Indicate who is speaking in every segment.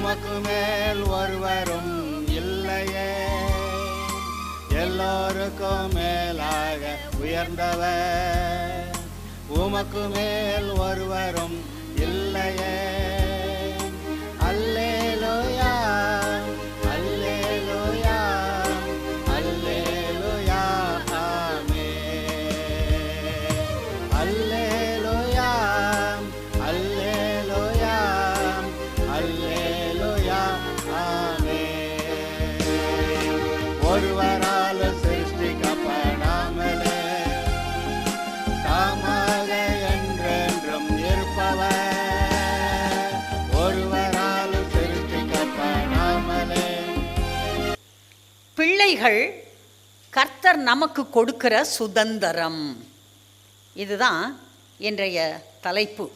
Speaker 1: உமக்கு மேல் ஒருவரும் இல்லையே, எல்லோருக்கும் மேலாக உயர்ந்தவர், உமக்கு மேல் ஒருவரும் இல்லையே. அல்லேலூயா அல்லேலூயா அல்லேலூயா ஆமென். அல்லேலூயா அல்லேலூயா அல்லேலூயா ஆமென். ஒருவரால் சிருஷ்டிக்கப்படாமலே தாமாக என்றென்றும் இருப்பவர், ஒருவரால் சிருஷ்டிக்கப்படாமலே.
Speaker 2: பிள்ளைகள் கர்த்தர் நமக்கு கொடுக்கிற சுதந்திரம், இதுதான் இன்றைய தலைப்பு.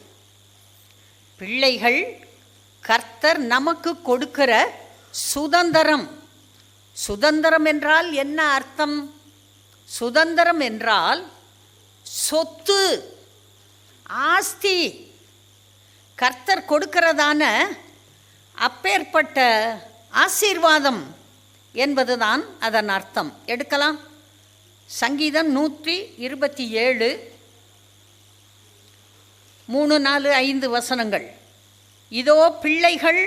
Speaker 2: பிள்ளைகள் கர்த்தர் நமக்கு கொடுக்கிற சுதந்திரம். சுதந்திரம் என்றால் என்ன அர்த்தம்? சுதந்திரம் என்றால் சொத்து, ஆஸ்தி. கர்த்தர் கொடுக்கிறதான அப்பேற்பட்ட ஆசீர்வாதம் என்பதுதான் அதன் அர்த்தம். எடுக்கலாம். சங்கீதம் 127 3, 4, 5 வசனங்கள். இதோ பிள்ளைகள்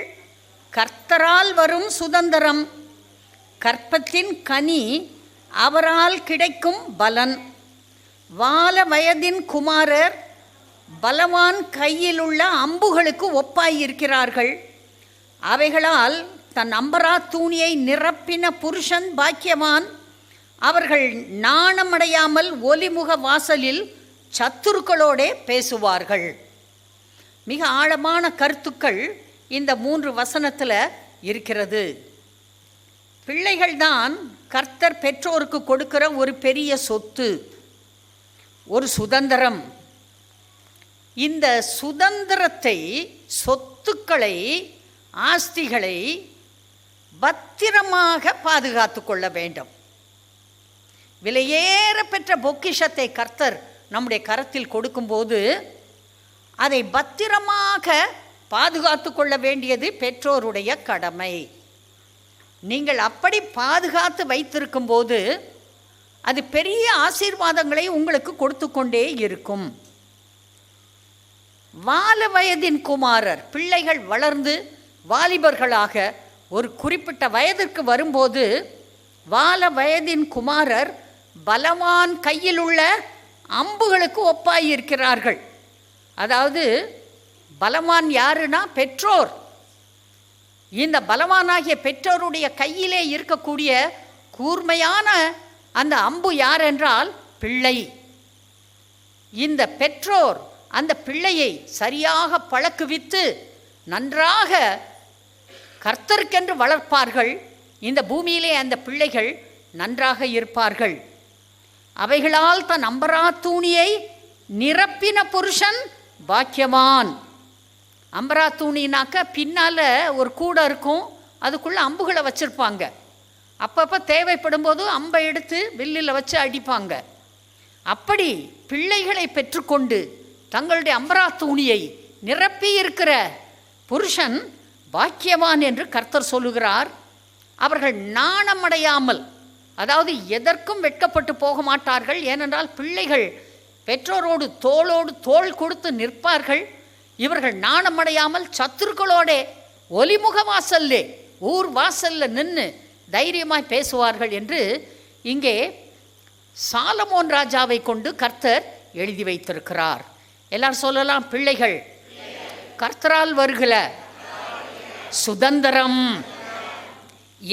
Speaker 2: கர்த்தரால் வரும் சுதந்திரம், கற்பத்தின் கனி அவரால் கிடைக்கும் பலன். வால வயதின் குமாரர் பலவான் கையில் உள்ள அம்புகளுக்கு ஒப்பாயிருக்கிறார்கள். அவைகளால் தன் அம்பரா தூணியை நிரப்பின புருஷன் பாக்கியவான். அவர்கள் நாணமடையாமல் ஒலிமுக வாசலில் சத்துருக்களோடே பேசுவார்கள். மிக ஆழமான கருத்துக்கள் இந்த 3 வசனத்தில் இருக்கிறது. பிள்ளைகள்தான் கர்த்தர் பெற்றோருக்கு கொடுக்கிற ஒரு பெரிய சொத்து, ஒரு சுதந்திரம். இந்த சுதந்திரத்தை, சொத்துக்களை, ஆஸ்திகளை பத்திரமாக பாதுகாத்து கொள்ள வேண்டும். விலையேற பெற்ற பொக்கிஷத்தை கர்த்தர் நம்முடைய கரத்தில் கொடுக்கும்போது அதை பத்திரமாக பாதுகாத்து கொள்ள வேண்டியது பெற்றோருடைய கடமை. நீங்கள் அப்படி பாதுகாத்து வைத்திருக்கும் போது அது பெரிய ஆசீர்வாதங்களை உங்களுக்கு கொடுத்து கொண்டே இருக்கும். வால வயதின் குமாரர், பிள்ளைகள் வளர்ந்து வாலிபர்களாக ஒரு குறிப்பிட்ட வயதிற்கு வரும்போது வால வயதின் குமாரர் பலவான் கையில் உள்ள அம்புகளுக்கு ஒப்பாயிருக்கிறார்கள். அதாவது பலவான் யாருன்னா பெற்றோர். இந்த பலவானாகிய பெற்றோருடைய கையிலே இருக்கக்கூடிய கூர்மையான அந்த அம்பு யார் என்றால் பிள்ளை. இந்த பெற்றோர் அந்த பிள்ளையை சரியாக பழக்குவித்து நன்றாக கர்த்தருக்கென்று வளர்ப்பார்கள். இந்த பூமியிலே அந்த பிள்ளைகள் நன்றாக இருப்பார்கள். அவைகளால் தன் அம்பரா தூணியை நிரப்பின புருஷன் பாக்கியவான். அம்பரா தூணினாக்க பின்னால் ஒரு கூடை இருக்கும், அதுக்குள்ளே அம்புகளை வச்சுருப்பாங்க. அப்பப்போ தேவைப்படும் போது அம்பை எடுத்து வில்லில் வச்சு அடிப்பாங்க. அப்படி பிள்ளைகளை பெற்றுக்கொண்டு தங்களுடைய அம்பரா தூணியை நிரப்பி இருக்கிற புருஷன் பாக்கியவான் என்று கர்த்தர் சொல்லுகிறார். அவர்கள் நாணமடையாமல், அதாவது எதற்கும் வெட்கப்பட்டு போக மாட்டார்கள். ஏனென்றால் பிள்ளைகள் பெற்றோரோடு தோளோடு தோள் கொடுத்து நிற்பார்கள். இவர்கள் நாணமடையாமல் சத்துருக்களோடே ஒலிமுக வாசல்லே, ஊர் வாசலில் நின்று தைரியமாய் பேசுவார்கள் என்று இங்கே சாலமோன் ராஜாவை கொண்டு கர்த்தர் எழுதி வைத்திருக்கிறார். எல்லாரும் சொல்லலாம், பிள்ளைகள் கர்த்தரால் வருகிற சுதந்திரம்.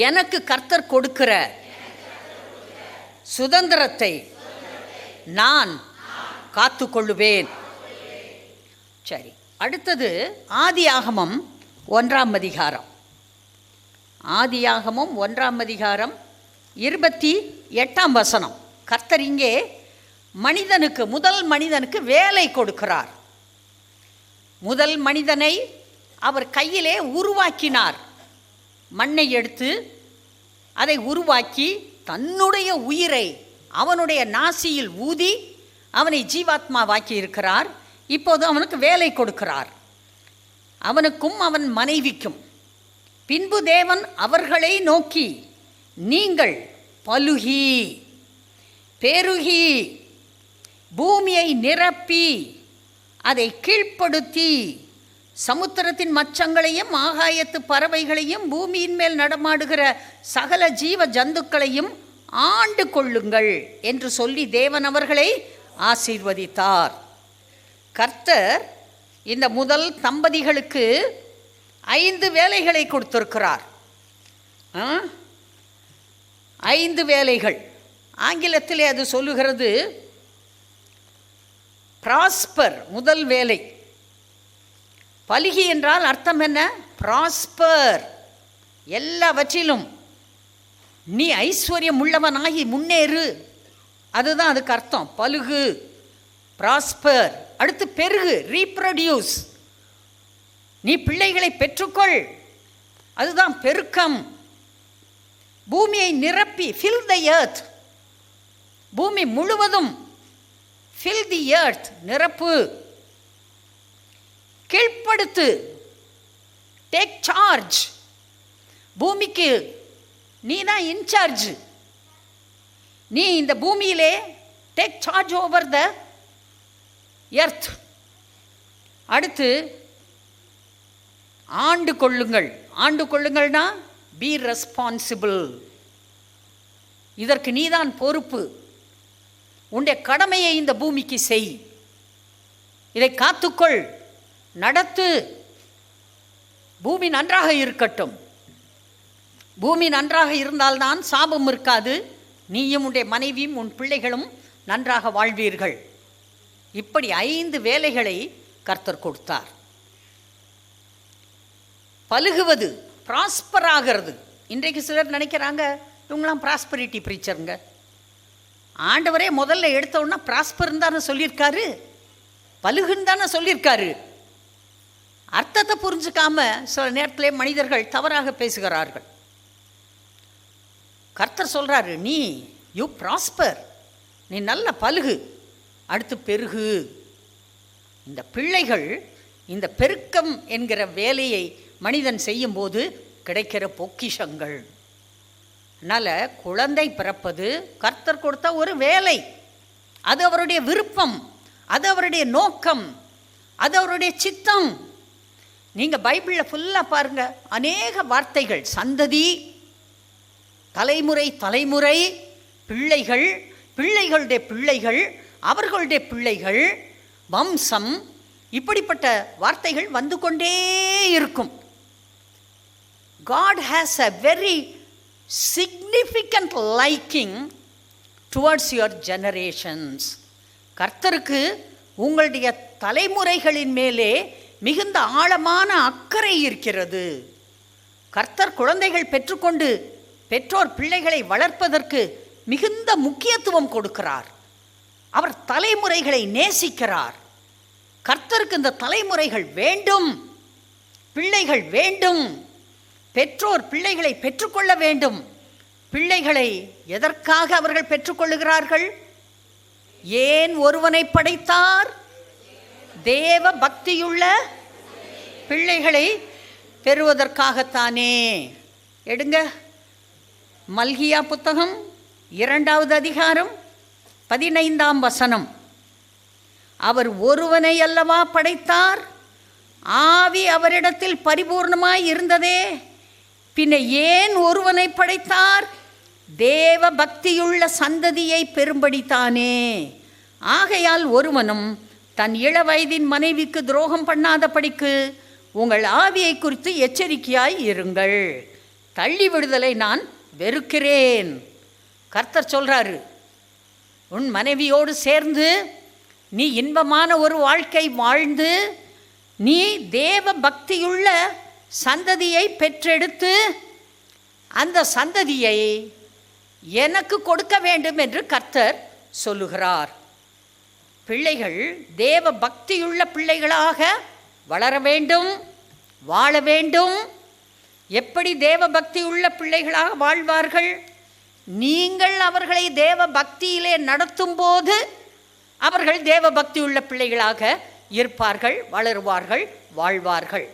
Speaker 2: எனக்கு கர்த்தர் கொடுக்கிற சுதந்திரத்தை நான் காத்து கொள்ளுவேன். சரி, அடுத்தது ஆதியாகமம் 1ஆம் அதிகாரம். ஆதியாகமம் 1ஆம் அதிகாரம் 28ஆம் வசனம். கர்த்தர் இங்கே மனிதனுக்கு, முதல் மனிதனுக்கு வேலை கொடுக்கிறார். முதல் மனிதனை அவர் கையிலே உருவாக்கினார். மண்ணை எடுத்து அதை உருவாக்கி தன்னுடைய உயிரை அவனுடைய நாசியில் ஊதி அவனை ஜீவாத்மாவாக்கி இருக்கிறார். இப்போது அவனுக்கு வேலை கொடுக்கிறார். அவனுக்கும் அவன் மனைவிக்கும் பின்பு தேவன் அவர்களை நோக்கி, நீங்கள் பலுகி பெருகி பூமியை நிரப்பி அதை கீழ்ப்படுத்தி சமுத்திரத்தின் மச்சங்களையும் ஆகாயத்து பறவைகளையும் பூமியின் மேல் நடமாடுகிற சகல ஜீவ ஜந்துக்களையும் ஆண்டு கொள்ளுங்கள் என்று சொல்லி தேவன் அவர்களை ஆசீர்வதித்தார். கர்த்தர் இந்த முதல் தம்பதிகளுக்கு 5 வேலைகளை கொடுத்திருக்கிறார். 5 வேலைகள். ஆங்கிலத்திலே அது சொல்லுகிறது ப்ராஸ்பர், முதல் வேலை. பலுகி என்றால் அர்த்தம் என்ன? ப்ராஸ்பர், எல்லாவற்றிலும் நீ ஐஸ்வர்யம் உள்ளவனாகி முன்னேறு, அதுதான் அதுக்கு அர்த்தம். பலுகு, ப்ராஸ்பர். அடுத்து பெருகு, ரீப்ரொடியூஸ், நீ பிள்ளைகளை பெற்றுக்கொள், அதுதான் பெருக்கம். பூமியை நிரப்பி, ஃபில் த எர்த், பூமி முழுவதும், ஃபில் தி எர்த், நிரப்பு. கீழ்ப்படுத்து, டேக் சார்ஜ், பூமிக்கு நீ தான் இன்சார்ஜ், நீ இந்த பூமியிலே take charge over the earth. அடுத்து ஆண்டு கொள்ளுங்கள். ஆண்டு கொள்ளுங்கள்னா பி ரெஸ்பான்சிபிள், இதற்கு நீதான் பொறுப்பு, உன்னுடைய கடமையை இந்த பூமிக்கு செய், இதை காத்துக்கொள், நடத்து. பூமி நன்றாக இருக்கட்டும். பூமி நன்றாக இருந்தால்தான் சாபம் இருக்காது, நீயும் உன்னுடைய மனைவியும் உன் பிள்ளைகளும் நன்றாக வாழ்வீர்கள். இப்படி 5 வேலைகளை கர்த்தர் கொடுத்தார். பலுகுவது, ப்ராஸ்பர் ஆகிறது. இன்றைக்கு சிலர் நினைக்கிறாங்க இவங்களாம் ப்ராஸ்பரிட்டி ப்ரீச்சருங்க. ஆண்டவரே முதல்ல எடுத்தோன்னா ப்ராஸ்பர்ன்னு தானே சொல்லியிருக்காரு, பலுகுன்னு தானே சொல்லியிருக்காரு. அர்த்தத்தை புரிஞ்சுக்காம சில நேரத்திலே மனிதர்கள் தவறாக பேசுகிறார்கள். கர்த்தர் சொல்கிறாரு, நீ யூ ப்ராஸ்பர், நீ நல்ல பலுகு, அடுத்து பெருகு. இந்த பிள்ளைகள், இந்த பெருக்கம் என்கிற வேலையை மனிதன் செய்யும்போது கிடைக்கிற பொக்கிஷங்கள். அதனால் குழந்தை பிறப்பது கர்த்தர் கொடுத்த ஒரு வேலை, அது அவருடைய விருப்பம், அது அவருடைய நோக்கம், அது அவருடைய சித்தம். நீங்கள் பைபிளில் ஃபுல்லாக பாருங்கள், அநேக வார்த்தைகள், சந்ததி, தலைமுறை தலைமுறை, பிள்ளைகள், பிள்ளைகளுடைய பிள்ளைகள், அவர்களுடைய பிள்ளைகள், வம்சம், இப்படிப்பட்ட வார்த்தைகள் வந்து கொண்டே இருக்கும். God has a very significant liking towards your generations. கர்த்தருக்கு உங்களுடைய தலைமுறைகளின் மேலே மிகுந்த ஆழமான அக்கறை இருக்கிறது. கர்த்தர் குழந்தைகள் பெற்றுக்கொண்டு பெற்றோர் பிள்ளைகளை வளர்ப்பதற்கு மிகுந்த முக்கியத்துவம் கொடுக்கிறார். அவர் தலைமுறைகளை நேசிக்கிறார். கர்த்தருக்கு இந்த தலைமுறைகள் வேண்டும், பிள்ளைகள் வேண்டும், பெற்றோர் பிள்ளைகளை பெற்றுக்கொள்ள வேண்டும். பிள்ளைகளை எதற்காக அவர்கள் பெற்றுக்கொள்ளுகிறார்கள்? ஏன் ஒருவனை படைத்தார்? தேவ பக்தியுள்ள பிள்ளைகளை பெறுவதற்காகத்தானே. எடுங்க, மல்கியா புத்தகம் 2வது அதிகாரம் 15ஆம் வசனம். அவர் ஒருவனை அல்லவா படைத்தார், ஆவி அவரிடத்தில் பரிபூர்ணமாய் இருந்ததே, பின்ன ஏன் ஒருவனை படைத்தார்? தேவ பக்தியுள்ள சந்ததியை பெறும்படித்தானே. ஆகையால் ஒருவனும் தன் இளவயதின் மனைவிக்கு துரோகம் பண்ணாதபடிக்கு உங்கள் ஆவியை குறித்து எச்சரிக்கையாய் இருங்கள். தள்ளி விடுதலை நான் வெறுக்கிறேன். கர்த்தர் சொல்கிறாரு, உன் மனைவியோடு சேர்ந்து நீ இன்பமான ஒரு வாழ்க்கை வாழ்ந்து நீ தேவ பக்தியுள்ள சந்ததியை பெற்றெடுத்து அந்த சந்ததியை எனக்கு கொடுக்க வேண்டும் என்று கர்த்தர் சொல்லுகிறார். பிள்ளைகள் தேவ பக்தியுள்ள பிள்ளைகளாக வளர வேண்டும், வாழ வேண்டும். எப்படி தேவ பக்தியுள்ள பிள்ளைகளாக வாழ்வார்கள்? நீங்கள் அவர்களை தேவ பக்தியிலே நடத்தும் போது அவர்கள் தேவ பக்தியுள்ள பிள்ளைகளாக இருப்பார்கள், வளருவார்கள், வாழ்வார்கள்.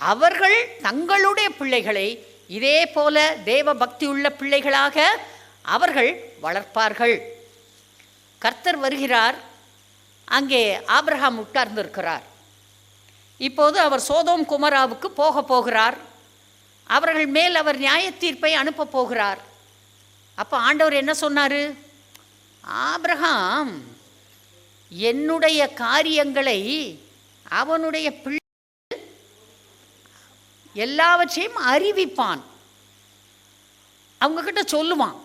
Speaker 2: அவர்கள் தங்களுடைய பிள்ளைகளை இதே போல தேவ பக்தி உள்ள பிள்ளைகளாக அவர்கள் வளர்ப்பார்கள். கர்த்தர் வருகிறார். அங்கே ஆபிரகாம் உட்கார்ந்திருக்கிறார். இப்போது அவர் சோதோம் குமராவுக்கு போகிறார். அவர்கள் மேல் அவர் நியாய தீர்ப்பை அனுப்ப போகிறார். அப்போ ஆண்டவர் என்ன சொன்னார்? ஆபிரகாம் என்னுடைய காரியங்களை அவனுடைய பிள்ளை எல்லாவற்றையும் அறிவிப்பான், அவங்கக்கிட்ட சொல்லுவான்.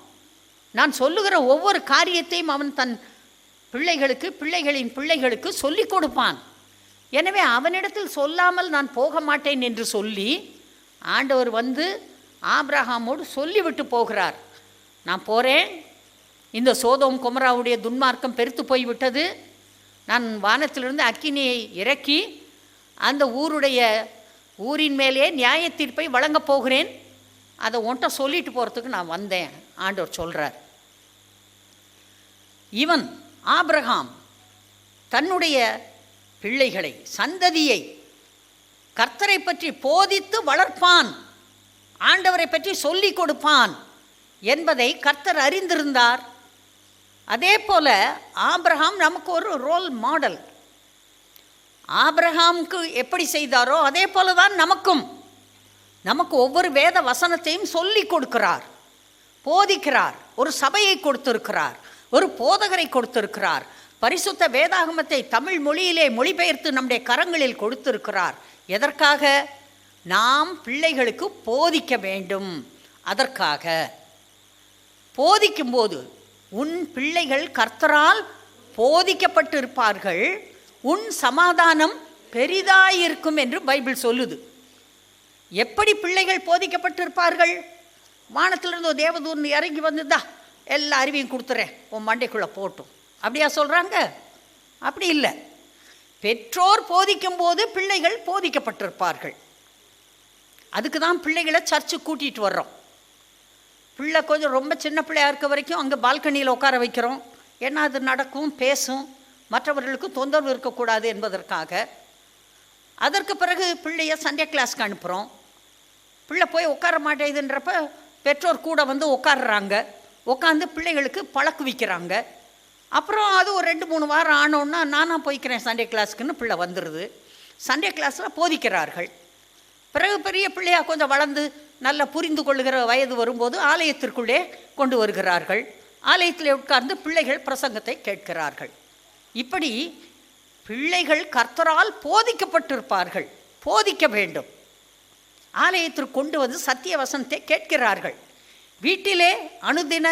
Speaker 2: நான் சொல்லுகிற ஒவ்வொரு காரியத்தையும் அவன் தன் பிள்ளைகளுக்கு பிள்ளைகளின் பிள்ளைகளுக்கு சொல்லிக் கொடுப்பான். எனவே அவனிடத்தில் சொல்லாமல் நான் போக மாட்டேன் என்று சொல்லி ஆண்டவர் வந்து ஆபிரகாமோடு சொல்லிவிட்டு போகிறார். நான் போகிறேன், இந்த சோதோம் குமராவுடைய துன்மார்க்கம் பெருத்து போய்விட்டது, நான் வானத்திலிருந்து அக்கினியை இறக்கி அந்த ஊரின் மேலே நியாய தீர்ப்பை வழங்கப் போகிறேன், அதை ஒன்றை சொல்லிட்டு போகிறதுக்கு நான் வந்தேன் ஆண்டவர் சொல்கிறார். இவன் ஆபிரகாம் தன்னுடைய பிள்ளைகளை சந்ததியை கர்த்தரை பற்றி போதித்து வளர்ப்பான், ஆண்டவரை பற்றி சொல்லிக் கொடுப்பான் என்பதை கர்த்தர் அறிந்திருந்தார். அதே போல ஆபிரகாம் நமக்கு ஒரு ரோல் மாடல். ஆபிரகாமுக்கு எப்படி செய்தாரோ அதே போல தான் நமக்கு ஒவ்வொரு வேத வசனத்தையும் சொல்லி கொடுக்கிறார், போதிக்கிறார். ஒரு சபையை கொடுத்திருக்கிறார், ஒரு போதகரை கொடுத்திருக்கிறார், பரிசுத்த வேதாகமத்தை தமிழ் மொழியிலே மொழிபெயர்த்து நம்முடைய கரங்களில் கொடுத்திருக்கிறார். எதற்காக? நாம் பிள்ளைகளுக்கு போதிக்க வேண்டும். அதற்காக போதிக்கும்போது உன் பிள்ளைகள் கர்த்தரால் போதிக்கப்பட்டிருப்பார்கள், உன் சமாதானம் பெரிதாயிருக்கும் என்று பைபிள் சொல்லுது. எப்படி பிள்ளைகள் போதிக்கப்பட்டிருப்பார்கள்? வானத்திலிருந்து ஒரு தேவதூதன் இறங்கி வந்துதா எல்லா அறிவையும் கொடுத்துறேன் உன் மண்டைக்குள்ளே போட்டும், அப்படியா சொல்கிறாங்க? அப்படி இல்லை. பெற்றோர் போதிக்கும் போது பிள்ளைகள் போதிக்கப்பட்டிருப்பார்கள். அதுக்கு தான் பிள்ளைகளை சர்ச்சு கூட்டிகிட்டு வர்றோம். பிள்ளை கொஞ்சம் ரொம்ப சின்ன பிள்ளையாக இருக்க வரைக்கும் அங்கே பால்கனியில் உட்கார வைக்கிறோம். ஏன்னா அது நடக்கும், பேசும், மற்றவர்களுக்கு தொந்தரவு இருக்கக்கூடாது என்பதற்காக. அதற்கு பிறகு பிள்ளைய சண்டே கிளாஸ்க்கு அனுப்புகிறோம். பிள்ளை போய் உட்கார மாட்டேதுன்றப்ப பெற்றோர் கூட வந்து உட்காடுறாங்க, உட்காந்து பிள்ளைகளுக்கு பழக்குவிக்கிறாங்க. அப்புறம் அது ஒரு 2-3 வாரம் ஆனோன்னா நானாக போய்க்கிறேன் சண்டே கிளாஸுக்குன்னு பிள்ளை வந்துடுது. சண்டே கிளாஸில் போதிக்கிறார்கள். பிறகு பெரிய பிள்ளையாக கொஞ்சம் வளர்ந்து நல்லா புரிந்து கொள்ளுகிற வயது வரும்போது ஆலயத்திற்குள்ளே கொண்டு வருகிறார்கள். ஆலயத்தில் உட்கார்ந்து பிள்ளைகள் பிரசங்கத்தை கேட்கிறார்கள். இப்படி பிள்ளைகள் கர்த்தரால் போதிக்கப்பட்டிருப்பார்கள், போதிக்க வேண்டும். ஆலயத்திற்கு கொண்டு வந்து சத்திய வசனத்தை கேட்கிறார்கள். வீட்டிலே அனுதின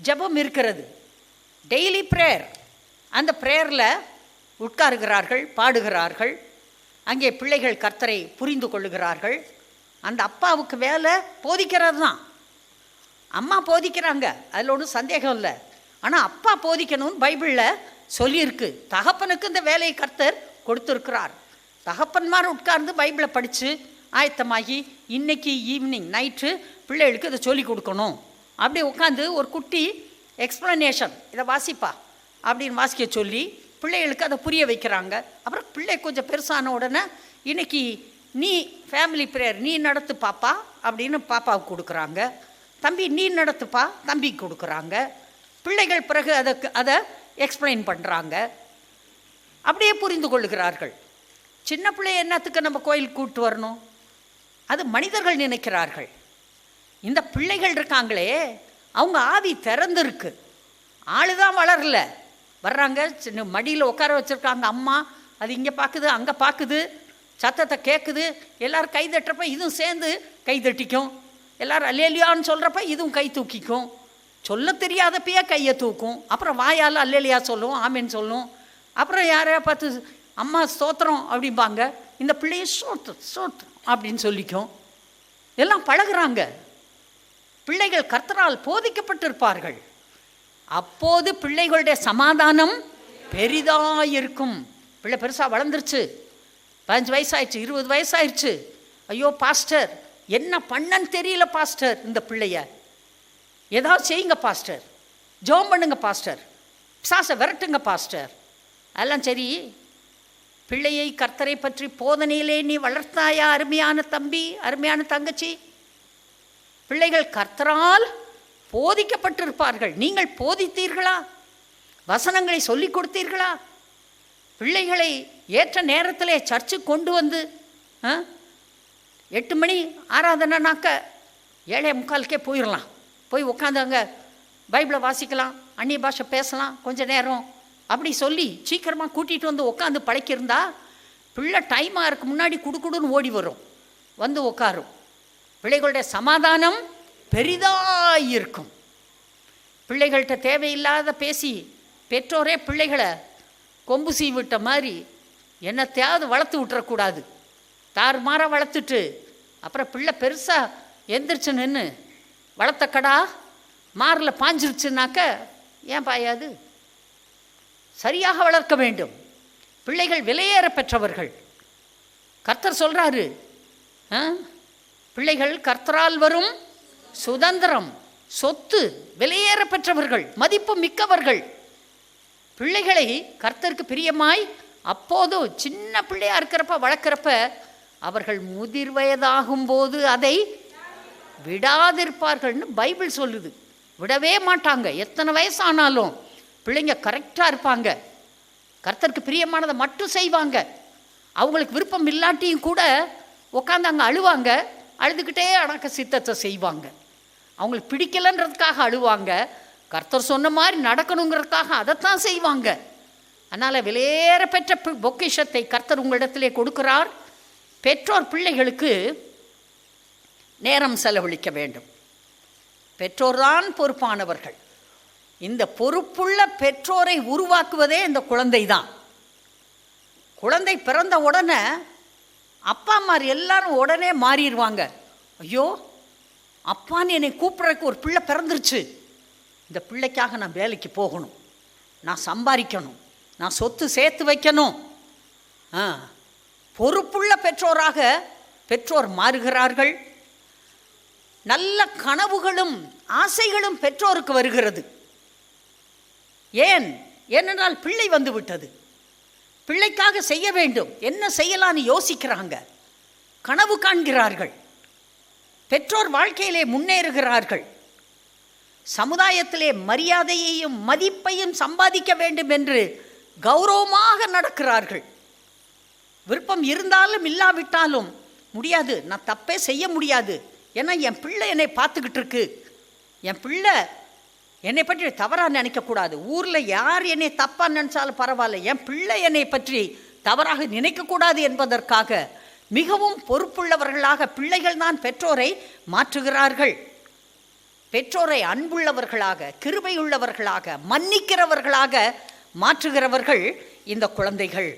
Speaker 2: ஜெபம் இருக்கிறது, டெய்லி ப்ரேயர். அந்த ப்ரேயரில் உட்காருகிறார்கள், பாடுகிறார்கள். அங்கே பிள்ளைகள் கர்த்தரை புரிந்து கொள்ளுகிறார்கள். அந்த அப்பாவுக்கு வேலை போதிக்கிறது தான். அம்மா போதிக்கிறாங்க, அதில் ஒன்றும் சந்தேகம் இல்லை. ஆனால் அப்பா போதிக்கணும்னு பைபிளில் சொல்லியிருக்கு. தகப்பனுக்கு இந்த வேலையை கர்த்தர் கொடுத்துருக்கிறார். தகப்பன்மார் உட்கார்ந்து பைபிளை படித்து ஆயத்தமாகி இன்னைக்கு ஈவினிங் நைட்டு பிள்ளைகளுக்கு இதை சொல்லி கொடுக்கணும். அப்படி உட்காந்து ஒரு குட்டி எக்ஸ்ப்ளனேஷன், இதை வாசிப்பா அப்படின்னு வாசிக்க சொல்லி பிள்ளைகளுக்கு அதை புரிய வைக்கிறாங்க. அப்புறம் பிள்ளை கொஞ்சம் பெருசான உடனே இன்னைக்கு நீ ஃபேமிலி ப்ரேயர் நீ நடத்து பாப்பா அப்படின்னு பாப்பாவுக்கு கொடுக்குறாங்க. தம்பி நீ நடத்துப்பா தம்பிக்கு கொடுக்குறாங்க. பிள்ளைகள் பிறகு அதை எக்ஸ்பிளைன் பண்ணுறாங்க. அப்படியே புரிந்து கொள்ளுகிறார்கள். சின்ன பிள்ளை என்னத்துக்கு நம்ம கோயிலுக்கு கூப்பிட்டு வரணும்? அது மனிதர்கள் நினைக்கிறார்கள். இந்த பிள்ளைகள் இருக்காங்களே அவங்க ஆவி திறந்துருக்கு, ஆளுதான் வளரல. வர்றாங்க, சின்ன மடியில் உட்கார வச்சுருக்காங்க அம்மா, அது இங்கே பார்க்குது அங்கே பார்க்குது, சத்தத்தை கேட்குது. எல்லோரும் கை தட்டுறப்ப இதுவும் சேர்ந்து கை தட்டிக்கும். எல்லோரும் அல்லேலியான்னு சொல்கிறப்ப இதுவும் கை தூக்கிக்கும். சொல்ல தெரியாதப்பயே கையை தூக்கும். அப்புறம் வாயால் அல்லேலியா சொல்லும், ஆமேன்னு சொல்லும். அப்புறம் யாரையா பார்த்து அம்மா ஸ்தோத்திரம் அப்படிம்பாங்க. இந்த பிள்ளையை சோத்து அப்படின்னு சொல்லிக்கும். எல்லாம் பழகுறாங்க. பிள்ளைகள் கர்த்தரால் போதிக்கப்பட்டிருப்பார்கள். அப்போது பிள்ளைகளுடைய சமாதானம் பெரிதாயிருக்கும். பிள்ளை பெருசாக வளர்ந்துருச்சு, 15 வயசாயிடுச்சு, 20 வயசாயிடுச்சு. ஐயோ பாஸ்டர் என்ன பண்ணன்னு தெரியல பாஸ்டர், இந்த பிள்ளைய ஏதாவது செய்யுங்க பாஸ்டர், ஜெபம் பண்ணுங்க பாஸ்டர், பிசாசை விரட்டுங்க பாஸ்டர். அதெல்லாம் சரி, பிள்ளையை கர்த்தரை பற்றி போதனையிலே நீ வளர்த்தாயா அருமையான தம்பி, அருமையான தங்கச்சி? பிள்ளைகள் கர்த்தரால் போதிக்கப்பட்டிருப்பார்கள். நீங்கள் போதித்தீர்களா? வசனங்களை சொல்லிக் கொடுத்தீர்களா? பிள்ளைகளை ஏற்ற நேரத்திலே சர்ச்சுக்கு கொண்டு வந்து 8 மணி ஆராதனைனாக்க 7:45 போயிடலாம். போய் உட்காந்து அங்கே பைபிளை வாசிக்கலாம், அந்நிய பாஷை பேசலாம் கொஞ்சம் நேரம் அப்படி சொல்லி சீக்கிரமாக கூட்டிகிட்டு வந்து உட்காந்து பழக்கியிருந்தா பிள்ளை டைமாக இருக்கு முன்னாடி குடுக்குடுன்னு ஓடி வரும், வந்து உட்காரும். பிள்ளைகளுடைய சமாதானம் பெரிதாக இருக்கும். பிள்ளைகள்கிட்ட தேவையில்லாத பேசி பெற்றோரே பிள்ளைகளை கொம்பு சீவிட்ட மாதிரி என்னத்தையாவது வளர்த்து விட்டுறக்கூடாது. தாறுமாறாக வளர்த்துட்டு அப்புறம் பிள்ளை பெருசாக எந்திரிச்சு நின்று வளர்த்த கடா மாரில் பாஞ்சிருச்சுனாக்க ஏன் பாயாது? சரியாக வளர்க்க வேண்டும். பிள்ளைகள் விலையேற பெற்றவர்கள். கர்த்தர் சொல்கிறாரு, பிள்ளைகள் கர்த்தரால் வரும் சுதந்திரம், சொத்து, விலையேற பெற்றவர்கள், மதிப்பு மிக்கவர்கள். பிள்ளைகளை கர்த்தருக்கு பிரியமாய் அப்போது சின்ன பிள்ளையாக இருக்கிறப்ப வளர்க்குறப்ப அவர்கள் முதிர் வயதாகும் போது அதை விடாதிருப்பார்கள்னு பைபிள் சொல்லுது. விடவே மாட்டாங்க. எத்தனை வயசானாலும் பிள்ளைங்க கரெக்டாக இருப்பாங்க. கர்த்தருக்கு பிரியமானதை மட்டும் செய்வாங்க. அவங்களுக்கு விருப்பம் இல்லாட்டியும் கூட உட்காந்து அங்கே அழுவாங்க. அழுதுகிட்டே அடக்க சித்தத்தை செய்வாங்க. அவங்களுக்கு பிடிக்கலைன்றதுக்காக அழுவாங்க. கர்த்தர் சொன்ன மாதிரி நடக்கணுங்கிறதுக்காக அதைத்தான் செய்வாங்க. அதனால் விலையேற பெற்ற பொக்கிஷத்தை கர்த்தர் உங்களிடத்திலே கொடுக்கிறார். பெற்றோர் பிள்ளைகளுக்கு நேரம் செலவழிக்க வேண்டும். பெற்றோர்தான் பொறுப்பானவர்கள். இந்த பொறுப்புள்ள பெற்றோரை உருவாக்குவதே இந்த குழந்தை தான். குழந்தை பிறந்த உடனே அப்பா அம்மா எல்லாரும் உடனே மாறிடுவாங்க. ஐயோ, அப்பான்னு என்னை கூப்பிட்றதுக்கு ஒரு பிள்ளை பிறந்துருச்சு, இந்த பிள்ளைக்காக நான் வேலைக்கு போகணும், நான் சம்பாதிக்கணும், நான் சொத்து சேர்த்து வைக்கணும். பொறுப்புள்ள பெற்றோராக பெற்றோர் மாறுகிறார்கள். நல்ல கனவுகளும் ஆசைகளும் பெற்றோருக்கு வருகிறது. ஏனென்றால் பிள்ளை வந்து விட்டது. பிள்ளைக்காக செய்ய வேண்டும், என்ன செய்யலான்னு யோசிக்கிறாங்க, கனவு காண்கிறார்கள். பெற்றோர் வாழ்க்கையிலே முன்னேறுகிறார்கள். சமுதாயத்திலே மரியாதையையும் மதிப்பையும் சம்பாதிக்க வேண்டும் என்று கௌரவமாக நடக்கிறார்கள். விருப்பம் இருந்தாலும் இல்லாவிட்டாலும் முடியாது, நான் தப்பே செய்ய முடியாது, ஏன்னா என் பிள்ளை என்னை பார்த்துக்கிட்டு இருக்கு, என் பிள்ளை என்னை பற்றி தவறாக நினைக்கக்கூடாது, ஊரில் யார் என்னை தப்பாக நினச்சாலும் பரவாயில்ல, என் பிள்ளை என்னை பற்றி தவறாக நினைக்கக்கூடாது என்பதற்காக மிகவும் பொறுப்புள்ளவர்களாக பிள்ளைகள் தான் பெற்றோரை மாற்றுகிறார்கள். பெற்றோரை அன்புள்ளவர்களாக, கிருபையுள்ளவர்களாக, மன்னிக்கிறவர்களாக மாற்றுகிறவர்கள் இந்த குழந்தைகள்.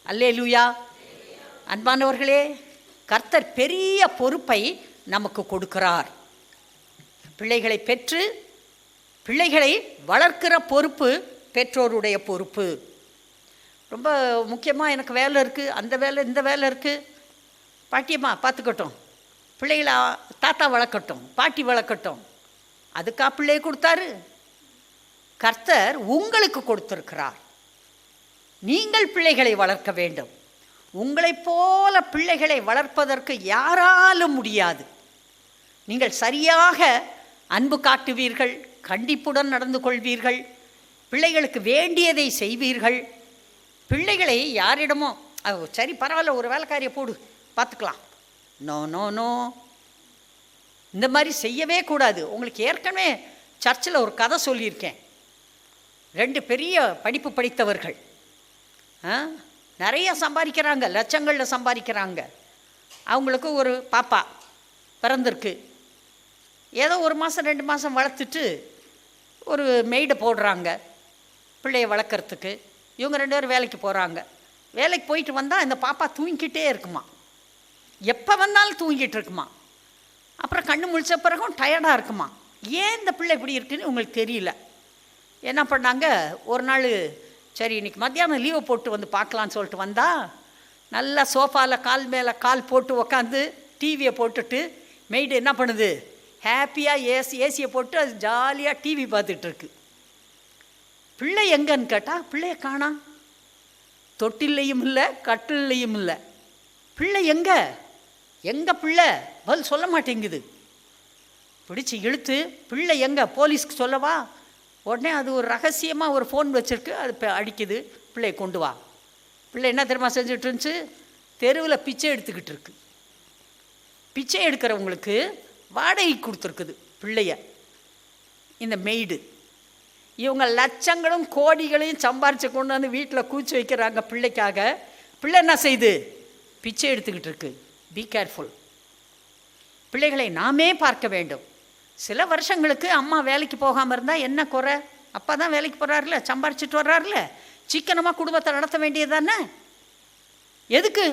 Speaker 2: அல்லேலூயா. அன்பானவர்களே, கர்த்தர் பெரிய பொறுப்பை நமக்கு கொடுக்கிறார். பிள்ளைகளை பெற்று பிள்ளைகளை வளர்க்கிற பொறுப்பு பெற்றோருடைய பொறுப்பு. ரொம்ப முக்கியமாக எனக்கு வேலை இருக்குது, அந்த வேலை இந்த வேலை இருக்குது, பாட்டியம்மா பார்த்துக்கட்டும், பிள்ளைகளை தாத்தா வளர்க்கட்டும், பாட்டி வளர்க்கட்டும், அதுக்கா பிள்ளையை கொடுத்தாரு? கர்த்தர் உங்களுக்கு கொடுத்திருக்கிறார். நீங்கள் பிள்ளைகளை வளர்க்க வேண்டும். உங்களைப் போல பிள்ளைகளை வளர்ப்பதற்கு யாராலும் முடியாது. நீங்கள் சரியாக அன்பு காட்டுவீர்கள், கண்டிப்புடன் நடந்து கொள்வீர்கள், பிள்ளைகளுக்கு வேண்டியதை செய்வீர்கள். பிள்ளைகளை யாரிடமோ சரி பரவாயில்ல ஒரு வேலைக்காரியை போடு பார்த்துக்கலாம், நோ நோ நோ, இந்த மாதிரி செய்யவே கூடாது. உங்களுக்கு ஏற்கனவே சர்ச்சில் ஒரு கதை சொல்லியிருக்கேன். 2 பெரிய படிப்பு படித்தவர்கள் நிறைய சம்பாதிக்கிறாங்க, லட்சங்களில் சம்பாதிக்கிறாங்க. அவங்களுக்கு ஒரு பாப்பா பிறந்திருக்கு. ஏதோ 1 மாதம் 2 மாதம் வளர்த்துட்டு ஒரு மெய்டை போடுறாங்க பிள்ளையை வளர்க்குறதுக்கு. இவங்க 2 பேரும் வேலைக்கு போகிறாங்க. வேலைக்கு போயிட்டு வந்தால் இந்த பாப்பா தூங்கிக்கிட்டே இருக்குமா, எப்போ வந்தாலும் தூங்கிட்டு இருக்குமா. அப்புறம் கண்ணு முழிச்ச பிறகும் டயர்டாக இருக்குமா. ஏன் இந்த பிள்ளை இப்படி இருக்குன்னு உங்களுக்கு தெரியல. என்ன பண்ணாங்க, ஒரு நாள் சரி இன்றைக்கி மத்தியானம் லீவை போட்டு வந்து பார்க்கலான்னு சொல்லிட்டு வந்தால் நல்லா சோஃபாவில் கால் மேலே கால் போட்டு உக்காந்து டிவியை போட்டுட்டு மெய்டு என்ன பண்ணுது, ஹாப்பியாக ஏசியை போட்டு அது ஜாலியாக டிவி பார்த்துட்ருக்கு. பிள்ளை எங்கன்னு கேட்டால் பிள்ளைய காணா, தொட்டில்லையும் இல்லை, கட்டில்லையும் இல்லை. பிள்ளை எங்கே பிள்ளை பதில் சொல்ல மாட்டேங்குது. பிடிச்சி இழுத்து பிள்ளை எங்கே போலீஸ்க்கு சொல்லவா? உடனே அது ஒரு ரகசியமாக ஒரு ஃபோன் வச்சுருக்கு, அது அடிக்குது, பிள்ளையை கொண்டு வா. பிள்ளை என்ன தெரியுமா செஞ்சுட்டு இருந்துச்சு? தெருவில் பிச்சை எடுத்துக்கிட்டு இருக்கு. பிச்சை எடுக்கிறவங்களுக்கு வாடகை கொடுத்துருக்குது பிள்ளைய இந்த மெய்டு. இவங்க லட்சங்களும் கோடிகளையும் சம்பாரித்து கொண்டு வந்து வீட்டில் கூச்சி வைக்கிறாங்க பிள்ளைக்காக. பிள்ளை என்ன செய்யுது? பிச்சை எடுத்துக்கிட்டு இருக்கு. Be careful. பிள்ளைகளை நாமே பார்க்க வேண்டும். சில வருஷங்களுக்கு அம்மா வேலைக்கு போகாமல் இருந்தால் என்ன குறை? அப்பா தான் வேலைக்கு போகிறாருல, சம்பாரிச்சிட்டு வர்றாருல, சிக்கனமாக குடும்பத்தை நடத்த வேண்டியது தானே. எதுக்கு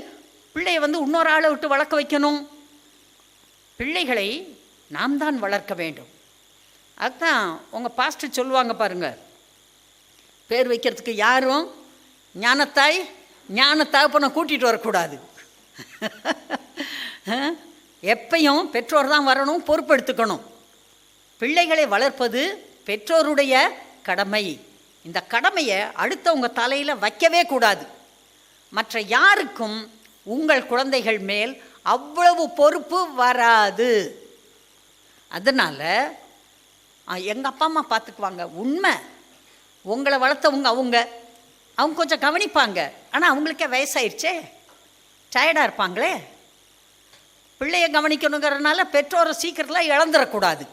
Speaker 2: பிள்ளையை இன்னொரு ஆளை விட்டு வளர்க்க வைக்கணும்? பிள்ளைகளை நாம் தான் வளர்க்க வேண்டும். அதுதான் உங்கள் பாஸ்டர் சொல்லுவாங்க பாருங்கள், பேர் வைக்கிறதுக்கு யாரும் ஞானத்தாய் கூட்டிகிட்டு வரக்கூடாது. எப்பையும் பெற்றோர் தான் வரணும், பொறுப்பெடுத்துக்கணும். பிள்ளைகளை வளர்ப்பது பெற்றோருடைய கடமை. இந்த கடமையை அடுத்தவங்க தலையில் வைக்கவே கூடாது. மற்ற யாருக்கும் உங்கள் குழந்தைகள் மேல் அவ்வளவு பொறுப்பு வராது. அதனால் எங்கள் அப்பா அம்மா பார்த்துக்குவாங்க. உண்மை, உங்களை வளர்த்தவங்க அவங்க கொஞ்சம் கவனிப்பாங்க. ஆனால் அவங்களுக்கே வயசாயிருச்சே, டயர்டாக இருப்பாங்களே. பிள்ளையை கவனிக்கணுங்கிறதுனால பெற்றோரை சீக்கிரத்தில் இழந்துடக்கூடாது.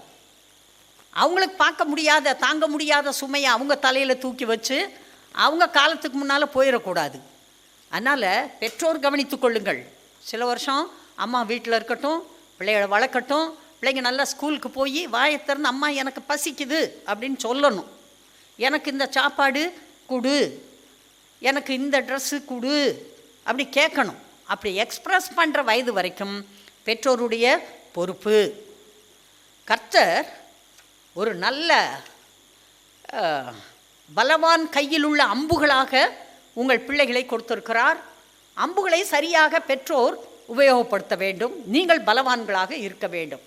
Speaker 2: அவங்களுக்கு பார்க்க முடியாத, தாங்க முடியாத சுமையை அவங்க தலையில் தூக்கி வச்சு அவங்க காலத்துக்கு முன்னால் போயிடக்கூடாது. அதனால் பெற்றோர் கவனித்து கொள்ளுங்கள். சில வருஷம் அம்மா வீட்டில் இருக்கட்டும், பிள்ளைகளை வளர்க்கட்டும். பிள்ளைங்க நல்லா ஸ்கூலுக்கு போய் வாயை திறந்து அம்மா எனக்கு பசிக்குது அப்படின்னு சொல்லணும். எனக்கு இந்த சாப்பாடு கொடு, எனக்கு இந்த ட்ரெஸ்ஸு கொடு அப்படி கேட்கணும். அப்படி எக்ஸ்ப்ரெஸ் பண்ணுற வயது வரைக்கும் பெற்றோருடைய பொறுப்பு. கர்த்தர் ஒரு நல்ல பலவான் கையில் உள்ள அம்புகளாக உங்கள் பிள்ளைகளை கொடுத்திருக்கிறார். அம்புகளை சரியாக பெற்றோர் உபயோகப்படுத்த வேண்டும். நீங்கள் பலவான்களாக இருக்க வேண்டும்.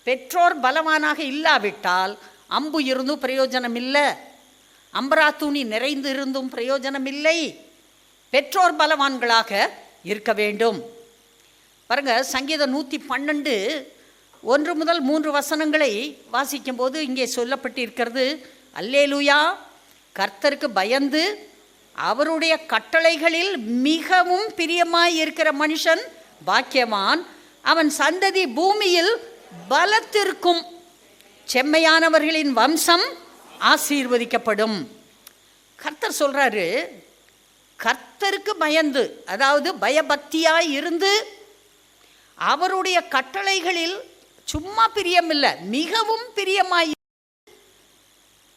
Speaker 2: பெற்றோர் பலவானாக இல்லாவிட்டால் அம்பு இருந்தும் பிரயோஜனம் இல்லை, அம்பராத்தூணி நிறைந்து இருந்தும் பிரயோஜனம் இல்லை. பெற்றோர் பலவான்களாக இருக்க வேண்டும். பாருங்க, சங்கீதம் 112 1 முதல் 3 வசனங்களை வாசிக்கும்போது இங்கே சொல்லப்பட்டிருக்கிறது, அல்லேலூயா, கர்த்தருக்கு பயந்து அவருடைய கட்டளைகளில் மிகவும் பிரியமாய் இருக்கிற மனுஷன் பாக்கியவான், அவன் சந்ததி பூமியில் பலத்திற்கும், செம்மையானவர்களின் வம்சம் ஆசீர்வதிக்கப்படும். கர்த்தர் சொல்றாரு, கர்த்தருக்கு பயந்து, அதாவது பயபக்தியாய் இருந்து அவருடைய கட்டளைகளில் சும்மா பிரியம் இல்லை, மிகவும் பிரியமாய்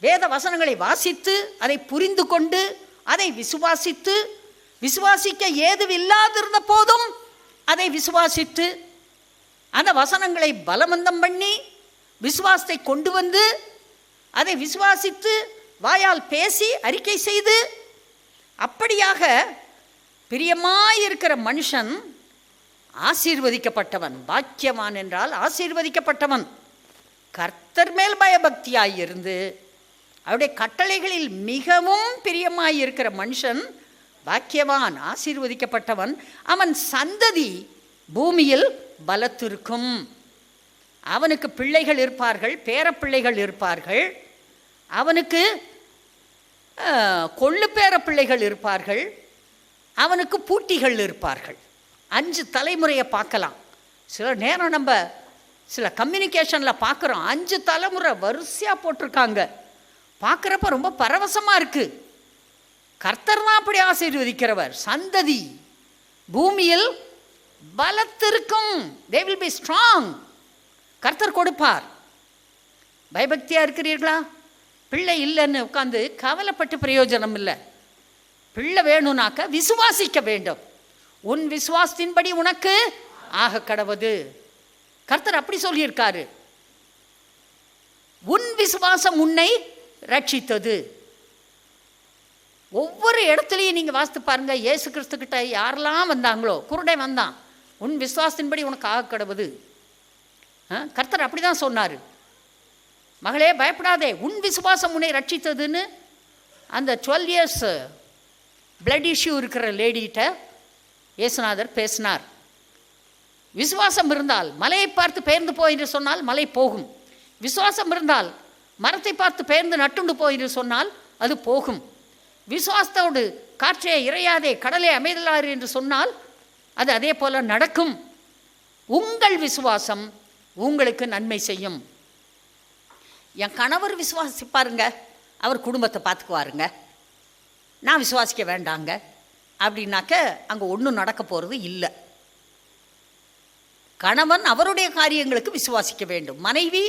Speaker 2: வேத வசனங்களை வாசித்து அதை புரிந்து கொண்டு அதை விசுவாசித்து, விசுவாசிக்க ஏதுவில்லாதிருந்த போதும் அதை விசுவாசித்து அந்த வசனங்களை பலவந்தம் பண்ணி விசுவாசத்தை கொண்டு வந்து அதை விசுவாசித்து வாயால் பேசி அறிக்கை செய்து அப்படியாக பிரியமாயிருக்கிற மனுஷன் ஆசீர்வதிக்கப்பட்டவன். பாக்கியவான் என்றால் ஆசீர்வதிக்கப்பட்டவன். கர்த்தர் மேல் பயபக்தியாயிருந்து அவருடைய கட்டளைகளில் மிகவும் பிரியமாயிருக்கிற மனுஷன் பாக்கியவான், ஆசீர்வதிக்கப்பட்டவன். அவன் சந்ததி பூமியில் பலத்திருக்கும். அவனுக்கு பிள்ளைகள் இருப்பார்கள், பேரப்பிள்ளைகள் இருப்பார்கள், அவனுக்கு கொள்ளு பேர பிள்ளைகள் இருப்பார்கள், அவனுக்கு பூட்டிகள் இருப்பார்கள். 5 தலைமுறையை பார்க்கலாம். சில நேரம் நம்ம சில கம்யூனிகேஷனில் பார்க்குறோம், 5 தலைமுறை வரிசையாக போட்டிருக்காங்க. பார்க்குறப்ப ரொம்ப பரவசமாக இருக்குது. கர்த்தர் தான் அப்படி ஆசீர்வதிக்கிறவர். சந்ததி பூமியில் பலத்திருக்கும். they will be strong. கர்த்தர் கொடுப்பார். பயபக்தியாக இருக்கிறீர்களா? பிள்ளை இல்லைன்னு உட்காந்து கவலைப்பட்டு பிரயோஜனம் இல்லை. பிள்ளை வேணும்னாக்க விசுவாசிக்க வேண்டும். உன் விசுவாசத்தின்படி உனக்கு ஆக கடவுது. கர்த்தர் அப்படி சொல்லியிருக்காரு. உன் விசுவாசம் உன்னை ரட்சித்தது. ஒவ்வொரு இடத்துலையும் நீங்கள் வாசித்து பாருங்க, இயேசு கிறிஸ்துக்கிட்ட யாரெல்லாம் வந்தாங்களோ, குருடை வந்தான், உன் விசுவாசத்தின்படி உனக்கு ஆக கடவுது. கர்த்தர் அப்படி தான் சொன்னார். மகளே பயப்படாதே, உன் விசுவாசம் உன்னை ரட்சித்ததுன்னு அந்த 12 years பிளட் இஷ்யூ இருக்கிற லேடிகிட்ட இயேசுநாதர் பேசினார். விசுவாசம் இருந்தால் மலையை பார்த்து பெயர்ந்து போ என்று சொன்னால் மலை போகும். விசுவாசம் இருந்தால் மரத்தை பார்த்து பெயர்ந்து நட்டுண்டு போ என்று சொன்னால் அது போகும். விசுவாசத்தோடு காற்றே இறையாதே கடலே அமைதலாறு என்று சொன்னால் அது அதே போல நடக்கும். உங்கள் விசுவாசம் உங்களுக்கு நன்மை செய்யும். என் கணவர் விசுவாசிப்பாருங்க, அவர் குடும்பத்தை பார்த்துக்குவாருங்க, நான் விசுவாசிக்க வேண்டாங்க அப்படின்னாக்க அங்கே ஒன்றும் நடக்க போகிறது இல்லை. கணவன் அவருடைய காரியங்களுக்கு விசுவாசிக்க வேண்டும், மனைவி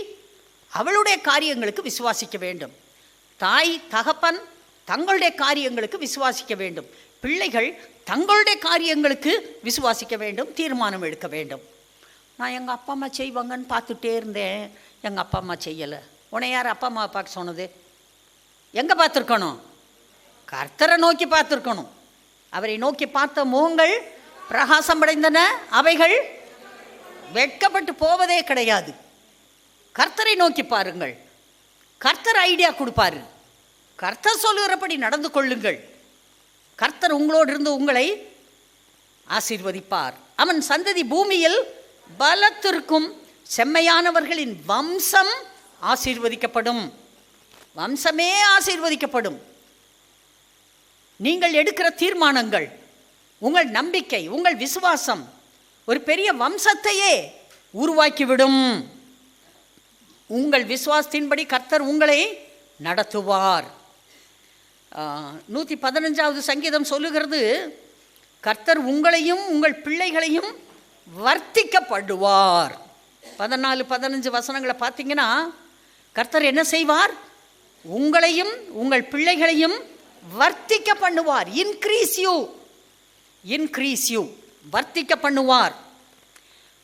Speaker 2: அவளுடைய காரியங்களுக்கு விசுவாசிக்க வேண்டும், தாய் தகப்பன் தங்களுடைய காரியங்களுக்கு விசுவாசிக்க வேண்டும், பிள்ளைகள் தங்களுடைய காரியங்களுக்கு விசுவாசிக்க வேண்டும், தீர்மானம் எடுக்க வேண்டும். நான் எங்கள் அப்பா அம்மா செய்வாங்கன்னு பார்த்துட்டே இருந்தேன், எங்கள் அப்பா அம்மா செய்யலை. உன்னை யார் அப்பா அம்மாவை பார்க்க சொன்னது? எங்கே பார்த்துருக்கணும்? கர்த்தரை நோக்கி பார்த்துருக்கணும். அவரை நோக்கி பார்த்த முகங்கள் பிரகாசம் அடைந்தன, அவைகள் வெட்கப்பட்டு போவதே கிடையாது. கர்த்தரை நோக்கி பாருங்கள், கர்த்தர் ஐடியா கொடுப்பாரு, கர்த்தர் சொல்லுகிறபடி நடந்து கொள்ளுங்கள். கர்த்தர் உங்களோடு இருந்து உங்களை ஆசீர்வதிப்பார். அவன் சந்ததி பூமியில் பலத்திற்கும் செம்மையானவர்களின் வம்சம் ஆசீர்வதிக்கப்படும். வம்சமே ஆசீர்வதிக்கப்படும். நீங்கள் எடுக்கிற தீர்மானங்கள், உங்கள் நம்பிக்கை, உங்கள் விசுவாசம் ஒரு பெரிய வம்சத்தையே உருவாக்கிவிடும். உங்கள் விசுவாசத்தின்படி கர்த்தர் உங்களை நடத்துவார். 115வது சங்கீதம் சொல்லுகிறது, கர்த்தர் உங்களையும் உங்கள் பிள்ளைகளையும் வர்த்திக்கப்படுவார். 14-15 வசனங்களை பார்த்தீங்கன்னா கர்த்தர் என்ன செய்வார்? உங்களையும் உங்கள் பிள்ளைகளையும் வர்த்திக்க பண்ணுவார். இன்க்ரீஸ் யூ வர்த்திக்க பண்ணுவார்.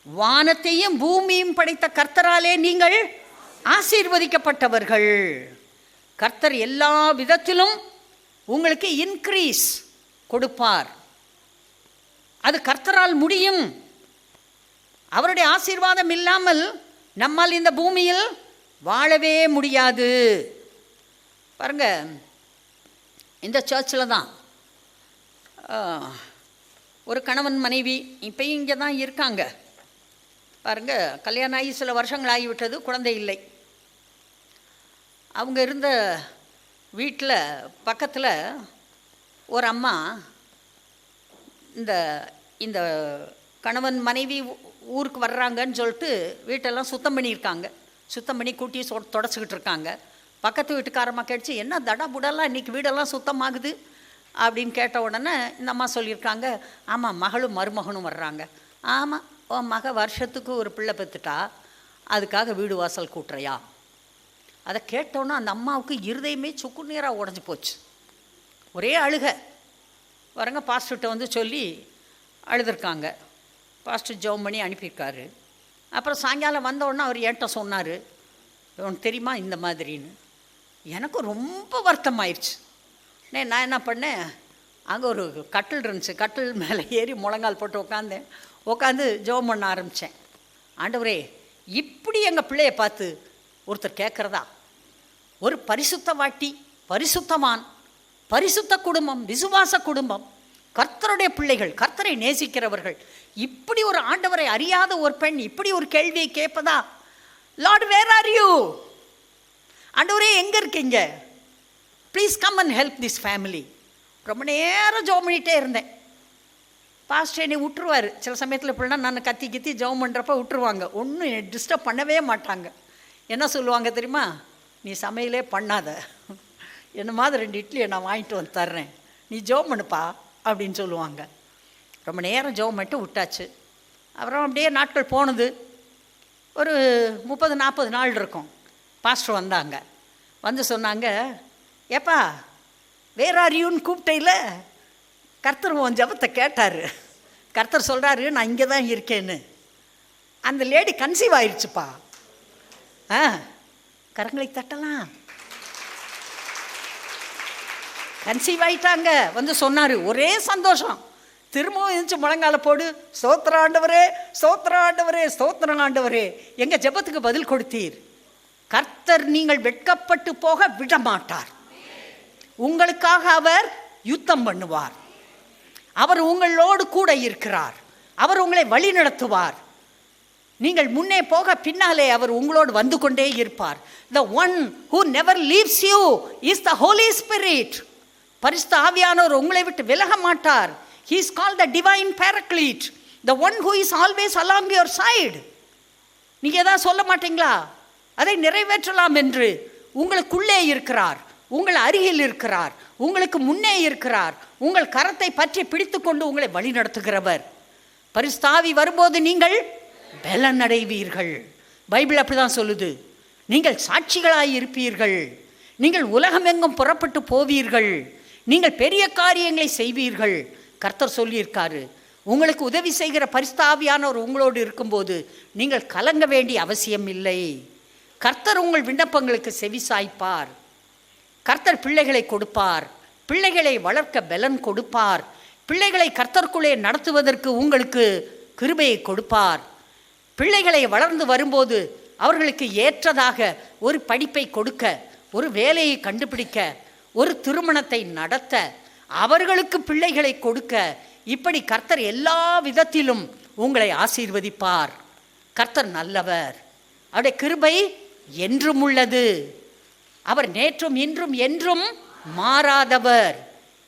Speaker 2: வானத்தையும் பூமியும் படைத்த கர்த்தராலே நீங்கள் ஆசீர்வதிக்கப்பட்டவர்கள். கர்த்தர் எல்லா விதத்திலும் உங்களுக்கு இன்க்ரீஸ் கொடுப்பார். அது கர்த்தரால் முடியும். அவருடைய ஆசீர்வாதம் இல்லாமல் நம்மால் இந்த பூமியில் வாழவே முடியாது. பாருங்க, இந்த சர்ச்சில் தான் ஒரு கணவன் மனைவி இப்போயும் இங்கே தான் இருக்காங்க. பாருங்க, கல்யாணம் ஆகி சில வருஷங்கள் ஆகிவிட்டது, குழந்தை இல்லை. அவங்க இருந்த வீட்டில் பக்கத்தில் ஒரு அம்மா இந்த இந்த கணவன் மனைவி ஊருக்கு வர்றாங்கன்னு சொல்லிட்டு வீட்டெல்லாம் சுத்தம் பண்ணியிருக்காங்க. சுத்தம் பண்ணி கூட்டி தொடச்சிக்கிட்டு இருக்காங்க. பக்கத்து வீட்டுக்காரம்மா கேட்டுச்சு, என்ன தடா புடலாம் இன்றைக்கி வீடெல்லாம் சுத்தமாகுது அப்படின்னு கேட்ட உடனே இந்த அம்மா சொல்லியிருக்காங்க, ஆமாம் மகளும் மருமகனும் வர்றாங்க. ஆமாம், உன் மக வருஷத்துக்கு ஒரு பிள்ளை பெற்றுட்டா, அதுக்காக வீடு வாசல் கூட்டுறையா? அதை கேட்டோன்னா அந்த அம்மாவுக்கு இருதயமே சுக்கு நீராக உடஞ்சி போச்சு. ஒரே அழுக. வரங்க பாஸ்டர்கிட்ட வந்து சொல்லி அழுதுருக்காங்க. பாஸ்டர் ஜெபம் பண்ணி அனுப்பியிருக்காரு. அப்புறம் சாயங்காலம் வந்தோடனே அவர் என்கிட்ட சொன்னார், உனக்கு தெரியுமா இந்த மாதிரின்னு. எனக்கு ரொம்ப வருத்தமாயிடுச்சு. நான் என்ன பண்ணேன், அங்கே ஒரு கட்டில் இருந்துச்சு, கட்டில் மேலே ஏறி முழங்கால் போட்டு உட்காந்து ஜெபம் பண்ண ஆரம்பித்தேன். ஆண்டவரே, இப்படி எங்கள் பிள்ளையை பார்த்து ஒருத்தர் கேட்குறதா? ஒரு பரிசுத்த வாட்டி, பரிசுத்தவான், பரிசுத்த குடும்பம், விசுவாச குடும்பம், கர்த்தருடைய பிள்ளைகள், கர்த்தரை நேசிக்கிறவர்கள், இப்படி ஒரு ஆண்டவரை அறியாத ஒரு பெண் இப்படி ஒரு கேள்வியை கேட்பதா? Lord, where are you? ஆண்டவரே, எங்கே இருக்கீங்க? Please come and help this family. ரொம்ப நேரம் ஜெபம் பண்ணிகிட்டே இருந்தேன். பாஸ்டர் என்னை விட்டுருவார். சில சமயத்தில் இப்படின்னா நான் கத்தி ஜெபம் பண்ணுறப்ப விட்டுருவாங்க. ஒன்றும் டிஸ்டர்ப் பண்ணவே மாட்டாங்க. என்ன சொல்லுவாங்க தெரியுமா? நீ சமையலே பண்ணாத, என்ன மாதிரி 2 இட்லியை நான் வாங்கிட்டு வந்து தர்றேன், நீ ஜெபம் பண்ணுப்பா அப்படின்னு சொல்லுவாங்க. ரொம்ப நேரம் ஜெபம் பண்ணிட்டு விட்டாச்சு. அப்புறம் அப்படியே நாட்கள் போனது. ஒரு 30-40 நாள் இருக்கும். பாஸ்டர் வந்தாங்க. வந்து சொன்னாங்க, ஏப்பா வேர் ஆர் யூன்னு கூப்பிட்டையில் கர்த்தர் உன் ஜெபத்தை கேட்டார். கர்த்தர் சொல்கிறாரு, நான் இங்கே தான் இருக்கேன்னு. அந்த லேடி கன்சீவ் ஆயிடுச்சுப்பா. கரங்களை தட்டலாம். கன்சீவ் ஆயிட்டாங்க. வந்து சொன்னார். ஒரே சந்தோஷம். திரும்பவும் இருந்துச்சு, முழங்கால போடு, ஸ்தோத்திர ஆண்டவரே, ஸ்தோத்திர ஆண்டவரே, ஸ்தோத்திர ஆண்டவரே, எங்கள் ஜெபத்துக்கு பதில் கொடுத்தீர். கர்த்தர் நீங்கள் வெட்கப்பட்டு போக விட மாட்டார். உங்களுக்காக அவர் யுத்தம் பண்ணுவார். அவர் உங்களோடு கூட இருக்கிறார். அவர் உங்களை வழி நடத்துவார். நீங்கள் முன்னே போக பின்னாலே அவர் உங்களோடு வந்து கொண்டே இருப்பார். The one who never leaves you is the Holy Spirit. பரிசுத்த ஆவியானவர் உங்களை விட்டு விலக மாட்டார். He is called the divine paraclete, the one who is always along your side. நீங்க ஏதாவது சொல்ல மாட்டீங்களா? அதை நிறைவேற்றலாம் என்று உங்களுக்குள்ளே இருக்கிறார், உங்கள் அருகில் இருக்கிறார், உங்களுக்கு முன்னே இருக்கிறார், உங்கள் கரத்தை பற்றி பிடித்து கொண்டு உங்களை வழி நடத்துகிறவர். பரிசுத்த ஆவி வரும்போது நீங்கள் பலன் அடைவீர்கள். பைபிள் அப்படிதான் சொல்லுது. நீங்கள் சாட்சிகளாய் இருப்பீர்கள். நீங்கள் உலகமெங்கும் புறப்பட்டு போவீர்கள். நீங்கள் பெரிய காரியங்களை செய்வீர்கள். கர்த்தர் சொல்லியிருக்காரு. உங்களுக்கு உதவி செய்கிற பரிசுத்த ஆவியானவர் உங்களோடு இருக்கும்போது நீங்கள் கலங்க வேண்டிய அவசியம் இல்லை. கர்த்தர் உங்கள் விண்ணப்பங்களுக்கு செவி சாய்ப்பார். கர்த்தர் பிள்ளைகளை கொடுப்பார். பிள்ளைகளை வளர்க்க பலன் கொடுப்பார். பிள்ளைகளை கர்த்தருக்குள்ளே நடத்துவதற்கு உங்களுக்கு கிருபையை கொடுப்பார். பிள்ளைகளை வளர்ந்து வரும்போது அவர்களுக்கு ஏற்றதாக ஒரு படிப்பை கொடுக்க, ஒரு வேலையை கண்டுபிடிக்க, ஒரு திருமணத்தை நடத்த, அவர்களுக்கு பிள்ளைகளை கொடுக்க, இப்படி கர்த்தர் எல்லா விதத்திலும் உங்களை ஆசீர்வதிப்பார். கர்த்தர் நல்லவர். அவருடைய கிருபை என்றும் உள்ளது. அவர் நேற்றும் இன்றும் என்றும் மாறாதவர்.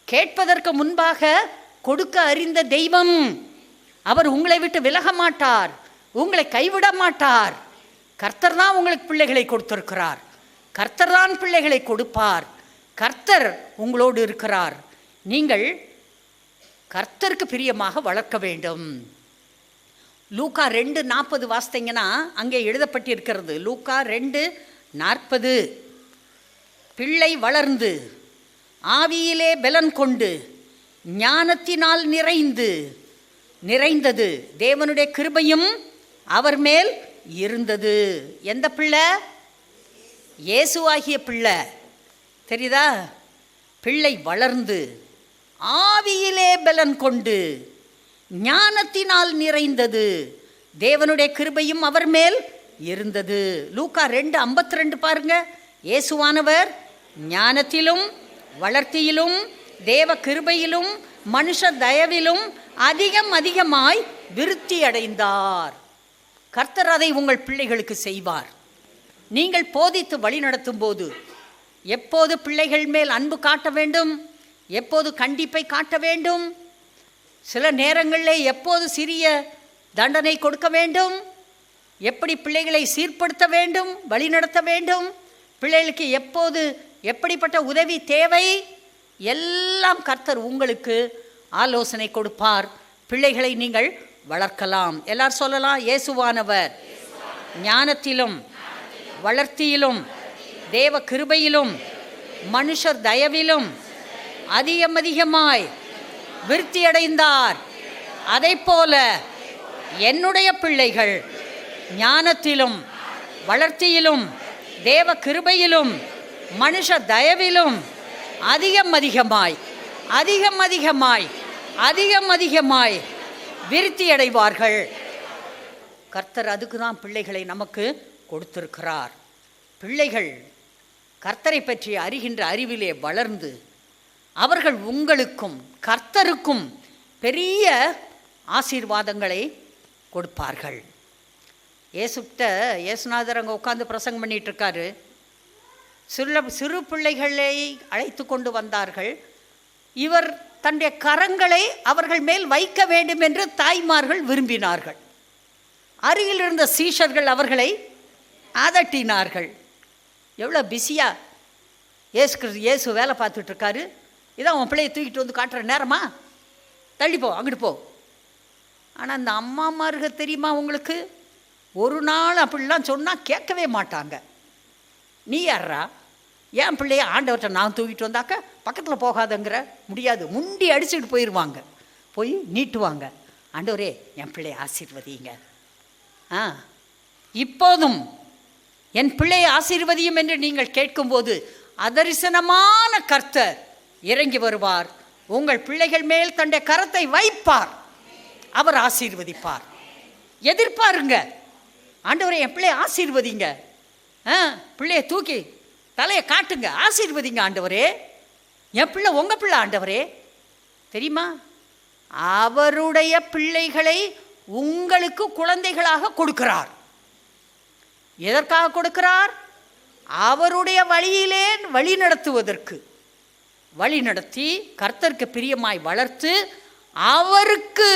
Speaker 2: கேட்பதற்கு முன்பாக கொடுக்க அறிந்த தெய்வம். அவர் உங்களை விட்டு விலக மாட்டார், உங்களை கைவிட மாட்டார். கர்த்தர் தான் உங்களுக்கு பிள்ளைகளை கொடுத்திருக்கிறார். கர்த்தர் தான் பிள்ளைகளை கொடுப்பார். கர்த்தர் உங்களோடு இருக்கிறார். நீங்கள் கர்த்தருக்கு பிரியமாக வளர்க்க வேண்டும். லூக்கா 2:40 வாசித்தீங்கன்னா அங்கே எழுதப்பட்டிருக்கிறது. லூக்கா 2:40, பிள்ளை வளர்ந்து ஆவியிலே பலன் கொண்டு ஞானத்தினால் நிறைந்தது தேவனுடைய கிருபையும் அவர் மேல் இருந்தது. எந்த பிள்ளை? இயேசுவாகிய பிள்ளை. தெரியுதா? பிள்ளை வளர்ந்து ஆவியிலே பலன் கொண்டு ஞானத்தினால் நிறைந்தது தேவனுடைய கிருபையும் அவர் மேல் இருந்தது. லூக்கா 2:52 பாருங்க. இயேசுவானவர் ஞானத்திலும் வளர்த்தியிலும் தேவ கிருபையிலும் மனுஷ தயவிலும் அதிகமாய் விருத்தி அடைந்தார். கர்த்தர் அதை உங்கள் பிள்ளைகளுக்கு செய்வார். நீங்கள் போதித்து வழி நடத்தும் போது எப்போது பிள்ளைகள் மேல் அன்பு காட்ட வேண்டும், எப்போது கண்டிப்பை காட்ட வேண்டும், சில நேரங்களில் எப்போது சிறிய தண்டனை கொடுக்க வேண்டும், எப்படி பிள்ளைகளை சீர்படுத்த வேண்டும், வழி நடத்த வேண்டும், பிள்ளைகளுக்கு எப்போது எப்படிப்பட்ட உதவி தேவை, எல்லாம் கர்த்தர் உங்களுக்கு ஆலோசனை கொடுப்பார். பிள்ளைகளை நீங்கள் வளர்க்கலாம். எல்லாரும் சொல்லலாம், இயேசுவானவர் ஞானத்திலும் வளர்த்தியிலும் தேவ கிருபையிலும் மனுஷர் தயவிலும் அதிகமாய் விருத்தியடைந்தார். அதைப்போல என்னுடைய பிள்ளைகள் ஞானத்திலும் வளர்த்தியிலும் தேவ கிருபையிலும் மனுஷ தயவிலும் அதிகமாய் விருத்தியடைவார்கள். கர்த்தர் அதுக்கு தான் பிள்ளைகளை நமக்கு கொடுத்திருக்கிறார். பிள்ளைகள் கர்த்தரை பற்றி அறிகின்ற அறிவிலே வளர்ந்து அவர்கள் உங்களுக்கும் கர்த்தருக்கும் பெரிய ஆசீர்வாதங்களை கொடுப்பார்கள். இயேசுநாதர் அங்கே உட்காந்து பிரசங்கம் பண்ணிட்டு இருக்காரு. சிறு பிள்ளைகளை அழைத்து கொண்டு வந்தார்கள். இவர் தன்னுடைய கரங்களை அவர்கள் மேல் வைக்க வேண்டும் என்று தாய்மார்கள் விரும்பினார்கள். அருகில் இருந்த சீஷர்கள் அவர்களை அதட்டினார்கள். எவ்வளோ பிஸியாக இயேசு வேலை பார்த்துட்டு இருக்காரு. இதான் உன் பிள்ளையை தூக்கிட்டு வந்து காட்டுற நேரமா? தள்ளிப்போ, அங்கிட்டு போ. ஆனால் அந்த அம்மாமார்கள் தெரியுமா உங்களுக்கு, ஒரு நாள் அப்படிலாம் சொன்னால் கேட்கவே மாட்டாங்க. நீ யாரா? என் பிள்ளைய ஆண்டவர்கிட்ட நான் தூக்கிட்டு வந்தாக்க பக்கத்தில் போகாதங்கிற முடியாது. முண்டி அடிச்சுட்டு போயிடுவாங்க. போய் நீட்டுவாங்க. ஆண்டவரே என் பிள்ளையை ஆசீர்வதிங்க. இப்போதும் என் பிள்ளையை ஆசீர்வதியும் என்று நீங்கள் கேட்கும்போது அதரிசனமான கர்த்தர் இறங்கி வருவார். உங்கள் பிள்ளைகள் மேல் தன்னுடைய கரத்தை வைப்பார். அவர் ஆசீர்வதிப்பார். எதிர்பாருங்க. ஆண்டவரே என் பிள்ளையை ஆசீர்வதிங்க. பிள்ளையை தூக்கி தலையை காட்டுங்க, ஆசீர்வதிங்க ஆண்டவரே. என் பிள்ளை உங்கள் பிள்ளை ஆண்டவரே தெரியுமா? அவருடைய பிள்ளைகளை உங்களுக்கு குழந்தைகளாக கொடுக்கிறார். எதற்காக கொடுக்கிறார்? அவருடைய வழியிலே வழி நடத்துவதற்கு. வழி நடத்தி கர்த்தருக்கு பிரியமாய் வளர்த்து அவருக்கு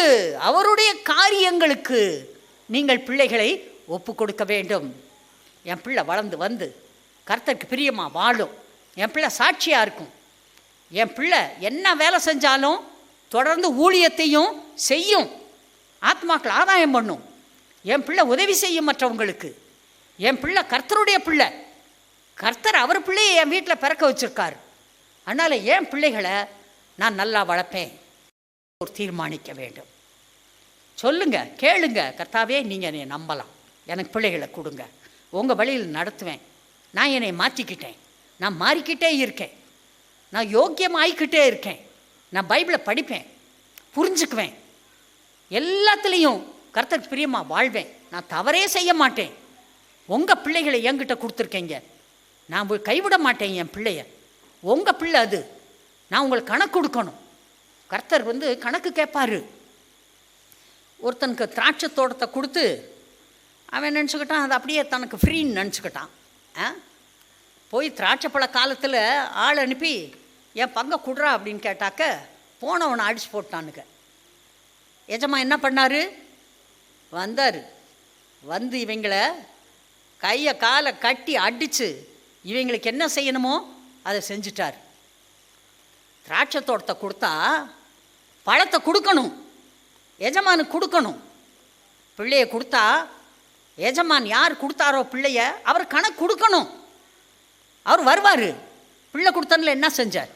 Speaker 2: அவருடைய காரியங்களுக்கு நீங்கள் பிள்ளைகளை ஒப்பு கொடுக்க வேண்டும். என் பிள்ளை வளர்ந்து வந்து கர்த்தருக்கு பிரியமாக வாழும். என் பிள்ளை சாட்சியாக இருக்கும். என் பிள்ளை என்ன வேலை செஞ்சாலும் தொடர்ந்து ஊழியத்தையும் செய்யும். ஆத்மாக்கள் ஆதாயம் பண்ணும். என் பிள்ளை உதவி செய்யும் மற்றவங்களுக்கு. என் பிள்ளை கர்த்தருடைய பிள்ளை. கர்த்தர் அவர் பிள்ளையை என் வீட்டில் பிறக்க வச்சுருக்கார். அதனால் என் பிள்ளைகளை நான் நல்லா வளர்ப்பேன் தீர்மானிக்க வேண்டும். சொல்லுங்க, கேளுங்க, கர்த்தாவே நீங்கள் என்னை நம்பலாம், எனக்கு பிள்ளைகளை கொடுங்க, உங்கள் வழியில் நடத்துவேன். நான் என்னை மாற்றிக்கிட்டேன், நான் மாறிக்கிட்டே இருக்கேன், நான் யோக்கியமாகிக்கிட்டே இருக்கேன், நான் பைபிளை படிப்பேன், புரிஞ்சுக்குவேன், எல்லாத்துலேயும் கர்த்தருக்கு பிரியமாக வாழ்வேன், நான் தவறே செய்ய மாட்டேன். உங்கள் பிள்ளைகளை என்கிட்ட கொடுத்துருக்கீங்க, நான் கைவிட மாட்டேன். என் பிள்ளைய உங்கள் பிள்ளை அது, நான் உங்களுக்கு கணக்கு கொடுக்கணும். கர்த்தர் கணக்கு கேட்பார். ஒருத்தனுக்கு திராட்சை தோட்டத்தை கொடுத்து அவன் நினச்சிக்கிட்டான் அது அப்படியே தனக்கு ஃப்ரீன்னு நினச்சிக்கிட்டான். போய் திராட்சை பழ காலத்தில் ஆள் அனுப்பி என் பங்கை கொடுறா அப்படின்னு கேட்டாக்க போனவனை அடிச்சு போட்டானுங்க. எஜமா என்ன பண்ணார்? வந்தார். வந்து இவங்களை கையை காலை கட்டி அடித்து இவங்களுக்கு என்ன செய்யணுமோ அதை செஞ்சிட்டார். திராட்சை தோட்டத்தை கொடுத்தா பழத்தை கொடுக்கணும், எஜமானுக்கு கொடுக்கணும். பிள்ளைய கொடுத்தா எஜமான் யார் கொடுத்தாரோ பிள்ளைய அவர் கணக்கு கொடுக்கணும். அவர் வருவார். பிள்ளை கொடுத்தனில் என்ன செஞ்சார்?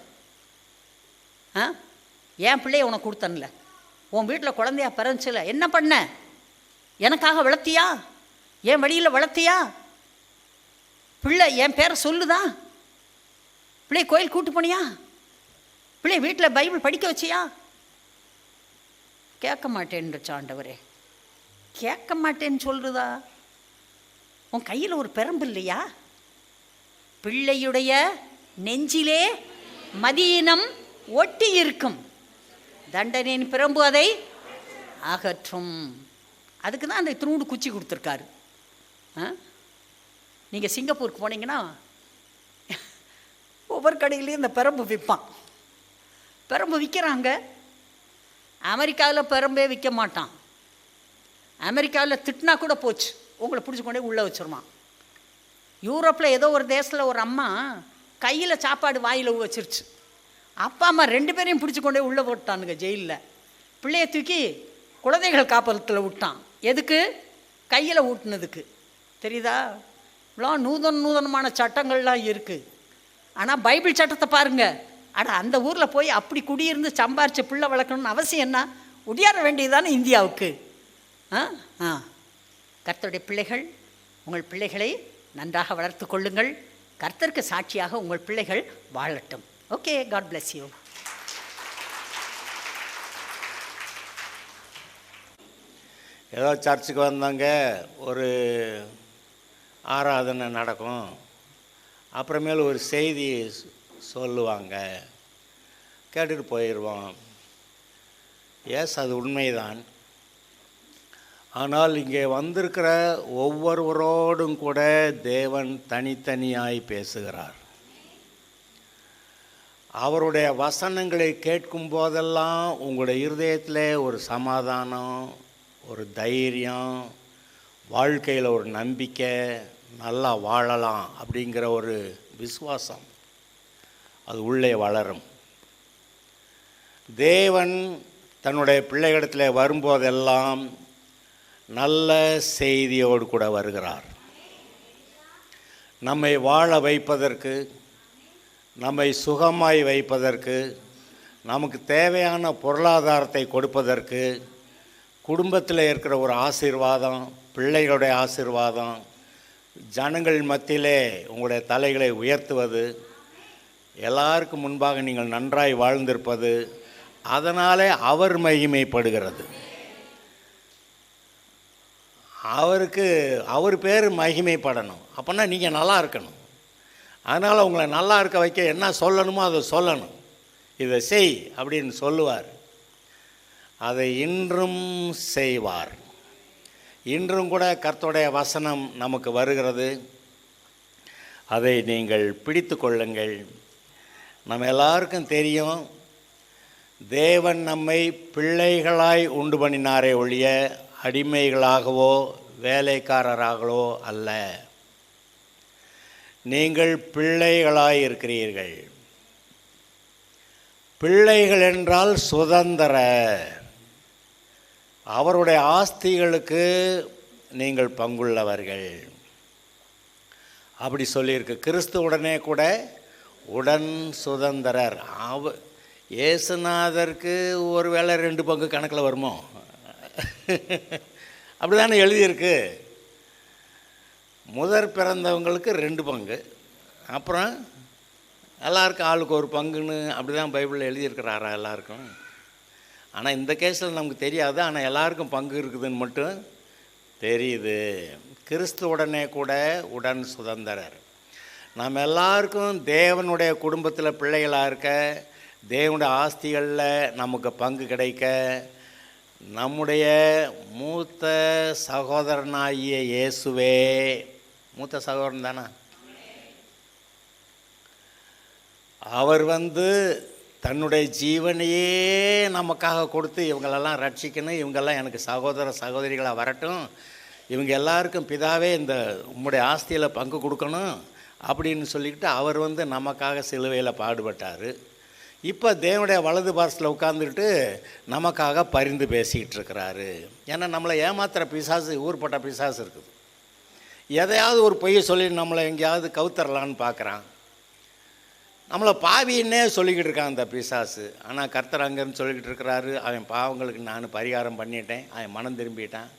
Speaker 2: என் பிள்ளைய உனக்கு கொடுத்தனில்ல, உன் வீட்டில் குழந்தையா பிறந்துச்சுல, என்ன பண்ண? எனக்காக வளர்த்தியா? என் வழியில் வளர்த்தியா? பிள்ளை என் பேரை சொல்லுதா? பிள்ளை கோயில் கூட்டு போனியா? பிள்ளை வீட்டில் பைபிள் படிக்க வச்சியா? கேட்க மாட்டேன்னுச்சு ஆண்டவரே. கேட்க மாட்டேன்னு சொல்லுதா? உன் கையில் ஒரு பெரம்பு இல்லையா? பிள்ளையுடைய நெஞ்சிலே மதியினம் ஒட்டி இருக்கும், தண்டனையின் பிரம்பு அதை அகற்றும். அதுக்கு தான் அந்த திருண்டு குச்சி கொடுத்துருக்காரு. நீங்கள் சிங்கப்பூருக்கு போனீங்கன்னா ஒவ்வொரு கடையிலையும் இந்த பெரம்பு விற்பான். பெரம்பு விற்கிறாங்க. அமெரிக்காவில் பெரம்பே விற்க மாட்டான். அமெரிக்காவில் திட்டினா கூட போச்சு, உங்களை பிடிச்சி கொண்டே உள்ளே வச்சுருவான். யூரோப்பில் ஏதோ ஒரு தேசத்தில் ஒரு அம்மா கையில் சாப்பாடு வாயில் வச்சிருச்சு. அப்பா அம்மா 2 பேரையும் பிடிச்சி கொண்டே உள்ளே போட்டானுங்க ஜெயிலில். பிள்ளைய தூக்கி குழந்தைகள் காப்பகத்தில் விட்டான். எதுக்கு? கையில் ஊட்டினதுக்கு. தெரியுதா? இவ்வளோ நூதனமான சட்டங்கள்லாம் இருக்குது. ஆனால் பைபிள் சட்டத்தை பாருங்கள். அந்த ஊரில் போய் அப்படி குடியிருந்து சம்பாரித்து பிள்ளை வளர்க்கணும்னு அவசியம் என்ன? உடையாற வேண்டியதுதானே இந்தியாவுக்கு. கர்த்தருடைய பிள்ளைகள், உங்கள் பிள்ளைகளை நன்றாக வளர்த்து கொள்ளுங்கள். கர்த்தருக்கு சாட்சியாக உங்கள் பிள்ளைகள் வாழட்டும். Okay, God bless you.
Speaker 1: ஏதோ சர்ச்சுக்கு வந்தாங்க, ஒரு ஆராதனை நடக்கும், அப்புறமேல ஒரு செய்தி சொல்லுவாங்க, கேட்டுட்டு போயிடுவோம். எஸ், அது உண்மைதான். ஆனால் இங்கே வந்திருக்கிற ஒவ்வொருவரோடும் கூட தேவன் தனித்தனியாய் பேசுகிறார். அவருடைய வசனங்களை கேட்கும் போதெல்லாம் உங்களுடைய இருதயத்தில் ஒரு சமாதானம், ஒரு தைரியம், வாழ்க்கையில் ஒரு நம்பிக்கை, நல்லா வாழலாம் அப்படிங்கிற ஒரு விசுவாசம் அது உள்ளே வளரும். தேவன் தன்னுடைய பிள்ளைகளிடத்தில் வரும்போதெல்லாம் நல்ல செய்தியோடு கூட வருகிறார். நம்மை வாழ வைப்பதற்கு, நம்மை சுகமாய் வைப்பதற்கு, நமக்கு தேவையான பொருளாதாரத்தை கொடுப்பதற்கு, குடும்பத்தில் இருக்கிற ஒரு ஆசீர்வாதம், பிள்ளைகளுடைய ஆசீர்வாதம், ஜனங்கள் மத்தியிலே உங்களுடைய தலைகளை உயர்த்துவது, எல்லாருக்கும் முன்பாக நீங்கள் நன்றாய் வாழ்ந்திருப்பது, அதனாலே அவர் மகிமைப்படுகிறது. அவர் பேர் மகிமைப்படணும். அப்போனா நீங்கள் நல்லா இருக்கணும். அதனால் உங்களை நல்லா இருக்க வைக்க என்ன சொல்லணுமோ அதை சொல்லணும். இதை செய் அப்படின்னு சொல்லுவார். அதை இன்றும் செய்வார். இன்றும் கூட கர்த்தருடைய வசனம் நமக்கு வருகிறது. அதை நீங்கள் பிடித்து கொள்ளுங்கள். நம்ம எல்லாருக்கும் தெரியும், தேவன் நம்மை பிள்ளைகளாய் உண்டு பண்ணினாரே ஒழிய அடிமைகளாகவோ வேலைக்காரராகவோ அல்ல. நீங்கள் பிள்ளைகளாய் இருக்கிறீர்கள். பிள்ளைகள் என்றால் சுதந்திர, அவருடைய ஆஸ்திகளுக்கு நீங்கள் பங்குள்ளவர்கள். அப்படி சொல்லியிருக்கு. கிறிஸ்துவுடனே கூட உடன் சுதந்திரர். இயேசுநாதருக்கு ஒரு வேளை 2 பங்கு கணக்கில் வருமோ? அப்படி தானே எழுதியிருக்கு. முதற் பிறந்தவங்களுக்கு 2 பங்கு, அப்புறம் எல்லாருக்கும் ஆளுக்கு ஒரு பங்குன்னு அப்படி தான் பைபிளில் எழுதியிருக்கிறாரா எல்லாருக்கும்? ஆனால் இந்த கேஸில் நமக்கு தெரியாது. ஆனால் எல்லாருக்கும் பங்கு இருக்குதுன்னு மட்டும் தெரியுது. கிறிஸ்துவுடனே கூட உடன் சுதந்திரர். நாம் எல்லாருக்கும் தேவனுடைய குடும்பத்தில் பிள்ளைகளாக இருக்க, தேவனுடைய ஆஸ்திகளில் நமக்கு பங்கு கிடைக்க, நம்முடைய மூத்த சகோதரனாகிய இயேசுவே, மூத்த சகோதரன் தானே, அவர் தன்னுடைய ஜீவனையே நமக்காக கொடுத்து இவங்களெல்லாம் ரட்சிக்கணும், இவங்கெல்லாம் எனக்கு சகோதர சகோதரிகளாக வரட்டும், இவங்க எல்லாருக்கும் பிதாவே இந்த உம்முடைய ஆஸ்தியில் பங்கு கொடுக்கணும் அப்படின்னு சொல்லிக்கிட்டு அவர் நமக்காக சிலுவையில் பாடுபட்டார். இப்போ தேவனுடைய வலது பார்சலில் உட்காந்துக்கிட்டு நமக்காக பரிந்து பேசிக்கிட்டு இருக்கிறாரு. ஏன்னா நம்மளை ஏமாத்துகிற பிசாசு, ஊர்பட்ட பிசாசு இருக்குது. எதையாவது ஒரு பொய்யை சொல்லி நம்மளை எங்கேயாவது கவுத்தரலான்னு பார்க்குறான். நம்மளை பாவின்னே சொல்லிக்கிட்டு இருக்கான் அந்த பிசாசு. ஆனால் கர்த்தர் அங்கேருந்து சொல்லிக்கிட்டு இருக்கிறாரு, அவன் பாவங்களுக்கு நான் பரிகாரம் பண்ணிட்டேன், அவன் மனம் திரும்பிட்டான்,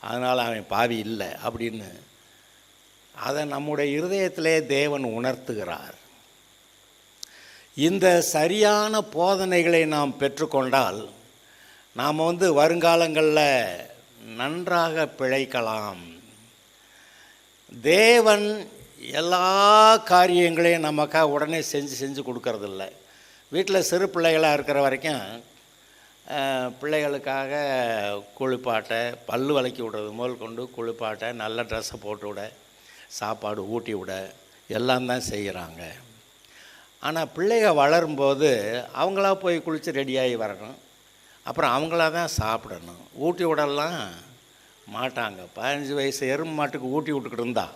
Speaker 1: அதனால் அவன் பாவி இல்லை அப்படின்னு. அதை நம்முடைய இருதயத்திலே தேவன் உணர்த்துகிறார். இந்த சரியான போதனைகளை நாம் பெற்றுக்கொண்டால் நாம் வருங்காலங்களில் நன்றாக பிழைக்கலாம். தேவன் எல்லா காரியங்களையும் நமக்காக உடனே செஞ்சு கொடுக்கறதில்ல. வீட்டில் சிறு பிள்ளைகளாக இருக்கிற வரைக்கும் பிள்ளைகளுக்காக குளிப்பாட்ட, பல்லு விளக்கி விடுறது முதல் கொண்டு குளிப்பாட்ட, நல்ல ட்ரெஸ்ஸை போட்டு விட, சாப்பாடு ஊட்டி விட எல்லாம் தான் செய்கிறாங்க. ஆனால் பிள்ளைகள் வளரும்போது அவங்களா போய் குளித்து ரெடியாகி வரணும், அப்புறம் அவங்களா தான் சாப்பிடணும். ஊட்டி விடலாம் மாட்டாங்க. 15 வயசு எறும்பு மாட்டுக்கு ஊட்டி விட்டுக்கிட்டு இருந்தா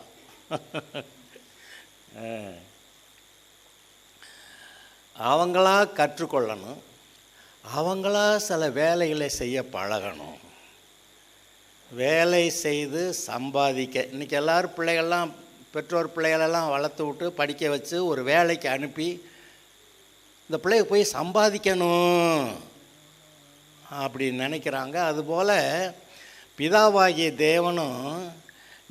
Speaker 1: அவங்களா கற்றுக்கொள்ளணும், அவங்களா சில வேலைகளை செய்ய பழகணும். வேலை செய்து சம்பாதிக்க, இன்றைக்கி எல்லோரும் பிள்ளைகள்லாம், பெற்றோர் பிள்ளைகளெல்லாம் வளர்த்து விட்டு படிக்க வச்சு ஒரு வேலைக்கு அனுப்பி இந்த பிள்ளைய போய் சம்பாதிக்கணும் அப்படின்னு நினைக்கிறாங்க. அதுபோல் பிதாவாகிய தேவனும்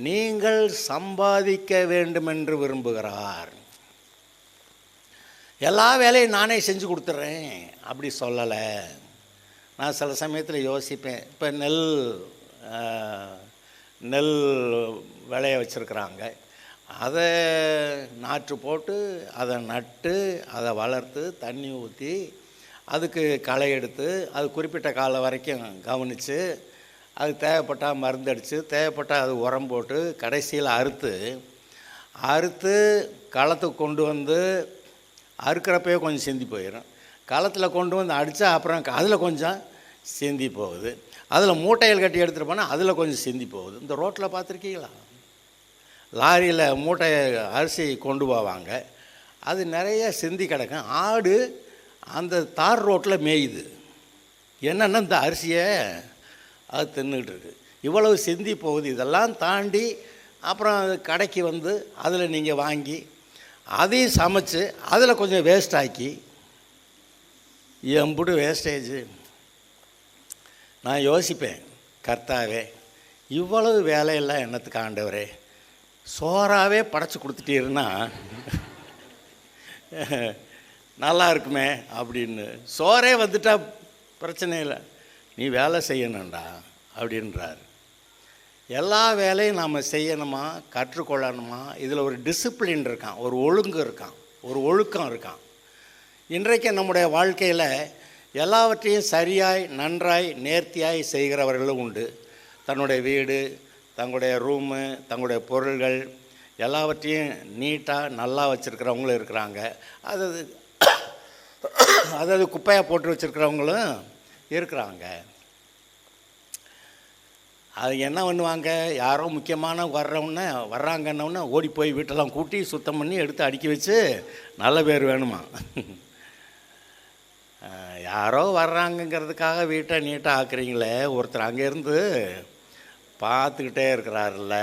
Speaker 1: நீங்கள் சம்பாதிக்க வேண்டுமென்று விரும்புகிறார். எல்லா வேலையும் நானே செஞ்சு கொடுத்துட்றேன் அப்படி சொல்லலை. நான் சில சமயத்தில் யோசிப்பேன். இப்போ நெல் விளைய வச்சுருக்குறாங்க, அதை நாற்று போட்டு அதை நட்டு அதை வளர்த்து தண்ணி ஊற்றி அதுக்கு களை எடுத்து அது குறிப்பிட்ட காலம் வரைக்கும் கவனித்து அது தேவைப்பட்டால் மருந்தடித்து தேவைப்பட்டால் அது உரம் போட்டு கடைசியில் அறுத்து களத்துக்கு கொண்டு அறுக்கிறப்பவே கொஞ்சம் சிந்தி போயிடும். களத்தில் கொண்டு அடித்தா அப்புறம் அதில் கொஞ்சம் சிந்தி போகுது. அதில் மூட்டைகள் கட்டி எடுத்துகிட்டு போனால் அதில் கொஞ்சம் சிந்தி போகுது. இந்த ரோட்டில் பார்த்துருக்கீங்களா? லாரியில் மூட்டை அரிசி கொண்டு போவாங்க, அது நிறைய சிந்தி கிடக்கும். ஆடு அந்த தார் ரோட்டில் மேயுது. என்னென்னா இந்த அரிசியை அது தின்னுக்கிட்டு இருக்குது. இவ்வளவு சிந்தி போகுது. இதெல்லாம் தாண்டி அப்புறம் அது கடைக்கு அதில் நீங்கள் வாங்கி அதையும் சமைச்சு அதில் கொஞ்சம் வேஸ்ட் ஆக்கி எம்புட்டு வேஸ்டேஜு. நான் யோசிப்பேன், கர்த்தாவே இவ்வளவு வேலையெல்லாம் என்னத்துக்கு ஆண்டவரே, சோறாவே படைச்சி கொடுத்துட்டீருன்னா நல்லா இருக்குமே அப்படின்னு. சோறே வந்துட்டா பிரச்சனை இல்லை, நீ வேலை செய்யணும்டா அப்படின்றார். எல்லா வேலையும் நாம் செய்யணுமா, கற்றுக்கொள்ளணுமா, இதில் ஒரு டிசிப்ளின் இருக்கான், ஒரு ஒழுங்கு இருக்கான், ஒரு ஒழுக்கம் இருக்கான். இன்றைக்கு நம்முடைய வாழ்க்கையில் எல்லாவற்றையும் சரியாய் நன்றாய் நேர்த்தியாய் செய்கிறவர்களும் உண்டு. தன்னுடைய வீடு, தங்களுடைய ரூமு, தங்களுடைய பொருள்கள் எல்லாவற்றையும் நீட்டாக நல்லா வச்சுருக்கிறவங்களும் இருக்கிறாங்க. அது குப்பையாக போட்டு வச்சுருக்கிறவங்களும் இருக்கிறாங்க. அது என்ன பண்ணுவாங்க, யாரோ முக்கியமான வர்றாங்கன்னொன்னே ஓடி போய் வீட்டெல்லாம் கூட்டி சுத்தம் பண்ணி எடுத்து அடுக்கி வச்சு நல்ல பேர் வேணுமா. யாரோ வர்றாங்கங்கிறதுக்காக வீட்டை நீட்டாக ஆக்குறீங்களே, ஒருத்தர் அங்கேருந்து பார்த்துக்கிட்டே இருக்கிறாருல்ல,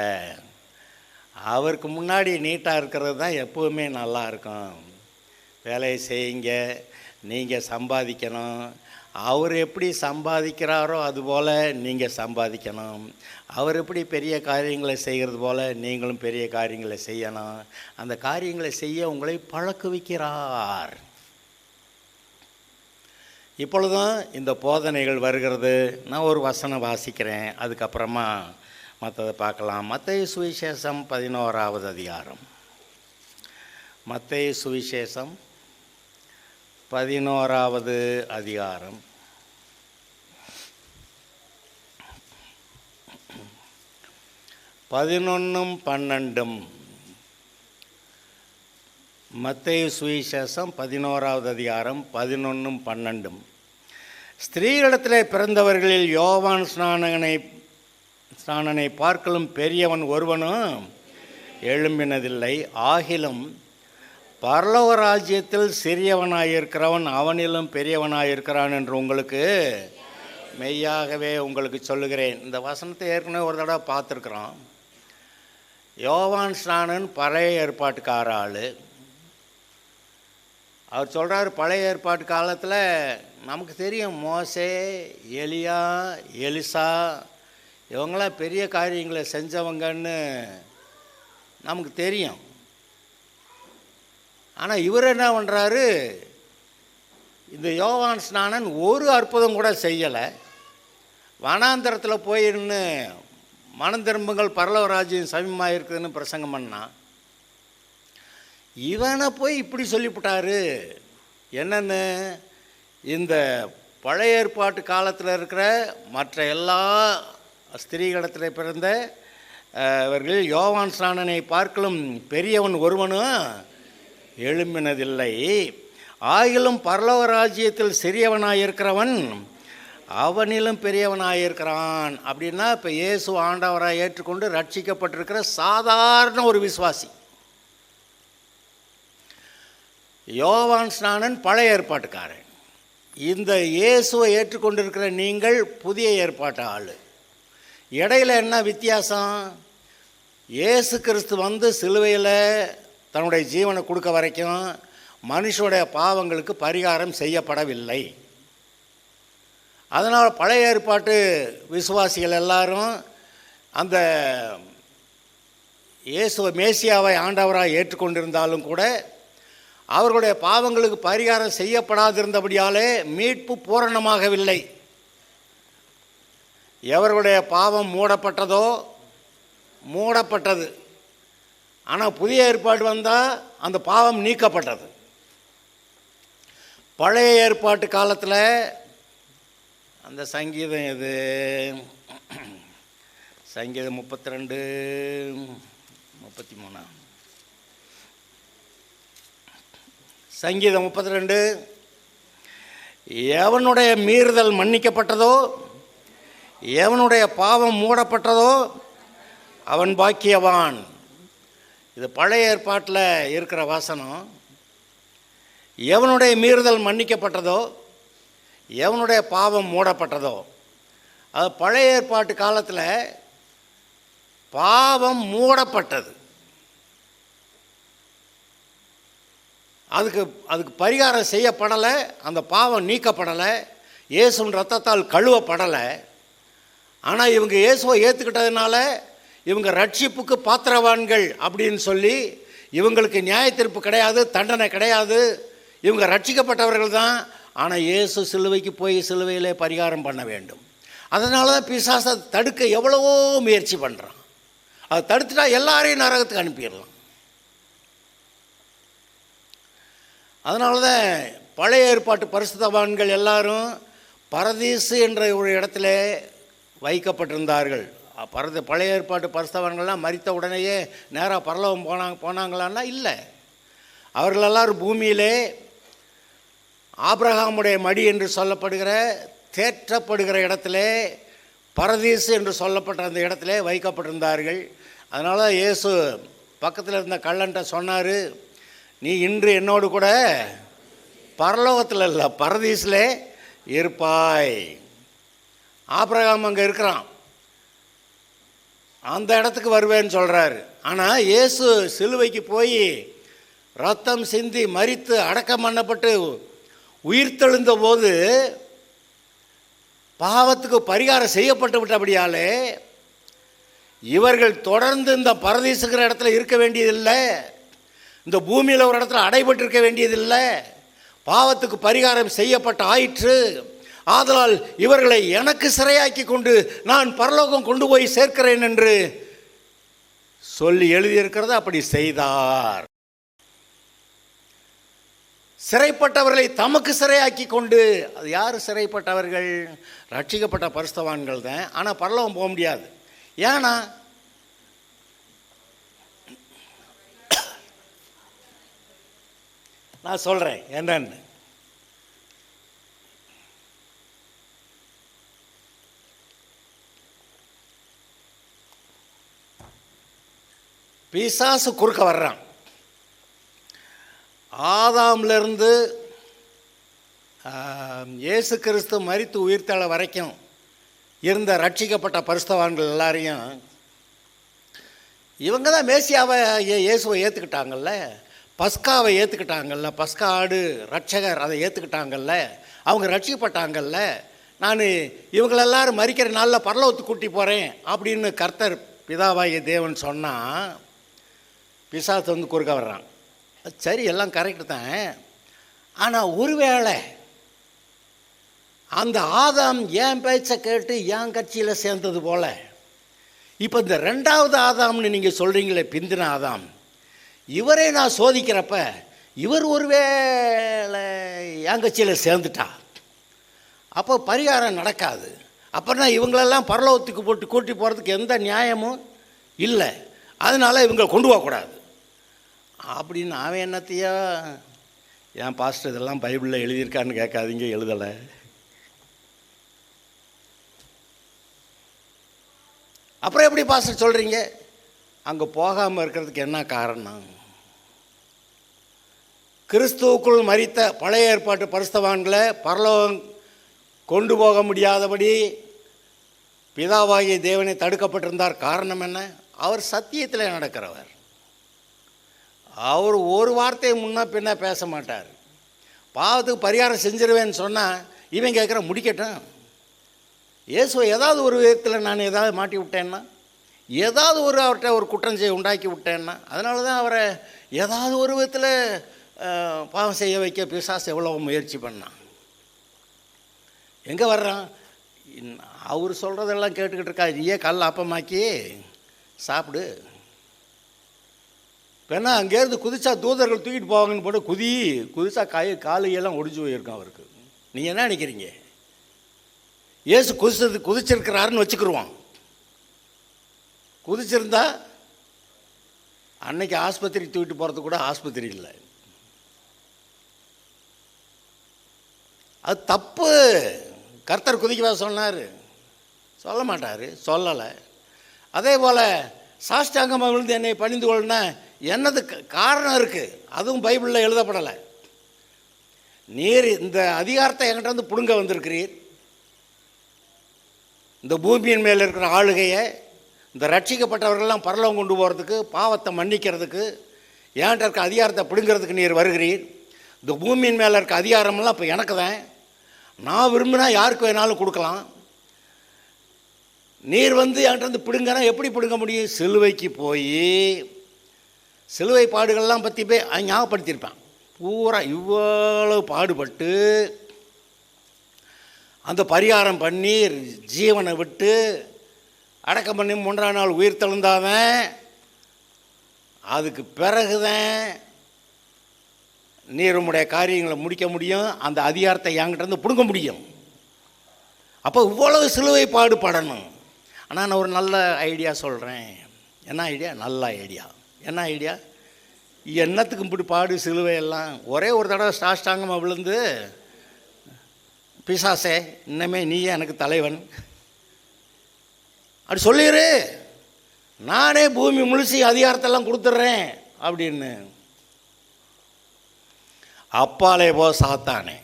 Speaker 1: அவருக்கு முன்னாடி நீட்டாக இருக்கிறது தான் எப்போவுமே நல்லா இருக்கும். வேலையை செய்யுங்க, நீங்கள் சம்பாதிக்கணும். அவர் எப்படி சம்பாதிக்கிறாரோ அதுபோல் நீங்கள் சம்பாதிக்கணும். அவர் எப்படி பெரிய காரியங்களை செய்கிறது போல் நீங்களும் பெரிய காரியங்களை செய்யணும். அந்த காரியங்களை செய்ய உங்களை பழக்குவிக்கிறார். இப்பொழுதும் இந்த போதனைகள் வருகிறது. நான் ஒரு வசனம் வாசிக்கிறேன், அதுக்கப்புறமா மற்றதை பார்க்கலாம். மத்தேயு சுவிசேஷம் 11வது அதிகாரம். மத்தேயு சுவிசேஷம் 11வது அதிகாரம். பதினொன்றும் 12. மத்தேயு சுவிசேஷம் 11வது அதிகாரம் 11ம் 12. ஸ்திரீகளிடத்திலே பிறந்தவர்களில் யோவான் ஸ்நானனை பார்க்கலும் பெரியவன் ஒருவனும் எழும்பினதில்லை. ஆகிலும் பரலோக ராஜ்யத்தில் சிறியவனாயிருக்கிறவன் அவனிலும் பெரியவனாயிருக்கிறான் என்று உங்களுக்கு மெய்யாகவே உங்களுக்கு சொல்லுகிறேன். இந்த வசனத்தை ஏற்கனவே ஒரு தடவை பார்த்துருக்குறோம். யோவான் ஸ்நானன் பழைய ஏற்பாட்டுக்கார ஆள். அவர் சொல்கிறார், பழைய ஏற்பாட்டு காலத்தில் நமக்கு தெரியும், மோசே, எலியா, எலிசா இவங்களாம் பெரிய காரியங்களை செஞ்சவங்கன்னு நமக்கு தெரியும். ஆனால் இவர் என்ன பண்ணுறாரு, இந்த யோவான் ஸ்நானன் ஒரு அற்புதம் கூட செய்யலை. வனாந்தரத்தில் போயின்னு மனம் திரும்புங்கள் பரலோக ராஜ்யம் சமீபமாக இருக்குதுன்னு பிரசங்கம் பண்ணான். இவனை போய் இப்படி சொல்லிவிட்டாரு. என்னென்னு, இந்த பழைய ஏற்பாட்டு காலத்தில் இருக்கிற மற்ற எல்லா ஸ்திரீகளிடத்தில் பிறந்த இவர்கள் யோவான் ஸ்நானனை பார்க்கலும் பெரியவன் ஒருவனும் எழும்பினதில்லை. ஆகிலும் பரலோக ராஜ்யத்தில் சிறியவனாயிருக்கிறவன் அவனிலும் பெரியவனாயிருக்கிறான். அப்படின்னா இப்போ இயேசு ஆண்டவராக ஏற்றுக்கொண்டு ரட்சிக்கப்பட்டிருக்கிற சாதாரண ஒரு விசுவாசி. யோவான் ஸ்நானன் பழைய ஏற்பாட்டுக்காரன். இந்த இயேசுவை ஏற்றுக்கொண்டிருக்கிற நீங்கள் புதிய ஏற்பாட்டு ஆள். இடையில் என்ன வித்தியாசம்? இயேசு கிறிஸ்து வந்து சிலுவையில் தன்னுடைய ஜீவனை கொடுக்க வரைக்கும் மனுஷனுடைய பாவங்களுக்கு பரிகாரம் செய்யப்படவில்லை. அதனால் பழைய ஏற்பாட்டு விசுவாசிகள் எல்லாரும் அந்த இயேசுவை மேசியாவை ஆண்டவராக ஏற்றுக்கொண்டிருந்தாலும் கூட அவர்களுடைய பாவங்களுக்கு பரிகாரம் செய்யப்படாதிருந்தபடியாலே மீட்பு பூரணமாகவில்லை. எவர்களுடைய பாவம் மூடப்பட்டது. ஆனால் புதிய ஏற்பாடு வந்தால் அந்த பாவம் நீக்கப்பட்டது. பழைய ஏற்பாட்டு காலத்தில் அந்த சங்கீதம் இது சங்கீதம் 32, 33. சங்கீதம் 32. எவனுடைய மீறுதல் மன்னிக்கப்பட்டதோ, எவனுடைய பாவம் மூடப்பட்டதோ அவன் பாக்கியவான். இது பழைய ஏற்பாட்டில் இருக்கிற வசனம். எவனுடைய மீறுதல் மன்னிக்கப்பட்டதோ, எவனுடைய பாவம் மூடப்பட்டதோ. அது பழைய ஏற்பாட்டு காலத்தில் பாவம் மூடப்பட்டது. அதுக்கு பரிகாரம் செய்யப்படலை. அந்த பாவம் நீக்கப்படலை. இயேசுவின் ரத்தத்தால் கழுவப்படலை. ஆனால் இவங்க இயேசுவை ஏற்றுக்கிட்டதுனால இவங்க ரட்சிப்புக்கு பாத்திரவான்கள் அப்படின்னு சொல்லி இவங்களுக்கு நியாய தீர்ப்பு கிடையாது, தண்டனை கிடையாது, இவங்க ரட்சிக்கப்பட்டவர்கள் தான். ஆனால் இயேசு சிலுவைக்கு போய் சிலுவையிலே பரிகாரம் பண்ண வேண்டும். அதனால தான் பிசாசை தடுக்க எவ்வளவோ முயற்சி பண்ணுறான். அதை தடுத்துட்டா எல்லாரையும் நரகத்துக்கு அனுப்பிடலாம். அதனால தான் பழைய ஏற்பாட்டு பரிசுத்தவான்கள் எல்லாரும் பரதீசு என்ற ஒரு இடத்துல வைக்கப்பட்டிருந்தார்கள். பழைய ஏற்பாட்டு பரிசுத்தவான்கள்லாம் மரித்த உடனேயே நேராக பரலோகம் போனாங்களான்னா இல்லை. அவர்கள் எல்லாரும் பூமியிலே ஆபிரகாமுடைய மடி என்று சொல்லப்படுகிற தேற்றப்படுகிற இடத்துல பரதீசு என்று சொல்லப்பட்ட அந்த இடத்துல வைக்கப்பட்டிருந்தார்கள். அதனால் இயேசு பக்கத்தில் இருந்த கள்ளன்ட்ட சொன்னார், நீ இன்று என்னோடு கூட பரலோகத்தில் இல்லை பரதீசில் இருப்பாய். ஆபிரகாம் அங்கே இருக்கிறான், அந்த இடத்துக்கு வருவேன்னு சொல்கிறாரு. ஆனால் இயேசு சிலுவைக்கு போய் ரத்தம் சிந்தி மரித்து அடக்கம் பண்ணப்பட்டு உயிர்த்தெழுந்த போது பாவத்துக்கு பரிகாரம் செய்யப்பட்டு விட்டபடியாலே இவர்கள் தொடர்ந்து இந்த பரதீசுகிற இடத்துல இருக்க வேண்டியதில்லை, இந்த பூமியில் ஒரு இடத்துல அடைபட்டு இருக்க வேண்டியதில்லை. பாவத்துக்கு பரிகாரம் செய்யப்பட்ட ஆயிற்று. ஆதலால் இவர்களை எனக்கு சிறையாக்கி கொண்டு நான் பரலோகம் கொண்டு போய் சேர்க்கிறேன் என்று சொல்லி எழுதியிருக்கிறது. அப்படி செய்தார். சிறைப்பட்டவர்களை தமக்கு சிறையாக்கி கொண்டு, அது யார் சிறைப்பட்டவர்கள்? ரட்சிக்கப்பட்ட பரிசுத்தவான்கள் தான். ஆனால் பரலோகம் போக முடியாது. ஏன்னா நான் சொல்கிறேன் என்னன்னு. பிசாசு குறுக்க வர்றான். ஆதாம்லேருந்து இயேசு கிறிஸ்து மரித்து உயிர்த்தெழ வரைக்கும் இருந்த ரட்சிக்கப்பட்ட பரிசுத்தவான்கள் எல்லாரையும் இவங்க தான் மேசியாவை இயேசுவை ஏற்றுக்கிட்டாங்கல்ல, பஸ்காவை ஏற்றுக்கிட்டாங்கல்ல, பஸ்கா ஆடு ரட்சகர் அதை ஏற்றுக்கிட்டாங்கல்ல, அவங்க ரட்சிக்கப்பட்டாங்கல்ல. நான் இவங்களெல்லாரும் மரிக்கிற நாளில் பரலோகத்துக்கு கூட்டி போகிறேன் அப்படின்னு கர்த்தர் பிதாவாகிய தேவன் சொன்னால் பிசாசு வந்து குறுக்க வர்றான். சரி, எல்லாம் கரெக்டு தான். ஆனால் ஒருவேளை அந்த ஆதாம் என் பேச்சை கேட்டு என் கட்சியில் சேர்ந்தது போல் இப்போ இந்த ரெண்டாவது ஆதாம்னு நீங்கள் சொல்கிறீங்களே, பிந்தின ஆதாம், இவரே நான் சோதிக்கிறப்ப இவர் ஒருவேளை என் கட்சியில் சேர்ந்துட்டா அப்போ பரிகாரம் நடக்காது. அப்போனா இவங்களெல்லாம் பரலோகத்துக்கு போட்டு கூட்டி போகிறதுக்கு எந்த நியாயமும் இல்லை. அதனால் இவங்க கொண்டு போகக்கூடாது அப்படின்னு அவன் என்னத்தையா, என் பாஸ்டர் இதெல்லாம் பைபிளில் எழுதியிருக்கான்னு கேட்காதீங்க, எழுதலை. அப்புறம் எப்படி பாஸ்டர் சொல்கிறீங்க? அங்கே போகாமல் இருக்கிறதுக்கு என்ன காரணம்? கிறிஸ்துவுக்குள் மரித்த பழைய ஏற்பாட்டு பரிசுத்தவான்களை பரலோகம் கொண்டு போக முடியாதபடி பிதாவாகிய தேவனை தடுக்கப்பட்டிருந்தார். காரணம் என்ன? அவர் சத்தியத்தில் நடக்கிறவர். அவர் ஒரு வார்த்தையை முன்ன பின்ன பேச மாட்டார். பாவத்துக்கு பரிகாரம் செஞ்சிருவேன்னு சொன்னால் இவன் கேட்குற முடிக்கட்டும். இயேசுவை ஏதாவது ஒரு விதத்தில் நான் ஏதாவது மாட்டி விட்டேன்னா, ஏதாவது ஒரு அவர்கிட்ட ஒரு குற்றம் செய்ய உண்டாக்கி விட்டேன்னா, அதனால தான் அவரை ஏதாவது ஒரு விதத்தில் பாவம் செய்ய வைக்க பிசாசு எவ்வளோ முயற்சி பண்ணான். எங்கே வர்றான்? அவர் சொல்கிறதெல்லாம் கேட்டுக்கிட்டு இருக்கா, நீயே கல் அப்பமாக்கி சாப்பிடு. ஏன்னா அங்கேருந்து குதிச்சா தூதர்கள் தூக்கிட்டு போவாங்கன்னு போட்டு குதிச்சா காலையெல்லாம் ஒடிஞ்சு போயிருக்கான் அவருக்கு. நீங்கள் என்ன நினைக்கிறீங்க? இயேசு குதிச்சிருக்கிறாருன்னு வச்சுக்கிடுவான். குதிச்சிருந்தா அன்னைக்கு ஆஸ்பத்திரி தூக்கிட்டு போகிறது கூட ஆஸ்பத்திரி இல்லை. அது தப்பு. கர்த்தர் குதிக்கவா சொன்னார்? சொல்ல மாட்டார், சொல்லலை. அதே போல் சாஷ்டாங்கமாக விழுந்து என்னை பணிந்து கொள்ளனா என்னது காரணம் இருக்குது, அதுவும் பைபிளில் எழுதப்படலை. நீர் இந்த அதிகாரத்தை என்கிட்ட வந்து பிடுங்க வந்திருக்கிறீர். இந்த பூமியின் மேலே இருக்கிற ஆளுகையை இந்த ரட்சிக்கப்பட்டவர்கள்லாம் பரலோகம் கொண்டு போகிறதுக்கு, பாவத்தை மன்னிக்கிறதுக்கு, ஏன்ட்ட இருக்க அதிகாரத்தை பிடுங்கிறதுக்கு நீர் வருகிறீர். இந்த பூமியின் மேலே இருக்க அதிகாரமெல்லாம் இப்போ எனக்கு தான். நான் விரும்பினா யாருக்கு வேணாலும் கொடுக்கலாம். நீர் வந்து என்கிட்ட வந்து பிடுங்கன்னா எப்படி பிடுங்க முடியும்? சிலுவைக்கு போய் சிலுவை பாடுகள்லாம் பற்றி போய் ஞாபகப்படுத்தியிருப்பேன். பூரா இவ்வளவு பாடுபட்டு அந்த பரிகாரம் பண்ணி ஜீவனை விட்டு அடக்கம் பண்ணி 3ஆம் நாள் உயிர் தெழுந்தாவன். அதுக்கு பிறகுதான் நீர் உம்முடைய காரியங்களை முடிக்க முடியும், அந்த அதிகாரத்தை என்கிட்ட இருந்து பிடுங்க முடியும். அப்போ இவ்வளவு சிலுவை பாடுபடணும். ஆனால் நான் ஒரு நல்ல ஐடியா சொல்கிறேன். என்ன ஐடியா? நல்ல ஐடியா. என்ன ஐடியா? என்னத்துக்கு இப்படி பாடு சிலுவையெல்லாம்? ஒரே ஒரு தடவை சாஷ்டாங்கமாக விழுந்து, பிசாசே இன்னமே நீயே எனக்கு தலைவன் அப்படி சொல்லிடு, நானே பூமி முழுசி அதிகாரத்தெல்லாம் கொடுத்துட்றேன் அப்படின்னு. அப்பாலே போ சாத்தானே.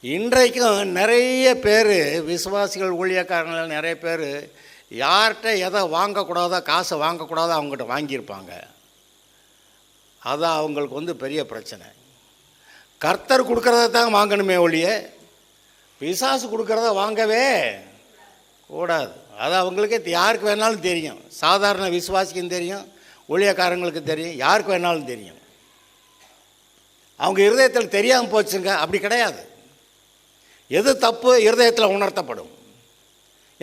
Speaker 1: இன்றைக்கும் நிறைய பேர் விசுவாசிகள் ஊழியக்காரங்கள் நிறைய பேர் யார்கிட்ட எதை வாங்கக்கூடாதோ, காசை வாங்கக்கூடாதோ அவங்ககிட்ட வாங்கியிருப்பாங்க. அதான் அவங்களுக்கு பெரிய பிரச்சனை. கர்த்தர் கொடுக்குறத தான் வாங்கணுமே ஒழிய பிசாசு கொடுக்குறத வாங்கவே கூடாது. அது அவங்களுக்கே யாருக்கு வேணாலும் தெரியும். சாதாரண விசுவாசிக்கும் தெரியும், ஊழியக்காரங்களுக்கு தெரியும், யாருக்கு வேணாலும் தெரியும். அவங்க இருதயத்தில் தெரியாமல் போச்சுங்க. அப்படி கிடையாது. எது தப்பு இருதயத்தில் உணர்த்தப்படும்.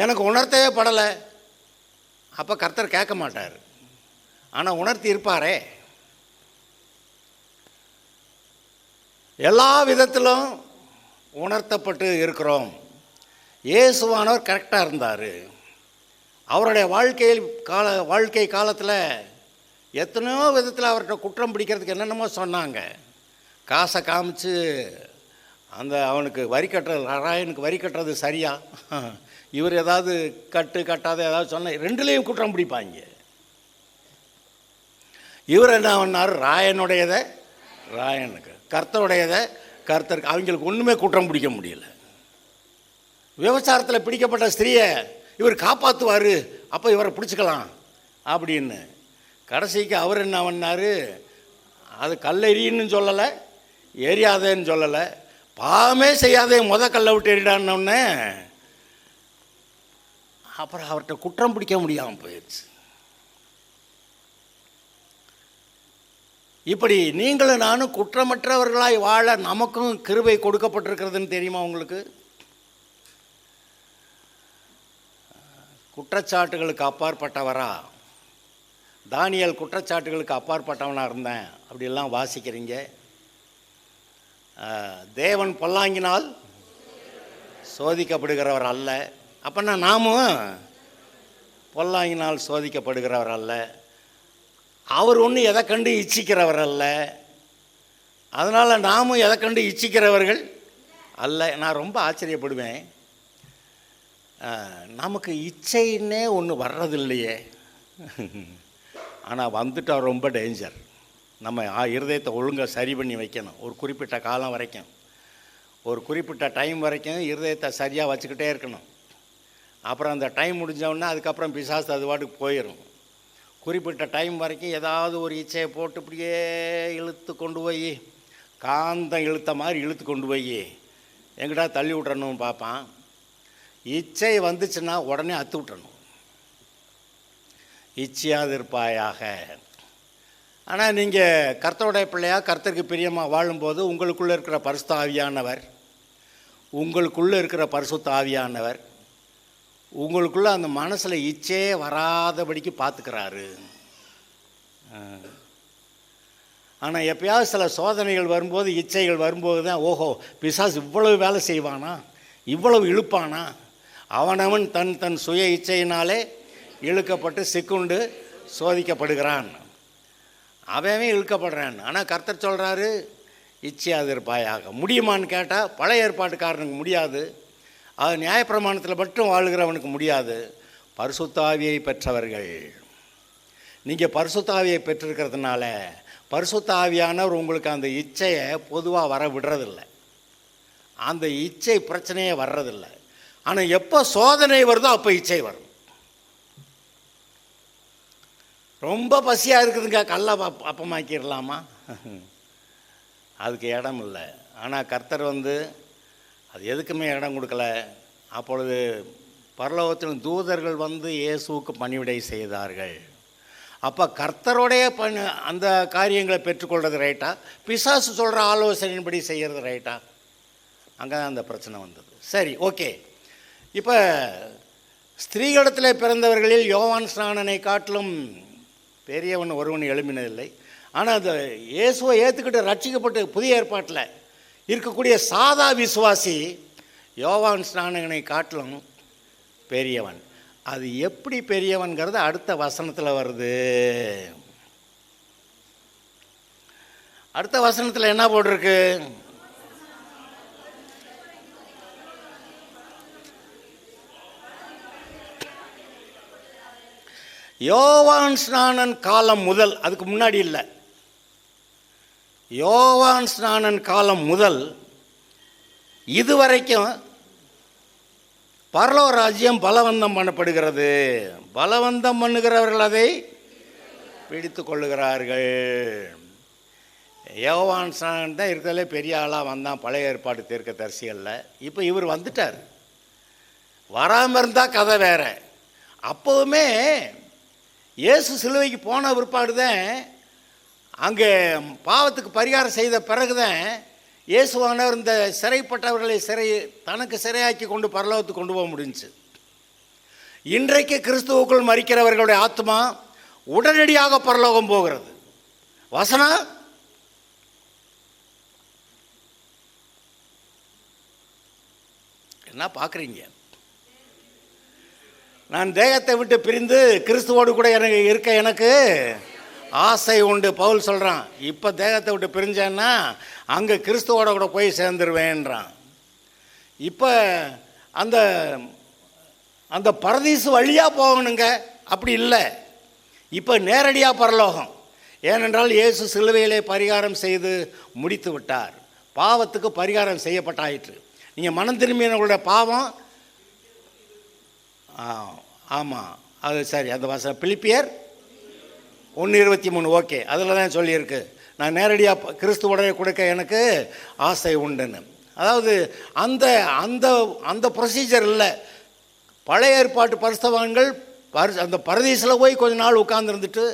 Speaker 1: எனக்கு உணர்த்தவே படலை, அப்போ கர்த்தர் கேட்க மாட்டார். ஆனால் உணர்த்தி இருப்பாரே. எல்லா விதத்திலும் உணர்த்தப்பட்டு இருக்கிறோம். இயேசுவானவர் கரெக்டாக இருந்தார். அவருடைய வாழ்க்கை காலத்தில் எத்தனையோ விதத்தில் அவர்கிட்ட குற்றம் பிடிக்கிறதுக்கு என்னென்னமோ சொன்னாங்க. காசை காமிச்சு அவனுக்கு வரி கட்டுறது, ராயனுக்கு வரி கட்டுறது சரியா, இவர் ஏதாவது கட்டாத ஏதாவது சொன்ன ரெண்டுலேயும் குற்றம் பிடிப்பாங்க. இவர் என்ன பண்ணார்? ராயனுடையதை ராயனுக்கு, கர்த்தருடையதை கர்த்தருக்கு. அவங்களுக்கு ஒன்றுமே குற்றம் பிடிக்க முடியல. விபச்சாரத்தில் பிடிக்கப்பட்ட ஸ்திரீயை இவர் காப்பாற்றுவார், அப்போ இவரை பிடிச்சிக்கலாம் அப்படின்னு. கடைசிக்கு அவர் என்ன பண்ணார்? அது கல்லெறின்னு சொல்லலை, எரியாதேன்னு சொல்லலை, பாவமே செய்யாதே கல்லை விட்டு எறிடான்னொன்னே அப்புறம் அவர்கிட்ட குற்றம் பிடிக்க முடியாமல் போயிடுச்சு. இப்படி நீங்களும் நானும் குற்றமற்றவர்களாய் வாழ நமக்கும் கிருபை கொடுக்கப்பட்டிருக்கிறதுன்னு தெரியுமா உங்களுக்கு? குற்றச்சாட்டுகளுக்கு அப்பாற்பட்டவரா? தானியேல் குற்றச்சாட்டுகளுக்கு அப்பாற்பட்டவனாக இருந்தேன் அப்படிலாம் வாசிக்கிறீங்க. தேவன் பொல்லாங்கினால் சோதிக்கப்படுகிறவர் அல்ல. அப்போனா நாமும் பொல்லாங்கினால் சோதிக்கப்படுகிறவர் அல்ல. அவர் ஒன்றும் எதை கண்டு இச்சிக்கிறவர் அல்ல. அதனால் நாமும் எதை கண்டு இச்சிக்கிறவர்கள் அல்ல. நான் ரொம்ப ஆச்சரியப்படுவேன், நமக்கு இச்சைன்னே ஒன்று வர்றதில்லையே. ஆனால் வந்துட்டால் ரொம்ப டேஞ்சர். நம்ம இருதயத்தை ஒழுங்காக சரி பண்ணி வைக்கணும். ஒரு குறிப்பிட்ட காலம் வரைக்கும், ஒரு குறிப்பிட்ட டைம் வரைக்கும் இருதயத்தை சரியாக வச்சுக்கிட்டே இருக்கணும். அப்புறம் அந்த டைம் முடிஞ்சோடனே அதுக்கப்புறம் பிசாசு அது பாட்டுக்கு போயிடும். குறிப்பிட்ட டைம் வரைக்கும் ஏதாவது ஒரு இச்சையை போட்டு இப்படியே இழுத்து கொண்டு போய், காந்தம் இழுத்த மாதிரி இழுத்து கொண்டு போய் எங்கிட்ட தள்ளி விட்றணும்னு பார்ப்பான். இச்சை வந்துச்சுன்னா உடனே அத்து விட்டுறணும். இச்சையாது இருப்பாயாக. ஆனால் நீங்கள் கர்த்தருடைய பிள்ளையாக கர்த்தருக்கு பிரியமாக வாழும்போது உங்களுக்குள்ளே இருக்கிற பரிசுத்த ஆவியானவர், உங்களுக்குள்ளே இருக்கிற பரிசுத்த ஆவியானவர் உங்களுக்குள்ளே அந்த மனசில் இச்சையே வராதபடிக்கு பார்த்துக்கிறாரு. ஆனால் எப்பயாவது சில சோதனைகள் வரும்போது, இச்சைகள் வரும்போது தான் ஓஹோ பிசாசு இவ்வளவு வேலை செய்வானா, இவ்வளவு இழுப்பானா, அவனவன் தன் சுய இச்சையினாலே இழுக்கப்பட்டு சிக்குண்டு சோதிக்கப்படுகிறான். அவன் இழுக்கப்படுறான். ஆனால் கர்த்தர் சொல்கிறாரு இச்சையாது இருப்பாயாக. முடியுமான்னு கேட்டால் பழைய ஏற்பாட்டுக்காரனுக்கு முடியாது. அது நியாயப்பிரமாணத்தில் மட்டும் வாழ்கிறவனுக்கு முடியாது. பரிசுத்த ஆவியை பெற்றவர்கள், நீங்கள் பரிசுத்த ஆவியை பெற்றிருக்கிறதுனால பரிசுத்த ஆவியானவர் உங்களுக்கு அந்த இச்சையை பொதுவாக வர விடுறதில்லை. அந்த இச்சை பிரச்சனையே வர்றதில்லை. ஆனால் எப்போ சோதனை வருதோ அப்போ இச்சை வரும். ரொம்ப பசியாக இருக்குதுங்க, கல்லை அப்பமாக்கிடலாமா? அதுக்கு இடம் இல்லை. ஆனால் கர்த்தர் அது எதுக்குமே இடம் கொடுக்கல. அப்பொழுது பரலோகத்தின் தூதர்கள் இயேசுவுக்கு பணிவிடை செய்தார்கள். அப்போ கர்த்தருடைய அந்த காரியங்களை பெற்றுக்கொள்வது ரைட்டா, பிசாசு சொல்கிற ஆலோசனையின்படி செய்கிறது ரைட்டா? அங்கே தான் அந்த பிரச்சனை வந்தது. சரி, ஓகே. இப்போ ஸ்திரீகளிடத்தில் பிறந்தவர்களில் யோவான் ஸ்நானனை காட்டிலும் பெரியவன் ஒருவன் எழும்பினதில்லை. ஆனால் அந்த இயேசுவை ஏற்றுக்கிட்டு ரட்சிக்கப்பட்டு புதிய ஏற்பாட்டில் இருக்கக்கூடிய சாதா விசுவாசி யோவான் ஸ்நானகனை காட்டிலும் பெரியவன். அது எப்படி பெரியவன்கிறது அடுத்த வசனத்தில் வருது. அடுத்த வசனத்தில் என்ன போட்டிருக்கு? யோவான் ஸ்நானன் காலம் முதல், அதுக்கு முன்னாடி இல்லை, யோவான் ஸ்நானன் காலம் முதல் இதுவரைக்கும் பரலோக ராஜ்யம் பலவந்தம் பண்ணப்படுகிறது. பலவந்தம் பண்ணுகிறவர்கள் அதை பிடித்து கொள்ளுகிறார்கள். யோவான் ஸ்நானன் தான் இருக்கிறதுலே பெரிய ஆளாக வந்தான் பழைய ஏற்பாடு தீர்க்கதரிசிகளில். இப்போ இவர் வந்துட்டார். வராமல் இருந்தால் கதை வேற. அப்போவுமே இயேசு சிலுவைக்கு போன பிற்பாடு தான், அங்கே பாவத்துக்கு பரிகாரம் செய்த பிறகு தான் இயேசுவானவர் இந்த சிறைப்பட்டவர்களை தனக்கு சிறையாக்கி கொண்டு பரலோகத்துக்கு கொண்டு போக முடிஞ்சுச்சு. இன்றைக்கு கிறிஸ்துவுக்குள் மரிக்கிறவர்களுடைய ஆத்மா உடனடியாக பரலோகம் போகிறது. வசனம் என்ன பார்க்குறீங்க? நான் தேகத்தை விட்டு பிரிந்து கிறிஸ்துவோடு கூட எனக்கு ஆசை உண்டு. பவுல் சொல்கிறான், இப்போ தேகத்தை விட்டு பிரிஞ்சேன்னா அங்கே கிறிஸ்துவோட கூட போய் சேர்ந்துருவேன்றான். இப்போ அந்த அந்த பரதீசு வழியாக போகணுங்க, அப்படி இல்லை. இப்போ நேரடியாக பரலோகம். ஏனென்றால் இயேசு சிலுவையிலே பரிகாரம் செய்து முடித்து விட்டார். பாவத்துக்கு பரிகாரம் செய்யப்பட்டாயிற்று. நீங்கள் மனம் திரும்பினவங்களுடைய பாவம், ஆமாம் அது சரி, அந்த வசனம் பிலிப்பியர் 1:23, ஓகே, அதில் தான் சொல்லியிருக்கு, நான் நேரடியாக கிறிஸ்துவோடைய கொடுக்க எனக்கு ஆசை உண்டுன்னு. அதாவது அந்த அந்த அந்த ப்ரொசீஜர் இல்லை. பழைய ஏற்பாட்டு பரிசுத்தவான்கள் அந்த பரதீசில் போய் கொஞ்ச நாள் உட்கார்ந்துருந்துட்டு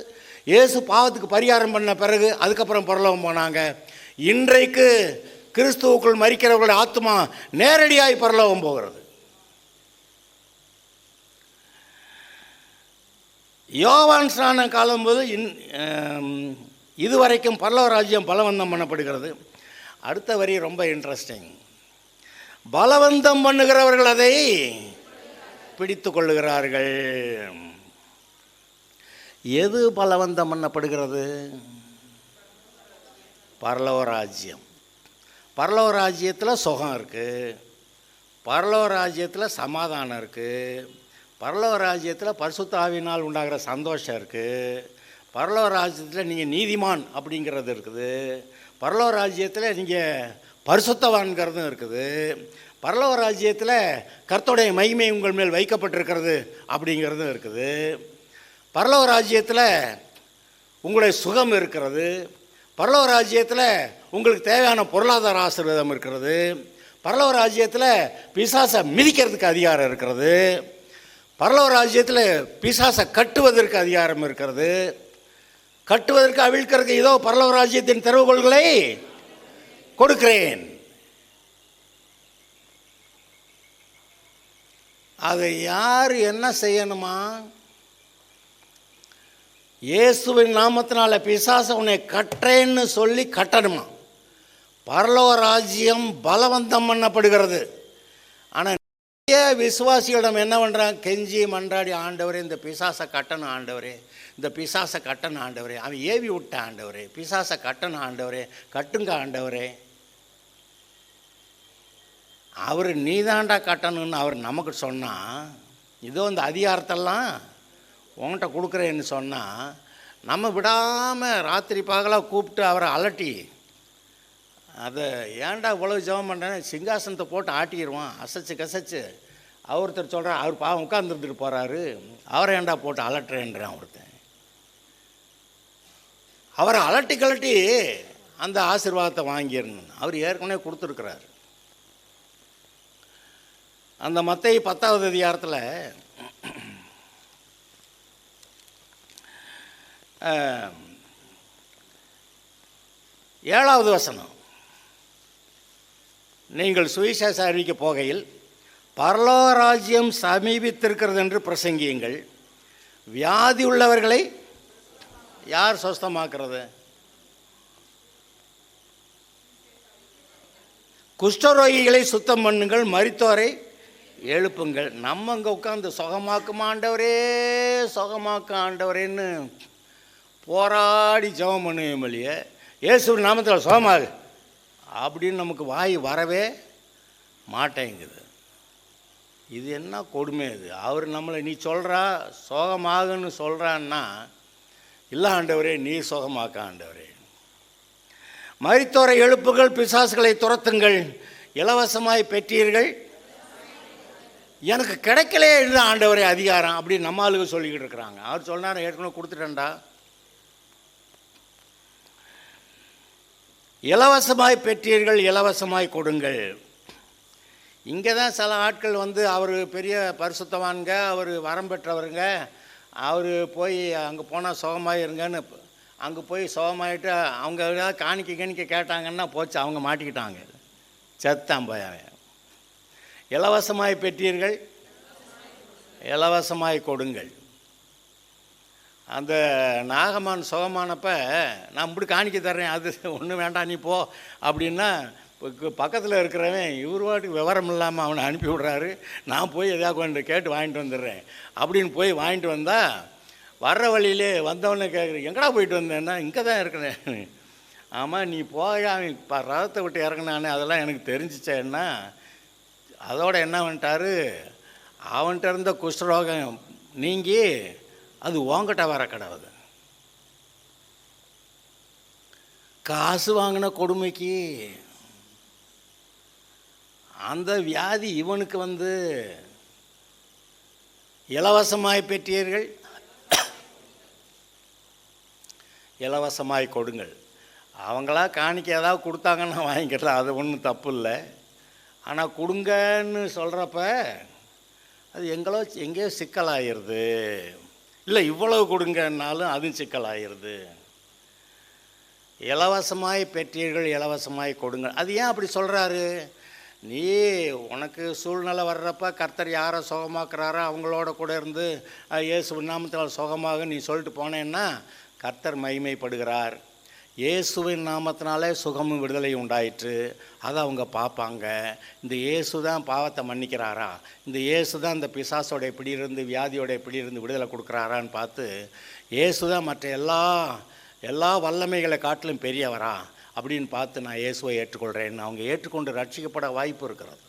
Speaker 1: இயேசு பாவத்துக்கு பரிகாரம் பண்ண பிறகு அதுக்கப்புறம் பரலோகம் போனாங்க. இன்றைக்கு கிறிஸ்துவுக்குள் மரிக்கிறவர்களுடைய ஆத்மா நேரடியாய் பரலோகம் போகிறது. யோவான் ஸ்நான காலம் போது இதுவரைக்கும் பரலோக ராஜ்யம் பலவந்தம் பண்ணப்படுகிறது. அடுத்த வரி ரொம்ப இன்ட்ரெஸ்டிங். பலவந்தம் பண்ணுகிறவர்கள் அதை பிடித்து கொள்ளுகிறார்கள். எது பலவந்தம் பண்ணப்படுகிறது? பரலோக ராஜ்யம். பரலோக ராஜ்யத்தில் சுகம் இருக்குது, பரலோக ராஜ்யத்தில் சமாதானம் இருக்குது, பரலோக ராஜ்யத்தில் பரிசுத்த ஆவியினால் உண்டாகிற சந்தோஷம் இருக்குது, பரலோக ராஜ்யத்தில் நீங்கள் நீதிமான் அப்படிங்கிறது இருக்குது, பரலோக ராஜ்யத்தில் நீங்கள் பரிசுத்தவான்கிறதும் இருக்குது, பரலோக ராஜ்யத்தில் கர்த்தருடைய மகிமை உங்கள் மேல் வைக்கப்பட்டிருக்கிறது அப்படிங்கிறதும் இருக்குது, பரலோக ராஜ்யத்தில் உங்களுடைய சுகம் இருக்கிறது, பரலோக ராஜ்யத்தில் உங்களுக்கு தேவையான பொருளாதார ஆசீர்வாதம் இருக்கிறது, பரலோக ராஜ்யத்தில் பிசாசை மிதிக்கிறதுக்கு அதிகாரம் இருக்கிறது, பரலோக ராஜ்யத்தில் பிசாசை கட்டுவதற்கு அதிகாரம் இருக்கிறது, கட்டுவதற்கு அவிழ்க்கிறதுக்கு இதோ பரலோக ராஜ்யத்தின் திறவுகோல்களை கொடுக்கிறேன். அதை யார் என்ன செய்யணுமா? இயேசுவின் நாமத்தினால பிசாசை உன்னை கட்டுறேன்னு சொல்லி கட்டணுமா? பரலோக ராஜ்யம் பலவந்தம் பண்ணப்படுகிறது. ஆனால் விசுவாசிகளிடம் என்ன பண்ணுறான்? கெஞ்சி மன்றாடி, ஆண்டவரே இந்த பிசாசை கட்டணும் ஆண்டவரே, இந்த பிசாசை கட்டணும் ஆண்டவரே, அவன் ஏவி விட்ட ஆண்டவரே, பிசாசை கட்டணும் ஆண்டவரே, கட்டுங்க ஆண்டவரே. அவர் நீதாண்டா கட்டணும்னு அவர் நமக்கு சொன்னால், இதோ இந்த அதிகாரத்தெல்லாம் உங்கள்கிட்ட கொடுக்குறேன்னு சொன்னால், நம்ம விடாமல் ராத்திரி பகலாக கூப்பிட்டு அவரை அலட்டி, அதை ஏன்டா இவ்வளவு ஜெபம் பண்ணுறேன்னு சிங்காசனத்தை போட்டு ஆட்டிடுவான், அசைச்சு கசைச்சு. ஒருத்தர் சொல்கிறார், அவர் பாவம் உட்கார்ந்துருந்துட்டு போகிறாரு, அவரை ஏன்டா போட்டு அலட்டுறேன்றான் ஒருத்தன். அவரை அலட்டி கலட்டி அந்த ஆசீர்வாதத்தை வாங்கிடணும். அவர் ஏற்கனவே கொடுத்துருக்கிறார். அந்த மத்தேயு 10வது அதிகாரத்தில் 7வது வசனம், நீங்கள் சுவிசேஷம் அறிவிக்க போகையில் பரலோக ராஜ்யம் சமீபித்திருக்கிறது என்று பிரசங்கியுங்கள். வியாதி உள்ளவர்களை யார் சுஸ்தமாக்குறது? குஷ்டரோகிகளை சுத்தம் பண்ணுங்கள், மரித்தோரை எழுப்புங்கள். நம்ம அங்கே உட்காந்து சுகமாக்கும் ஆண்டவரே, சுகமாக்கும் ஆண்டவரேன்னு போராடி ஜெபம் பண்ணுவோம் இல்லையே, இயேசு நாமத்தில் சுகமாகு அப்படின்னு நமக்கு வாய் வரவே மாட்டேங்குது. இது என்ன கொடுமை இது? அவர் நம்மளை நீ சொல்கிறா சோகமாகுன்னு சொல்கிறான்னா, இல்லை ஆண்டவரே நீ சுகமாக்க ஆண்டவரே. மரித்தோரை எழுப்புகள், பிசாசுகளை துரத்துங்கள், இலவசமாய் பெற்றீர்கள், எனக்கு கிடைக்கலே இல்லை ஆண்டவரே அதிகாரம் அப்படின்னு நம்ம ஆளுங்க சொல்லிக்கிட்டு இருக்கிறாங்க. அவர் சொன்னார் ஏற்கனவே கொடுத்துட்டேன்டா. இலவசமாய் பெற்றீர்கள், இலவசமாய் கொடுங்கள். இங்கே தான் சில ஆட்கள் வந்து அவர் பெரிய பரிசுத்தவான்க, அவர் வரம் பெற்றவருங்க, அவர் போய் அங்கே போனால் சுகமாக இருங்கன்னு அங்கே போய் சுகமாயிட்டு அவங்க ஏதாவது காணிக்க கேட்டாங்கன்னா போச்சு, அவங்க மாட்டிக்கிட்டாங்க, செத்தான் போய். இலவசமாய் பெற்றீர்கள், இலவசமாய் கொடுங்கள். அந்த நாகமான் சுகமானப்போ நான் இப்படி காணிக்க தர்றேன், அது ஒன்றும் வேண்டாம் நீ போ அப்படின்னா, பக்கத்தில் இருக்கிறவன் இவர் வாட்டுக்கு விவரம் இல்லாமல் அவனை அனுப்பி விட்றாரு. நான் போய் எதாவது கொஞ்சம் கேட்டு வாங்கிட்டு வந்துடுறேன் அப்படின்னு போய் வாங்கிட்டு வந்தால், வர்ற வழியிலே வந்தவொடனே கேட்குறேன் எங்கடா போயிட்டு வந்தேன்னா, இங்கே தான் இருக்கிறேன். ஆமாம் நீ போய் அவன் இப்போ ரதத்தை விட்டு இறங்கினானே அதெல்லாம் எனக்கு தெரிஞ்சிச்சேன்னா, அதோட என்ன பண்ணிட்டாரு, அவன்கிட்ட இருந்த குஷ்டரோகம் நீங்கி அது உங்ககிட்ட வர கிடவுது. காசு வாங்கின கொடுமைக்கு அந்த வியாதி இவனுக்கு வந்து இலவசமாய் பெற்றீர்கள், இலவசமாய் கொடுங்கள். அவங்களா காணிக்க ஏதாவது கொடுத்தாங்கன்னா வாங்கிக்கலாம், அது ஒன்றும் தப்பு இல்லை. ஆனால் கொடுங்கன்னு சொல்கிறப்ப அது எங்கேயோ சிக்கலாகிடுது. இல்லை இவ்வளவு கொடுங்கன்னாலும் அதுவும் சிக்கலாகிடுது. இலவசமாய் பெற்றீர்கள், இலவசமாய் கொடுங்கள். அது ஏன் அப்படி சொல்கிறாரு? நீ உனக்கு சூழ்நிலை வர்றப்ப கர்த்தர் யாரை சுகமாக்குறாரோ அவங்களோட கூட இருந்து இயேசு நாமத்தில் சுகமாக நீ சொல்லிட்டு போனேன்னா கர்த்தர் மகிமைப்படுகிறார். இயேசுவின் நாமத்தினாலே சுகமும் விடுதலை உண்டாயிற்று, அதை அவங்க பார்ப்பாங்க. இந்த இயேசு தான் பாவத்தை மன்னிக்கிறாரா, இந்த இயேசு தான் இந்த பிசாசோட பிடியிருந்து வியாதியோட பிடியிருந்து விடுதலை கொடுக்குறாரான்னு பார்த்து, இயேசு தான் மற்ற எல்லா வல்லமைகளை காட்டிலும் பெரியவரா அப்படின்னு பார்த்து நான் இயேசுவை ஏற்றுக்கொள்கிறேன்னு அவங்க ஏற்றுக்கொண்டு ரட்சிக்கப்பட வாய்ப்பு இருக்கிறது.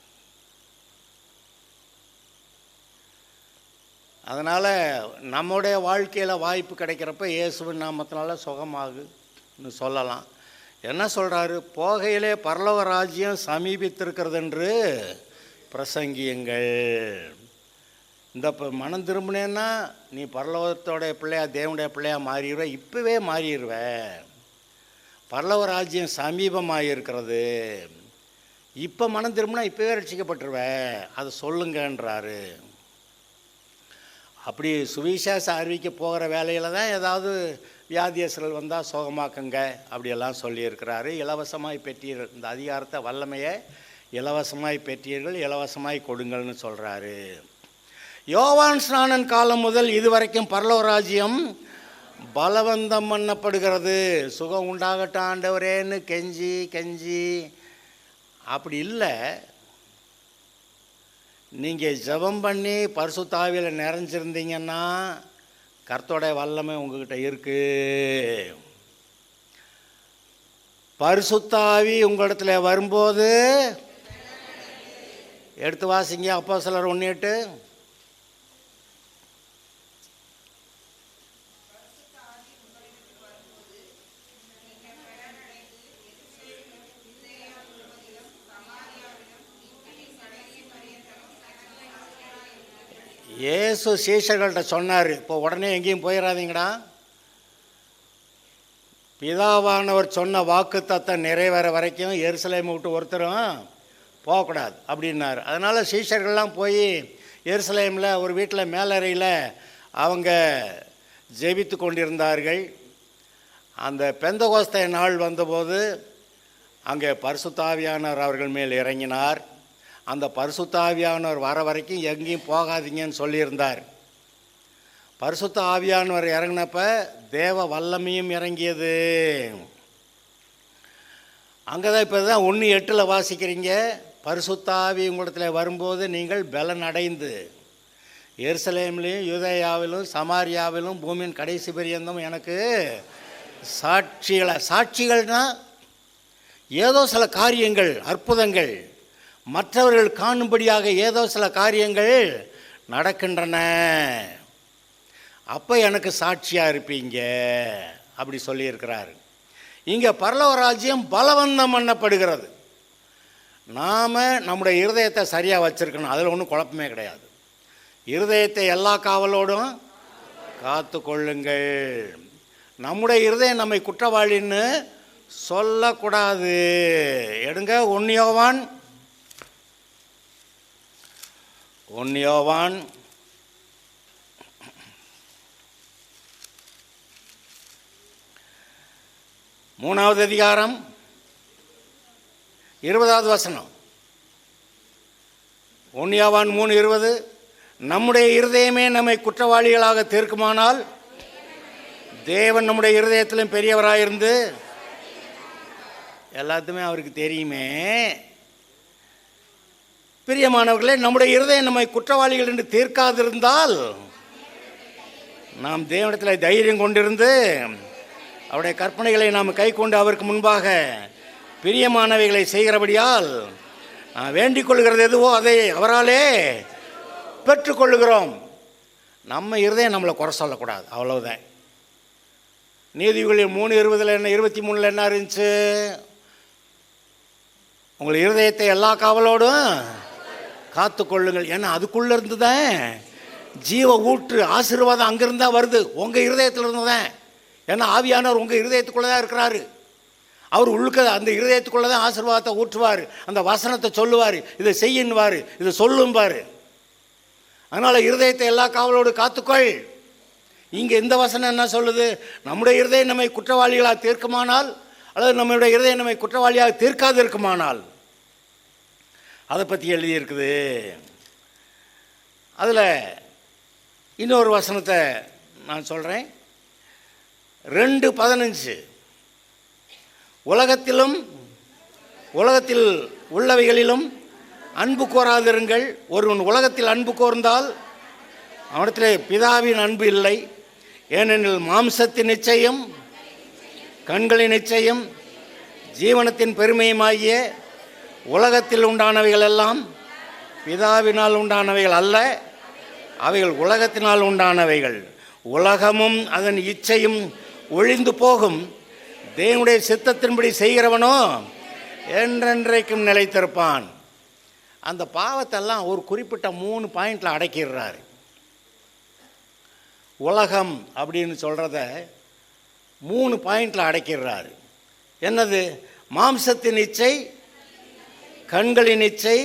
Speaker 1: அதனால் நம்முடைய வாழ்க்கையில் வாய்ப்பு கிடைக்கிறப்ப இயேசுவின் நாமத்தினால சுகமாகுன்னு சொல்லலாம். என்ன சொல்கிறாரு? போகையிலே பரலோக ராஜ்யம் சமீபித்திருக்கிறது என்று பிரசங்கியுங்கள். இந்த மனம் திரும்பினேன்னா நீ பரலோகத்தோடைய பிள்ளையா தேவனுடைய பிள்ளையா மாறிடுவ, இப்போவே மாறிடுவ. பரலோக ராஜ்யம் சமீபமாக இருக்கிறது, இப்போ மனம் திரும்பினா இப்போவே ரட்சிக்கப்பட்டுருவ, அதை சொல்லுங்கன்றாரு. அப்படி சுவிசேஷம் அறிவிக்க போகிற வேலையில் தான் ஏதாவது வியாதியஸ்கள் வந்தால் சோகமாக்குங்க அப்படியெல்லாம் சொல்லியிருக்கிறாரு. இலவசமாய் பெற்றீர்கள், இந்த அதிகாரத்தை வல்லமையை இலவசமாய் பெற்றீர்கள், இலவசமாய் கொடுங்கள்னு சொல்கிறாரு. யோவான் ஸ்நானன் காலம் முதல் இதுவரைக்கும் பரலோக ராஜ்யம் பலவந்தம் பண்ணப்படுகிறது. சுகம் உண்டாகட்டும் ஆண்டவரேன்னு கெஞ்சி அப்படி இல்லை. நீங்கள் ஜெபம் பண்ணி பரிசுத்த ஆவியில் நிறைஞ்சிருந்தீங்கன்னா கர்த்தருடைய வல்லமை உங்ககிட்ட இருக்குது. பரிசுத்த ஆவி உங்களிடத்துல வரும்போது எடுத்து வாசிங்க அப்போஸ்தலர் 1:8. இயேசு சீஷர்கள்ட்ட சொன்னார், இப்போ உடனே எங்கேயும் போயிடாதீங்கடா, பிதாவானவர் சொன்ன வாக்கு தத்தம் நிறைவேற வரைக்கும் எருசலேமை விட்டு ஒருத்தரும் போகக்கூடாது அப்படின்னார். அதனால் சீஷர்கள்லாம் போய் எருசலேமில் ஒரு வீட்டில் மேலறையில் அவங்க ஜெபித்து கொண்டிருந்தார்கள். அந்த பெந்தகோஸ்தே நாள் வந்தபோது அங்கே பரிசுத்த ஆவியானவர் அவர்கள் மேல் இறங்கினார். அந்த பரிசுத்த ஆவியானவர் வர வரைக்கும் எங்கேயும் போகாதீங்கன்னு சொல்லியிருந்தார். பரிசுத்த ஆவியானவர் இறங்கினப்ப தேவ வல்லமையும் இறங்கியது. அங்கே தான் இப்போ தான் 1:8 வாசிக்கிறீங்க. பரிசுத்தாவி உங்களிடத்தில் வரும்போது நீங்கள் பலன் அடைந்து எருசலேமிலும் யூதேயாவிலும் சமாரியாவிலும் பூமியின் கடைசி பரியந்தம் எனக்கு சாட்சிகள்னா ஏதோ சில காரியங்கள், அற்புதங்கள், மற்றவர்கள் காணும்படியாக ஏதோ சில காரியங்கள் நடக்கின்றன, அப்போ எனக்கு சாட்சியாக இருப்பீங்க அப்படி சொல்லியிருக்கிறார். இங்கே பரலோக ராஜ்யம் பலவந்தம் பண்ணப்படுகிறது. நாம் நம்முடைய இருதயத்தை சரியாக வச்சுருக்கணும், அதில் ஒன்றும் குழப்பமே கிடையாது. இருதயத்தை எல்லா காவலோடும் காத்து கொள்ளுங்கள். நம்முடைய இருதயம் நம்மை குற்றவாளின்னு சொல்லக்கூடாது. எடுங்க 1 யோவான் 3வது அதிகாரம் 20வது வசனம். 1 யோவான் 3:20. நம்முடைய இருதயமே நம்மை குற்றவாளிகளாக தீர்க்குமானால் தேவன் நம்முடைய இருதயத்திலும் பெரியவராயிருந்து, எல்லாத்துமே அவருக்கு தெரியுமே. பிரியமானவர்களே, நம்முடைய இருதயம் நம்மை குற்றவாளிகள் என்று தீர்க்காதிருந்தால் நாம் தேவனிடத்தில் தைரியம் கொண்டிருந்து அவருடைய கற்பனைகளை நாம் கை கொண்டு அவருக்கு முன்பாக பிரியமானவைகளை செய்கிறபடியால் வேண்டிக் கொள்கிறது எதுவோ அதை அவராலே பெற்றுக்கொள்ளுகிறோம். நம்ம இருதயம் நம்மளை குறை சொல்லக்கூடாது, அவ்வளவுதான். நீதிபதிகள் 3:20 என்ன 23 என்ன இருந்துச்சு? உங்கள் இருதயத்தை எல்லா காவலோடும் காத்து கொள்ளுங்கள். ஏன்னா அதுக்குள்ளே இருந்து தான் ஜீவ ஊற்று ஆசீர்வாதம் அங்கிருந்தா வருது, உங்கள் இருதயத்தில் இருந்து தான். ஏன்னா ஆவியானவர் உங்கள் இருதயத்துக்குள்ளே தான் இருக்கிறாரு. அவர் உள்ளுக்க அந்த இருதயத்துக்குள்ளே தான் ஆசீர்வாதத்தை ஊற்றுவார், அந்த வசனத்தை சொல்லுவார், இதை செய்யுன்னுவார், இதை சொல்லும்பார். அதனால் இருதயத்தை எல்லா காவலோடு காத்துக்கொள். இங்கே இந்த வசனம் என்ன சொல்லுது? நம்முடைய இருதயம் நம்மை குற்றவாளிகளாக தீர்க்குமானால், அல்லது நம்முடைய இருதயம் நம்மை குற்றவாளியாக தீர்க்காது இருக்குமானால், அதை பற்றி எழுதியிருக்குது. அதில் இன்னொரு வசனத்தை நான் சொல்கிறேன். 2:15. உலகத்தில் உள்ளவைகளிலும் அன்பு கோராதிருங்கள். ஒருவன் உலகத்தில் அன்பு கோர்ந்தால் அவனிடத்தில் பிதாவின் அன்பு இல்லை. ஏனெனில் மாம்சத்தின் நிச்சயம், கண்களின் நிச்சயம், ஜீவனத்தின் பெருமையுமாகிய உலகத்தில் உண்டானவைகள் எல்லாம் பிதாவினால் உண்டானவைகள் அல்ல, அவைகள் உலகத்தினால் உண்டானவைகள். உலகமும் அதன் இச்சையும் ஒழிந்து போகும், தேவனுடைய சித்தத்தின்படி செய்கிறவனோ என்றென்றைக்கும் நிலைத்திருப்பான். அந்த பாவத்தெல்லாம் ஒரு குறிப்பிட்ட 3 பாயிண்டில் அடக்கிடுறாரு. உலகம் அப்படின்னு சொல்கிறத 3 பாயிண்டில் அடக்கிடுறாரு. என்னது? மாம்சத்தின் இச்சை, கண்களின் இச்சை,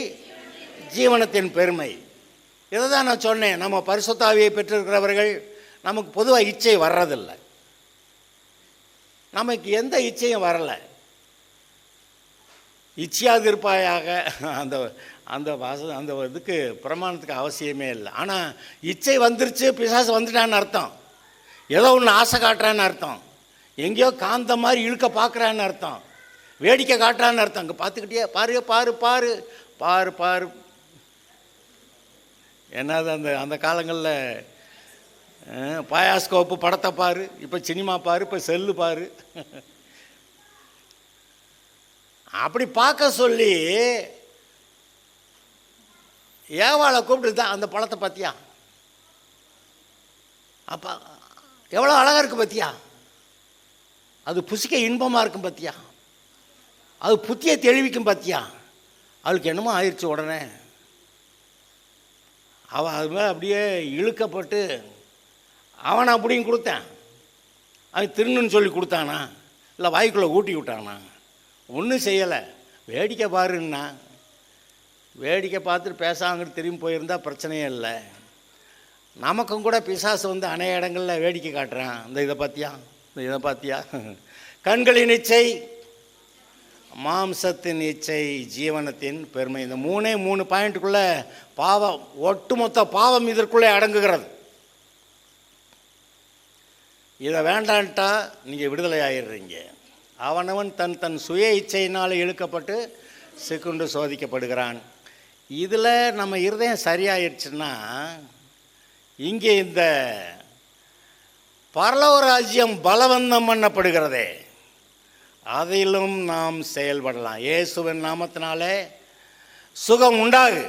Speaker 1: ஜீவனத்தின் பெருமை. இதை தான் நான் சொன்னேன். நம்ம பரிசுத்த ஆவியை பெற்றிருக்கிறவர்கள் நமக்கு பொதுவாக இச்சை வர்றதில்லை. நமக்கு எந்த இச்சையும் வரலை. இச்சையாக இருப்பாயாக அந்த அந்த அந்த இதுக்கு பிரமாணத்துக்கு அவசியமே இல்லை. ஆனால் இச்சை வந்துருச்சு, பிசாசு வந்துட்டான்னு அர்த்தம். ஏதோ ஒன்று ஆசை காட்டுறான்னு அர்த்தம். எங்கேயோ காந்த மாதிரி இழுக்க பார்க்குறான்னு அர்த்தம். வேடிக்கை காட்டுறான்னு அர்த்தம். அங்கே பார்த்துக்கிட்டே பாரு பாரு பாரு பாரு பாரு. என்னது அந்த அந்த காலங்களில் பாயாஸ்கோப்பு படத்தை பாரு, இப்போ சினிமா பாரு, இப்போ செல்லு பாரு. அப்படி பார்க்க சொல்லி ஏவாளை கூப்பிட்டு தான் அந்த பழத்தை பார்த்தியா, அப்போ எவ்வளோ அழகாக இருக்குது பார்த்தியா, அது புசிக்க இன்பமாக இருக்கும் பார்த்தியா, அது புத்தியை தெளிவிக்கும் பார்த்தியா. அவளுக்கு என்னமோ ஆயிடுச்சு. உடனே அவன் அது மேலே அப்படியே இழுக்கப்பட்டு அவனை அப்படியும் கொடுத்தேன். அவன் திருணுன்னு சொல்லி கொடுத்தானா, இல்லை வாய்க்குள்ளே ஊட்டி விட்டானா? ஒன்றும் செய்யலை. வேடிக்கை பாருன்னா வேடிக்கை பார்த்துட்டு பேசாங்கன்னு திரும்பி போயிருந்தால் பிரச்சனையே இல்லை. நமக்கும் கூட பிசாசு வந்து அநேக இடங்களில் வேடிக்கை காட்டுறான். இந்த இதை பார்த்தியா, இந்த இதை பார்த்தியா. கண்களின் இச்சை, மாம்சத்தின் இச்சை, ஜீவனத்தின் பெருமை. இந்த 3 பாயிண்ட்டுக்குள்ளே பாவம், ஒட்டுமொத்த பாவம் இதற்குள்ளே அடங்குகிறது. இதை வேண்டான்ட்டா நீங்கள் விடுதலை ஆகிடுறீங்க. அவனவன் தன் தன் சுய இச்சையினால் இழுக்கப்பட்டு சிக்குண்டு சோதிக்கப்படுகிறான். இதில் நம்ம இருதயம் சரியாயிடுச்சுன்னா இங்கே இந்த பரலோக ராஜ்யம் பலவந்தம் பண்ணப்படுகிறதே, அதிலும் நாம் செயல்படலாம். இயேசுவின் நாமத்தினாலே சுகம் உண்டாகு.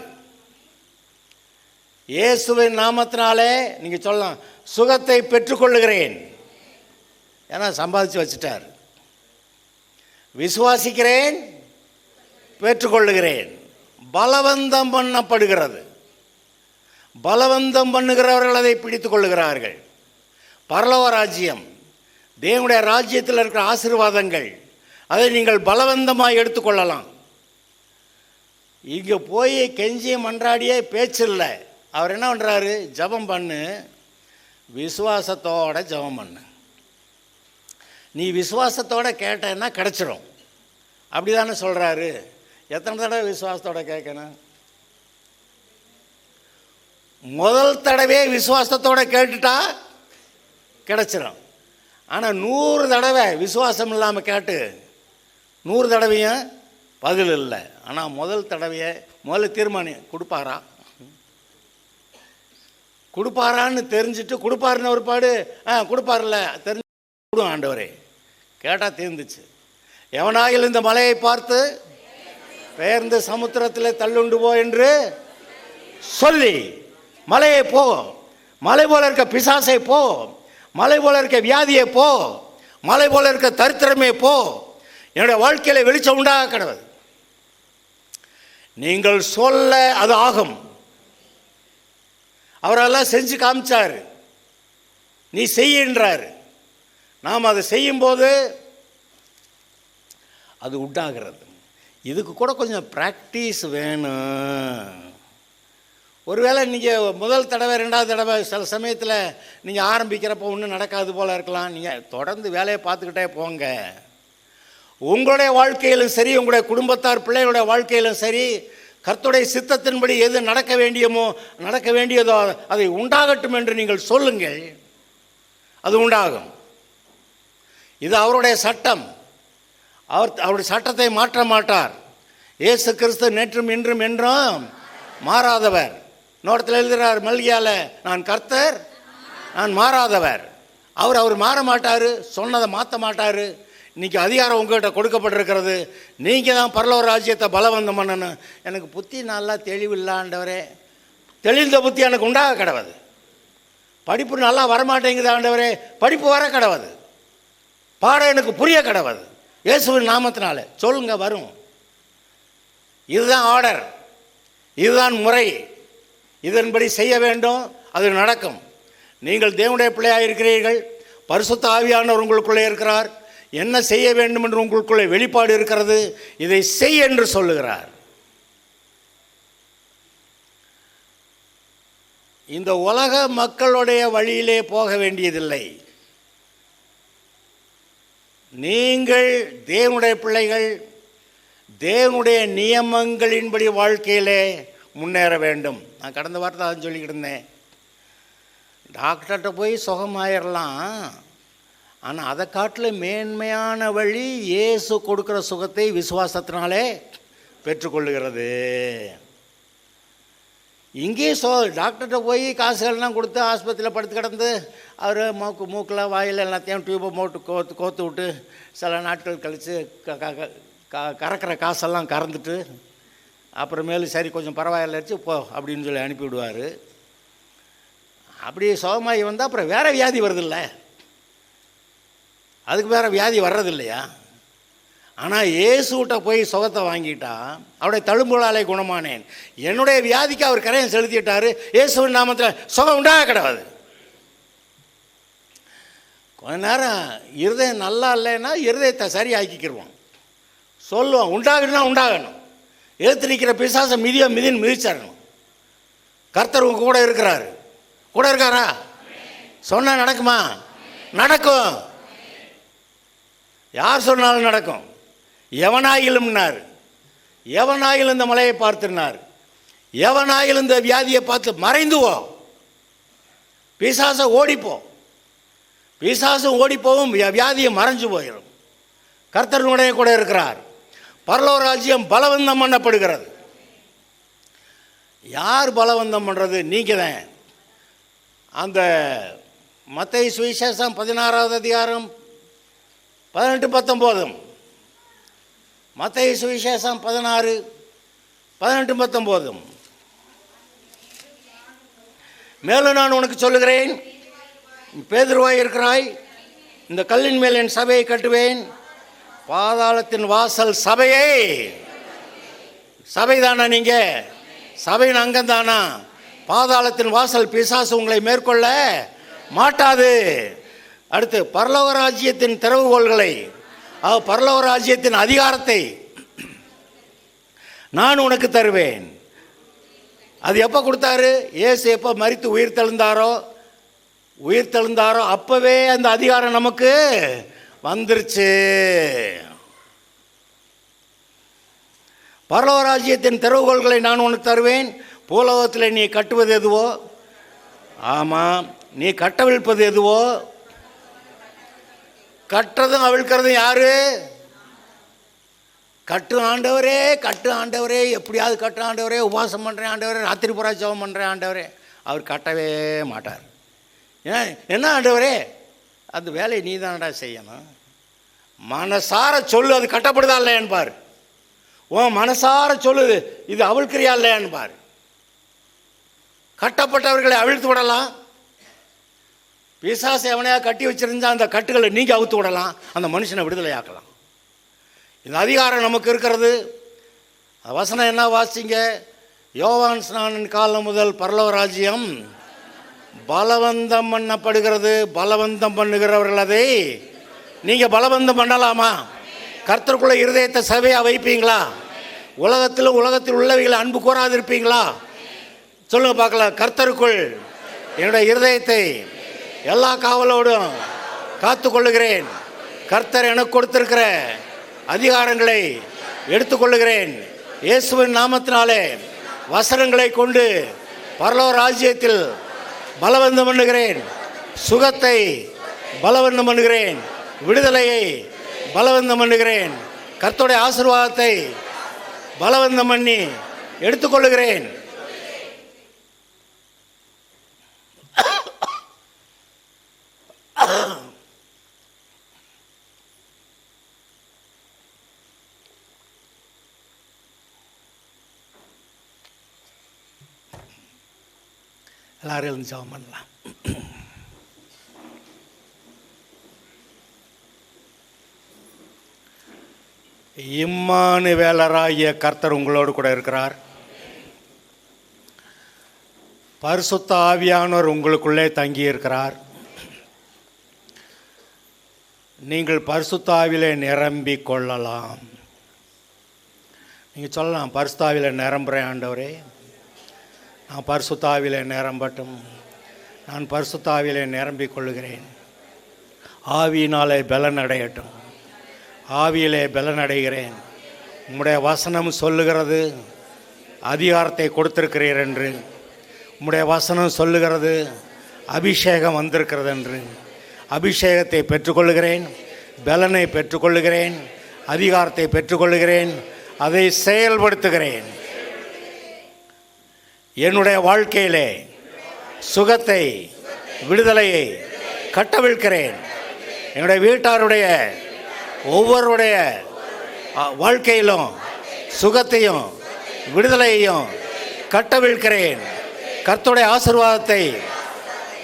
Speaker 1: இயேசுவின் நாமத்தினாலே நீங்கள் சொல்லலாம், சுகத்தை பெற்றுக்கொள்ளுகிறேன். ஏன்னா சம்பாதிச்சு வச்சுட்டார். விசுவாசிக்கிறேன், பெற்றுக்கொள்ளுகிறேன். பலவந்தம் பண்ணப்படுகிறது. பலவந்தம் பண்ணுகிறவர்கள் அதை பிடித்து கொள்ளுகிறார்கள். பரலோக ராஜ்யம், தேவனுடைய ராஜ்யத்தில் இருக்கிற ஆசீர்வாதங்கள், அதை நீங்கள் பலவந்தமாக எடுத்துக்கொள்ளலாம். இங்கே போய் கெஞ்சி மன்றாடியே பேச்சு இல்லை. அவர் என்ன பண்ணுறாரு? ஜபம் பண்ணு, விசுவாசத்தோட ஜபம் பண்ணு. நீ விசுவாசத்தோடு கேட்டேன்னா கிடச்சிரும். அப்படி தானே சொல்கிறாரு. எத்தனை தடவை விசுவாசத்தோடு கேட்கணும்? முதல் தடவை விசுவாசத்தோடு கேட்டுட்டா கிடச்சிரும். ஆனால் 100 தடவை விசுவாசம் இல்லாமல் கேட்டு 100 தடவையும் பதில் இல்லை. ஆனால் முதல் தடவையை முதல்ல தீர்மானம் கொடுப்பாரான்னு தெரிஞ்சுட்டு கொடுப்பாருன்னு ஒரு பாடு கொடுப்பார்ல தெரிஞ்சு கொடு ஆண்டவரே. கேட்டால் தீர்ந்துச்சு. எவனாயில் இந்த மலையை பார்த்து பெயர்ந்து சமுத்திரத்தில் தள்ளுண்டு போ என்று சொல்லி, மலையை போ, மலை போல இருக்க பிசாசை போ, மலை போல இருக்க வியாதியை போ, மலை போல இருக்க தரித்திரமே போ, என்னுடைய வாழ்க்கையில் வெளிச்சம் உண்டாக கிடவது. நீங்கள் சொல்ல அது ஆகும். அவரெல்லாம் செஞ்சு காமிச்சார். நீ செய்கின்றார். நாம் அதை செய்யும்போது அது உண்டாகிறது. இதுக்கு கூட கொஞ்சம் ப்ராக்டிஸ் வேணும். ஒருவேளை நீங்கள் முதல் தடவை 2வது தடவை சில சமயத்தில் நீங்கள் ஆரம்பிக்கிறப்போ ஒன்றும் நடக்காது போல் இருக்கலாம். நீங்கள் தொடர்ந்து வேலையை பார்த்துக்கிட்டே போங்க. உங்களுடைய வாழ்க்கையிலும் சரி, உங்களுடைய குடும்பத்தார் பிள்ளைகளுடைய வாழ்க்கையிலும் சரி, கர்த்தருடைய சித்தத்தின்படி எது நடக்க வேண்டியதோ அதை உண்டாகட்டும் என்று நீங்கள் சொல்லுங்கள். அது உண்டாகும். இது அவருடைய சட்டம். அவருடைய சட்டத்தை மாற்ற மாட்டார். இயேசு கிறிஸ்து நேற்றும் இன்றும் என்றும் மாறாதவர். இன்னொருத்தில் எழுதுகிறார் மல்கியால, நான் கர்த்தர், நான் மாறாதவர். அவர் மாற மாட்டார். சொன்னதை மாற்ற மாட்டார். இன்றைக்கி அதிகாரம் உங்கள்கிட்ட கொடுக்கப்பட்டிருக்கிறது. நீங்கள் தான் பரலோக ராஜ்யத்தை பலவந்தம் பண்ணணும். எனக்கு புத்தி நல்லா தெளிவில்லாண்டவரே, தெளிந்த புத்தி எனக்கு உண்டாக கிடவது. படிப்பு நல்லா வரமாட்டேங்குது ஆண்டவரே, படிப்பு வர கிடவது. பாடம் எனக்கு புரிய கிடவது. இயேசுவின் நாமத்தினால சொல்லுங்க, வரும். இதுதான் ஆர்டர், இதுதான் முறை. இதன்படி செய்ய வேண்டும், அது நடக்கும். நீங்கள் தேவனுடைய பிள்ளையாக இருக்கிறீர்கள். பரிசுத்த ஆவியானவர் உங்களுக்குள்ளே இருக்கிறார். என்ன செய்ய வேண்டும் என்று உங்களுக்குள்ளே வெளிப்பாடு இருக்கிறது. இதை செய் என்று சொல்லுகிறார். இந்த உலக மக்களுடைய வழியிலே போக வேண்டியதில்லை. நீங்கள் தேவனுடைய பிள்ளைகள், தேவனுடைய நியமங்களின்படி வாழ்க்கையிலே முன்னேற வேண்டும். நான் கடந்த வாரத்தை தான் சொல்லிக்கிட்டு இருந்தேன். டாக்டர்கிட்ட போய் சுகமாயிடலாம். ஆனால் அதை காட்டில் மேன்மையான வழி இயேசு கொடுக்குற சுகத்தை விசுவாசத்தினாலே பெற்றுக்கொள்ளுகிறது. இங்கேயே டாக்டர்கிட்ட போய் காசுகள்லாம் கொடுத்து ஆஸ்பத்திரியில் படுத்து கிடந்து அவர் மூக்கில் வாயில் எல்லாத்தையும் டியூப்பை போட்டு கோத்து விட்டு சில நாட்கள் கழித்து கறக்கிற காசெல்லாம் கறந்துட்டு அப்புறமேலு சரி கொஞ்சம் பரவாயில்லைச்சு போ அப்படின்னு சொல்லி அனுப்பிவிடுவார். அப்படி சுகமாகி வந்தால் அப்புறம் வேறு வியாதி வருதில்ல, அதுக்கு வேறு வியாதி வர்றதில்லையா? ஆனால் இயேசுகிட்ட போய் சுகத்தை வாங்கிட்டா, அவருடைய தழும்புகளாலே குணமானேன், என்னுடைய வியாதிக்கு அவர் கரையம் செலுத்திட்டார். இயேசுவின் நாமத்தில் சுகம் உண்டாக கிடவது. கொஞ்ச நேரம் இருதயம் நல்லா இல்லைன்னா இருதயத்தை சரி ஆக்கிக்கிடுவோம். சொல்லுவோம், உண்டாகணும்னா உண்டாகணும். எழுத்து நிற்கிற பிசாசை மிதின்னு மிதிச்சிடணும். கர்த்தர் உங்க கூட இருக்கிறாரு. கூட இருக்காரா? சொன்னால் நடக்குமா? நடக்கும். யார் சொன்னாலும் நடக்கும். எவனாயிலும்னார். எவனாயிலும் இந்த மலையை பார்த்துனார். எவனாயிலும் இந்த வியாதியை பார்த்து மறைந்துவோம். பிசாசை ஓடிப்போம். பிசாசும் ஓடிப்போவும், வியாதியை மறைஞ்சு போயிடும். கர்த்தருடைய கூட இருக்கிறார். பரலோக ராஜ்யம் பலவந்தம் பண்ணப்படுகிறது. யார் பலவந்தம் பண்ணுறது? நீங்கள் தான். அந்த மத்தேயு சுவிசேஷம் 16வது அதிகாரம் 18-19, மத்தேயு சுவிசேஷம் 16-18-19. மேலும் நான் உனக்கு சொல்லுகிறேன், பேதுருவாய் இருக்கிறாய், இந்த கல்லின் மேல் என் சபையை கட்டுவேன், பாதாளத்தின் வாசல் சபையை. சபைதானா நீங்க? சபையின் அங்கம்தானா? பாதாளத்தின் வாசல் பிசாசு உங்களை மேற்கொள்ள மாட்டாது. அடுத்து பரலோக ராஜ்யத்தின் திறவுகோள்களை, பரலோக ராஜ்யத்தின் அதிகாரத்தை நான் உனக்கு தருவேன். அது எப்போ கொடுத்தாரு? இயேசு எப்போ மரித்து உயிர் தெழுந்தாரோ அப்பவே அந்த அதிகாரம் நமக்கு வந்துருச்சு. பரலோக ராஜ்யத்தின் திறவுகோள்களை நான் உனக்கு தருவேன். பூலோகத்தில் நீ கட்டுவது எதுவோ, ஆமாம், நீ கட்டவிழ்ப்பது எதுவோ, கட்டுறதும் அவிழ்க்கிறதும் யாரு? கட்டு ஆண்டவரே, கட்டு ஆண்டவரே, எப்படியாவது கட்டு ஆண்டவரே, உபவாசம் பண்ணுறேன் ஆண்டவரே, ராத்திரி புறா ஜெபம் பண்ணுறேன் ஆண்டவரே. அவர் கட்டவே மாட்டார். ஏன்? என்ன ஆண்டவரே? அந்த வேலையை நீ தானடா செய்யணும். மனசார சொல்லு, அது கட்டப்படுதா இல்லையான்னு பாரு. உன் மனசார சொல்லுது, இது அவிழ்க்கிறியா இல்லையான்னு பாரு. கட்டப்பட்டவர்களை அவிழ்த்து விடலாம். பிசாசை எவனையா கட்டி வச்சிருந்தா அந்த கட்டுகளை நீங்க அவுத்து விடலாம், அந்த மனுஷனை விடுதலை ஆக்கலாம். இந்த அதிகாரம் நமக்கு இருக்கிறது. வசனம் என்ன வாசிங்க? யோவான் ஸ்நானன் காலம் முதல் பரலோக ராஜ்யம் பலவந்தம் பண்ணப்படுகிறது. பலவந்தம் பண்ணுகிறவர்கள் அதை நீங்க பலவந்தம் பண்ணலாமா? கர்த்தருக்குள்ள இருதயத்தை சபையா வைப்பீங்களா? உலகத்தில் உள்ளவைகளை அன்பு கூறாதிருப்பீங்களா? சொல்லுங்க பார்க்கலாம். கர்த்தருக்குள் என்னுடைய இருதயத்தை எல்லா காவலோடும் காத்து கொள்ளுகிறேன். கர்த்தர் எனக்கு கொடுத்திருக்கிற அதிகாரங்களை எடுத்துக்கொள்ளுகிறேன். இயேசுவின் நாமத்தினாலே வசனங்களை கொண்டு பரலோக ராஜ்யத்தில் பலவந்தம் பண்ணுகிறேன். சுகத்தை பலவந்தம் பண்ணுகிறேன். விடுதலையை பலவந்தம் பண்ணுகிறேன். கர்த்தருடைய ஆசீர்வாதத்தை பலவந்தம் பண்ணி எடுத்துக்கொள்ளுகிறேன். எல்லாரும் எழுந்து ஜெபம் பண்ணலாம். இம்மானுவேலராகிய கர்த்தர் உங்களோடு கூட இருக்கிறார். பரிசுத்த ஆவியானவர் உங்களுக்குள்ளே தங்கி இருக்கிறார். நீங்கள் பரிசுத்த ஆவியிலே நிரம்பி கொள்ளலாம். நீங்கள் சொல்லலாம், பரிசுத்த ஆவியிலே நிரம்புறேன் ஆண்டவரே, நான் பரிசுத்த ஆவியிலே நிரம்பட்டும், நான் பரிசுத்த ஆவியிலே நிரம்பிக் கொள்ளுகிறேன். ஆவியினாலே பலன் அடையட்டும், ஆவியிலே பலன் அடைகிறேன். உம்முடைய வசனம் சொல்லுகிறது அதிகாரத்தை கொடுத்திருக்கிறீர் என்று. உம்முடைய வசனம் சொல்லுகிறது அபிஷேகம் வந்திருக்கிறது என்று. அபிஷேகத்தை பெற்றுக்கொள்ளுகிறேன், பலனை பெற்றுக்கொள்ளுகிறேன், அதிகாரத்தை பெற்றுக்கொள்ளுகிறேன், அதை செயல்படுத்துகிறேன். என்னுடைய வாழ்க்கையிலே சுகத்தை, விடுதலையை கட்டவிழ்க்கிறேன். என்னுடைய வீட்டாருடைய ஒவ்வொருடைய வாழ்க்கையிலும் சுகத்தையும் விடுதலையையும் கட்டவிழ்க்கிறேன். கர்த்தருடைய ஆசீர்வாதத்தை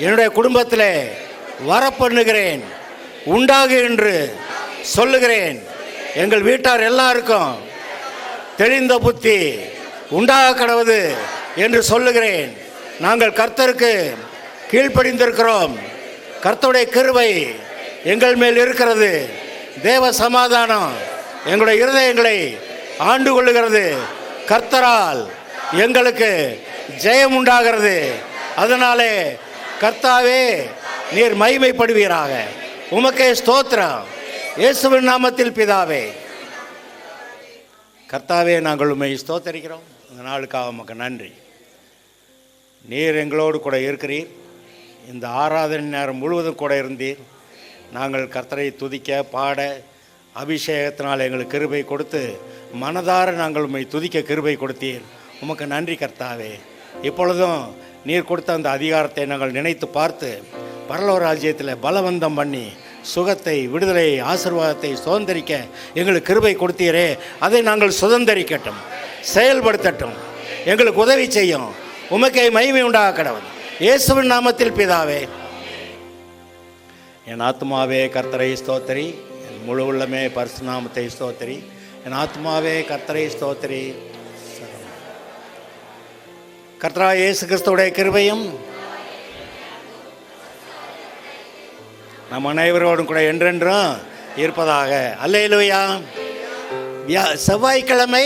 Speaker 1: என்னுடைய குடும்பத்திலே வரப்பண்ணுகிறேன். உண்டாகு என்று சொல்லுகிறேன். எங்கள் வீட்டார் எல்லாருக்கும் தெளிந்த புத்தி உண்டாக கடவுது என்று சொல்லுகிறேன். நாங்கள் கர்த்தருக்கு கீழ்ப்படிந்திருக்கிறோம். கர்த்தருடைய கிருபை எங்கள் மேல் இருக்கிறது. தேவ சமாதானம் எங்களுடைய இருதயங்களை ஆண்டு கொள்ளுகிறது. கர்த்தரால் எங்களுக்கு ஜெயம் உண்டாகிறது. அதனாலே கர்த்தாவே நீர் மகிமைப்படுவீராக. உமக்கே ஸ்தோத்திரம், இயேசுவின் நாமத்தில் பிதாவே. கர்த்தாவே, நாங்கள் உம்மை ஸ்தோத்தரிக்கிறோம். இந்த நாளுக்காக உமக்கு நன்றி. நீர் எங்களோடு கூட இருக்கிறீர். இந்த ஆராதனை நேரம் முழுவதும் கூட இருந்தீர். நாங்கள் கர்த்தரை துதிக்க, பாட, அபிஷேகத்தினால் எங்களுக்கு கிருபை கொடுத்து மனதார நாங்கள் உம்மை துதிக்க கிருபை கொடுத்தீர். உமக்கு நன்றி கர்த்தாவே. இப்பொழுதும் நீர் கொடுத்த அந்த அதிகாரத்தை நாங்கள் நினைத்து பார்த்து பரலோக ராஜ்யத்தில் பலவந்தம் பண்ணி சுகத்தை, விடுதலை, ஆசீர்வாதத்தை சுதந்திரிக்க எங்களுக்கு கிருபை கொடுத்தீரே, அதை நாங்கள் சுதந்திரிக்கட்டும், செயல்படுத்தட்டும், எங்களுக்கு உதவி செய்யும். உமக்கே மகிமை உண்டாக கடவுள். இயேசுவின் நாமத்தில் பிதாவே. என் ஆத்மாவே கர்த்தரை ஸ்தோத்திரி, என் முழு உள்ளமே பரிசுத்த நாமத்தை ஸ்தோத்திரி. என் ஆத்மாவே கர்த்தரை ஸ்தோத்திரி. கர்த்தராகிய இயேசு கிறிஸ்துவுடைய கிருபையும் நம் அனைவரோடும் கூட என்றென்றும் இருப்பதாக. அல்லேலூயா. செவ்வாய்க்கிழமை